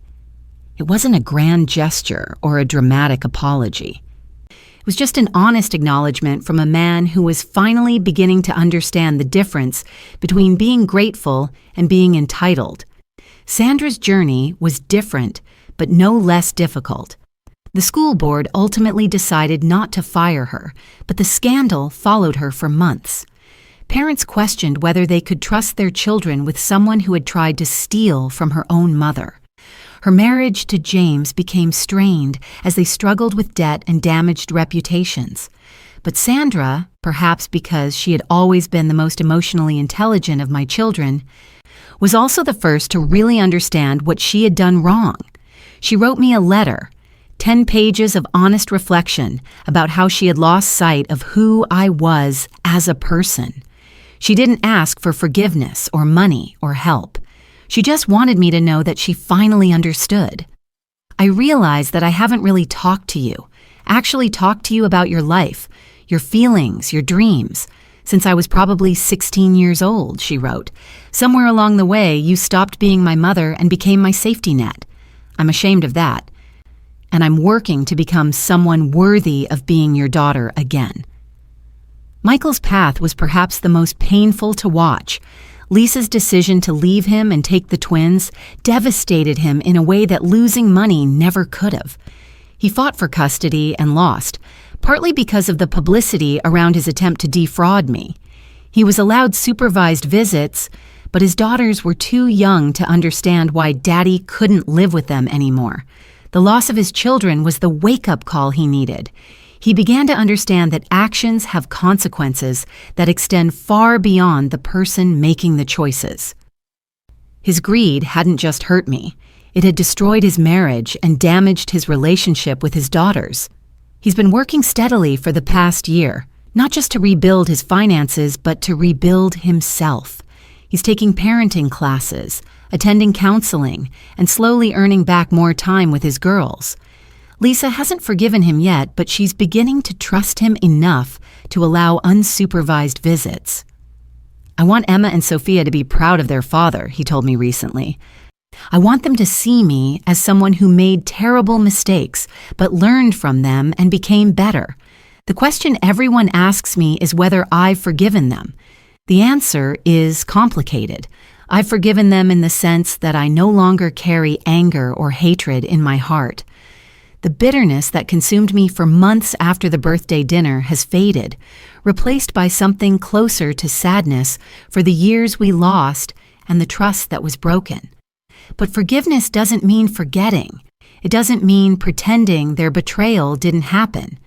It wasn't a grand gesture or a dramatic apology. It was just an honest acknowledgement from a man who was finally beginning to understand the difference between being grateful and being entitled. Sandra's journey was different, but no less difficult. The school board ultimately decided not to fire her, but the scandal followed her for months. Parents questioned whether they could trust their children with someone who had tried to steal from her own mother. Her marriage to James became strained as they struggled with debt and damaged reputations. But Sandra, perhaps because she had always been the most emotionally intelligent of my children, was also the first to really understand what she had done wrong. She wrote me a letter, 10 pages of honest reflection about how she had lost sight of who I was as a person. She didn't ask for forgiveness or money or help. She just wanted me to know that she finally understood. "I realize that I haven't really talked to you about your life, your feelings, your dreams, since I was probably 16 years old," she wrote. "Somewhere along the way, you stopped being my mother and became my safety net. I'm ashamed of that. And I'm working to become someone worthy of being your daughter again." Michael's path was perhaps the most painful to watch. Lisa's decision to leave him and take the twins devastated him in a way that losing money never could have. He fought for custody and lost, partly because of the publicity around his attempt to defraud me. He was allowed supervised visits, but his daughters were too young to understand why Daddy couldn't live with them anymore. The loss of his children was the wake-up call he needed. He began to understand that actions have consequences that extend far beyond the person making the choices. His greed hadn't just hurt me. It had destroyed his marriage and damaged his relationship with his daughters. He's been working steadily for the past year, not just to rebuild his finances, but to rebuild himself. He's taking parenting classes, attending counseling, and slowly earning back more time with his girls. Lisa hasn't forgiven him yet, but she's beginning to trust him enough to allow unsupervised visits. "I want Emma and Sophia to be proud of their father," he told me recently. "I want them to see me as someone who made terrible mistakes, but learned from them and became better. The question everyone asks me is whether I've forgiven them. The answer is complicated. I've forgiven them in the sense that I no longer carry anger or hatred in my heart. The bitterness that consumed me for months after the birthday dinner has faded, replaced by something closer to sadness for the years we lost and the trust that was broken. But forgiveness doesn't mean forgetting. It doesn't mean pretending their betrayal didn't happen.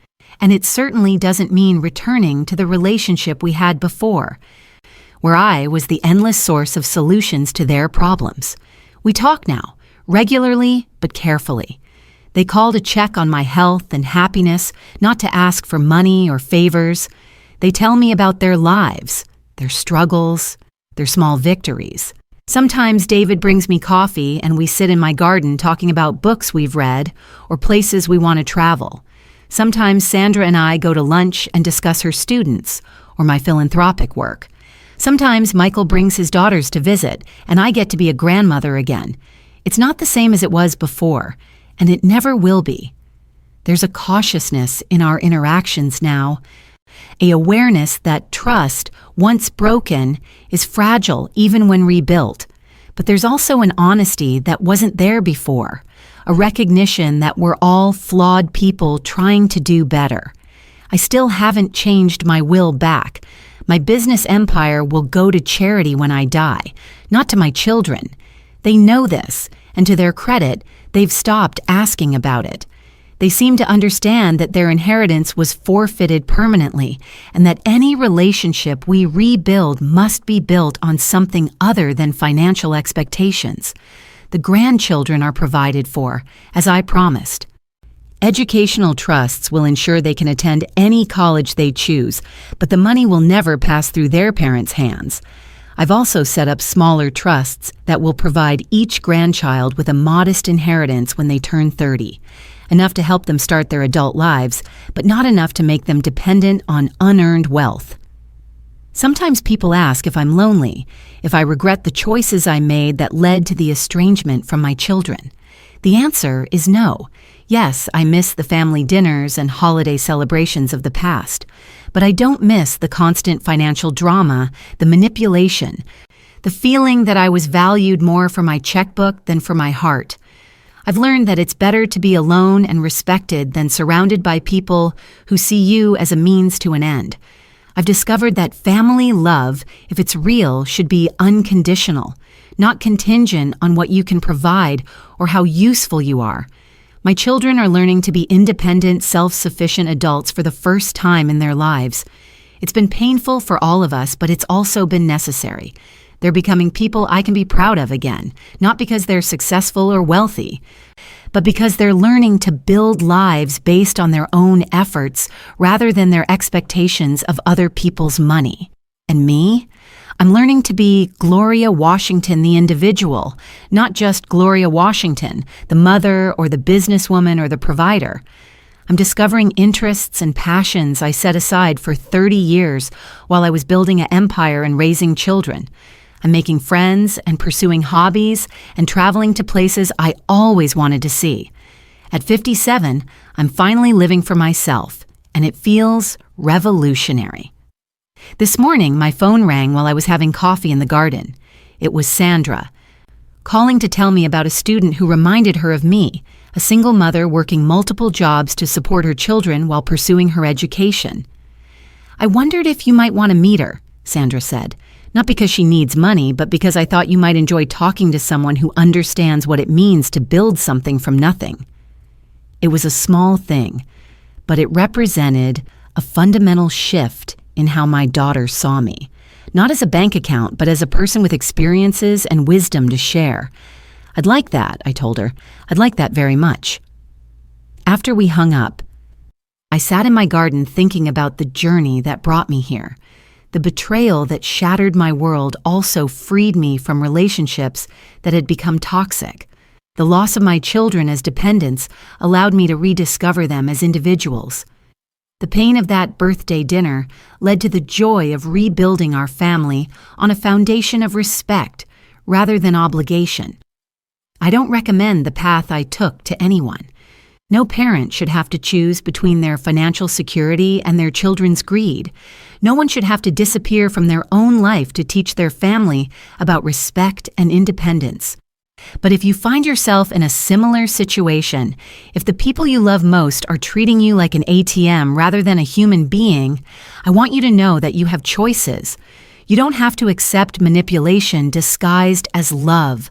And it certainly doesn't mean returning to the relationship we had before, where I was the endless source of solutions to their problems. We talk now, regularly but carefully. They call to check on my health and happiness, not to ask for money or favors. They tell me about their lives, their struggles, their small victories. Sometimes David brings me coffee and we sit in my garden talking about books we've read or places we want to travel. Sometimes Sandra and I go to lunch and discuss her students or my philanthropic work. Sometimes Michael brings his daughters to visit, and I get to be a grandmother again. It's not the same as it was before, and it never will be. There's a cautiousness in our interactions now, an awareness that trust, once broken, is fragile even when rebuilt. But there's also an honesty that wasn't there before, a recognition that we're all flawed people trying to do better. I still haven't changed my will back. My business empire will go to charity when I die, not to my children. They know this, and to their credit, they've stopped asking about it. They seem to understand that their inheritance was forfeited permanently, and that any relationship we rebuild must be built on something other than financial expectations. The grandchildren are provided for, as I promised. Educational trusts will ensure they can attend any college they choose, but the money will never pass through their parents' hands. I've also set up smaller trusts that will provide each grandchild with a modest inheritance when they turn 30. Enough to help them start their adult lives, but not enough to make them dependent on unearned wealth. Sometimes people ask if I'm lonely, if I regret the choices I made that led to the estrangement from my children. The answer is no. Yes, I miss the family dinners and holiday celebrations of the past, but I don't miss the constant financial drama, the manipulation, the feeling that I was valued more for my checkbook than for my heart. I've learned that it's better to be alone and respected than surrounded by people who see you as a means to an end. I've discovered that family love, if it's real, should be unconditional, not contingent on what you can provide or how useful you are. My children are learning to be independent, self-sufficient adults for the first time in their lives. It's been painful for all of us, but it's also been necessary. They're becoming people I can be proud of again, not because they're successful or wealthy, but because they're learning to build lives based on their own efforts rather than their expectations of other people's money. And me? I'm learning to be Gloria Washington the individual, not just Gloria Washington, the mother or the businesswoman or the provider. I'm discovering interests and passions I set aside for 30 years while I was building an empire and raising children. I'm making friends and pursuing hobbies and traveling to places I always wanted to see. At 57, I'm finally living for myself, and it feels revolutionary. This morning, my phone rang while I was having coffee in the garden. It was Sandra, calling to tell me about a student who reminded her of me, a single mother working multiple jobs to support her children while pursuing her education. "I wondered if you might want to meet her," Sandra said. "Not because she needs money, but because I thought you might enjoy talking to someone who understands what it means to build something from nothing." It was a small thing, but it represented a fundamental shift in how my daughter saw me. Not as a bank account, but as a person with experiences and wisdom to share. "I'd like that," I told her. "I'd like that very much." After we hung up, I sat in my garden thinking about the journey that brought me here. The betrayal that shattered my world also freed me from relationships that had become toxic. The loss of my children as dependents allowed me to rediscover them as individuals. The pain of that birthday dinner led to the joy of rebuilding our family on a foundation of respect rather than obligation. I don't recommend the path I took to anyone. No parent should have to choose between their financial security and their children's greed. No one should have to disappear from their own life to teach their family about respect and independence. But if you find yourself in a similar situation, if the people you love most are treating you like an ATM rather than a human being, I want you to know that you have choices. You don't have to accept manipulation disguised as love.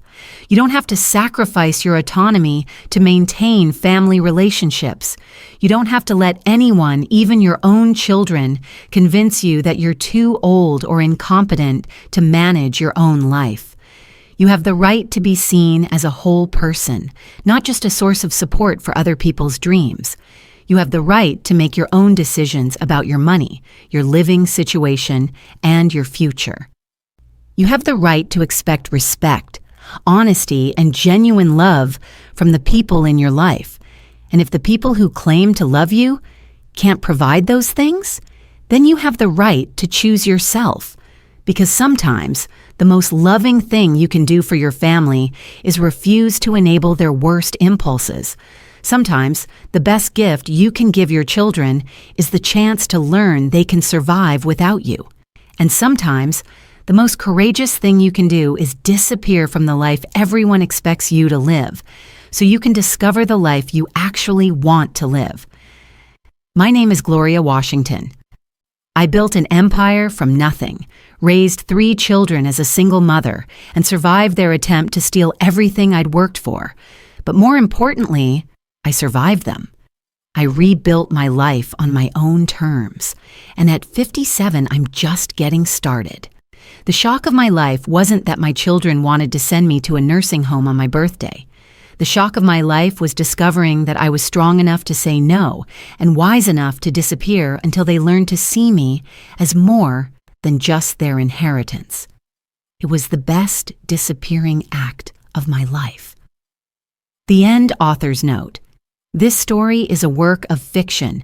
You don't have to sacrifice your autonomy to maintain family relationships. You don't have to let anyone, even your own children, convince you that you're too old or incompetent to manage your own life. You have the right to be seen as a whole person, not just a source of support for other people's dreams. You have the right to make your own decisions about your money, your living situation, and your future. You have the right to expect respect, honesty, and genuine love from the people in your life. And if the people who claim to love you can't provide those things, then you have the right to choose yourself. Because sometimes, the most loving thing you can do for your family is refuse to enable their worst impulses. Sometimes, the best gift you can give your children is the chance to learn they can survive without you. And sometimes, the most courageous thing you can do is disappear from the life everyone expects you to live, so you can discover the life you actually want to live. My name is Gloria Washington. I built an empire from nothing, raised 3 children as a single mother, and survived their attempt to steal everything I'd worked for. But more importantly, I survived them. I rebuilt my life on my own terms, and at 57, I'm just getting started. The shock of my life wasn't that my children wanted to send me to a nursing home on my birthday. The shock of my life was discovering that I was strong enough to say no and wise enough to disappear until they learned to see me as more than just their inheritance. It was the best disappearing act of my life. The end author's note. This story is a work of fiction,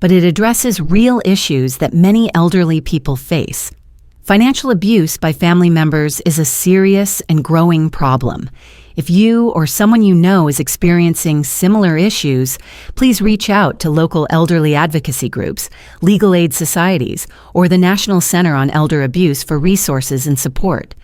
but it addresses real issues that many elderly people face. Financial abuse by family members is a serious and growing problem. If you or someone you know is experiencing similar issues, please reach out to local elderly advocacy groups, legal aid societies, or the National Center on Elder Abuse for resources and support.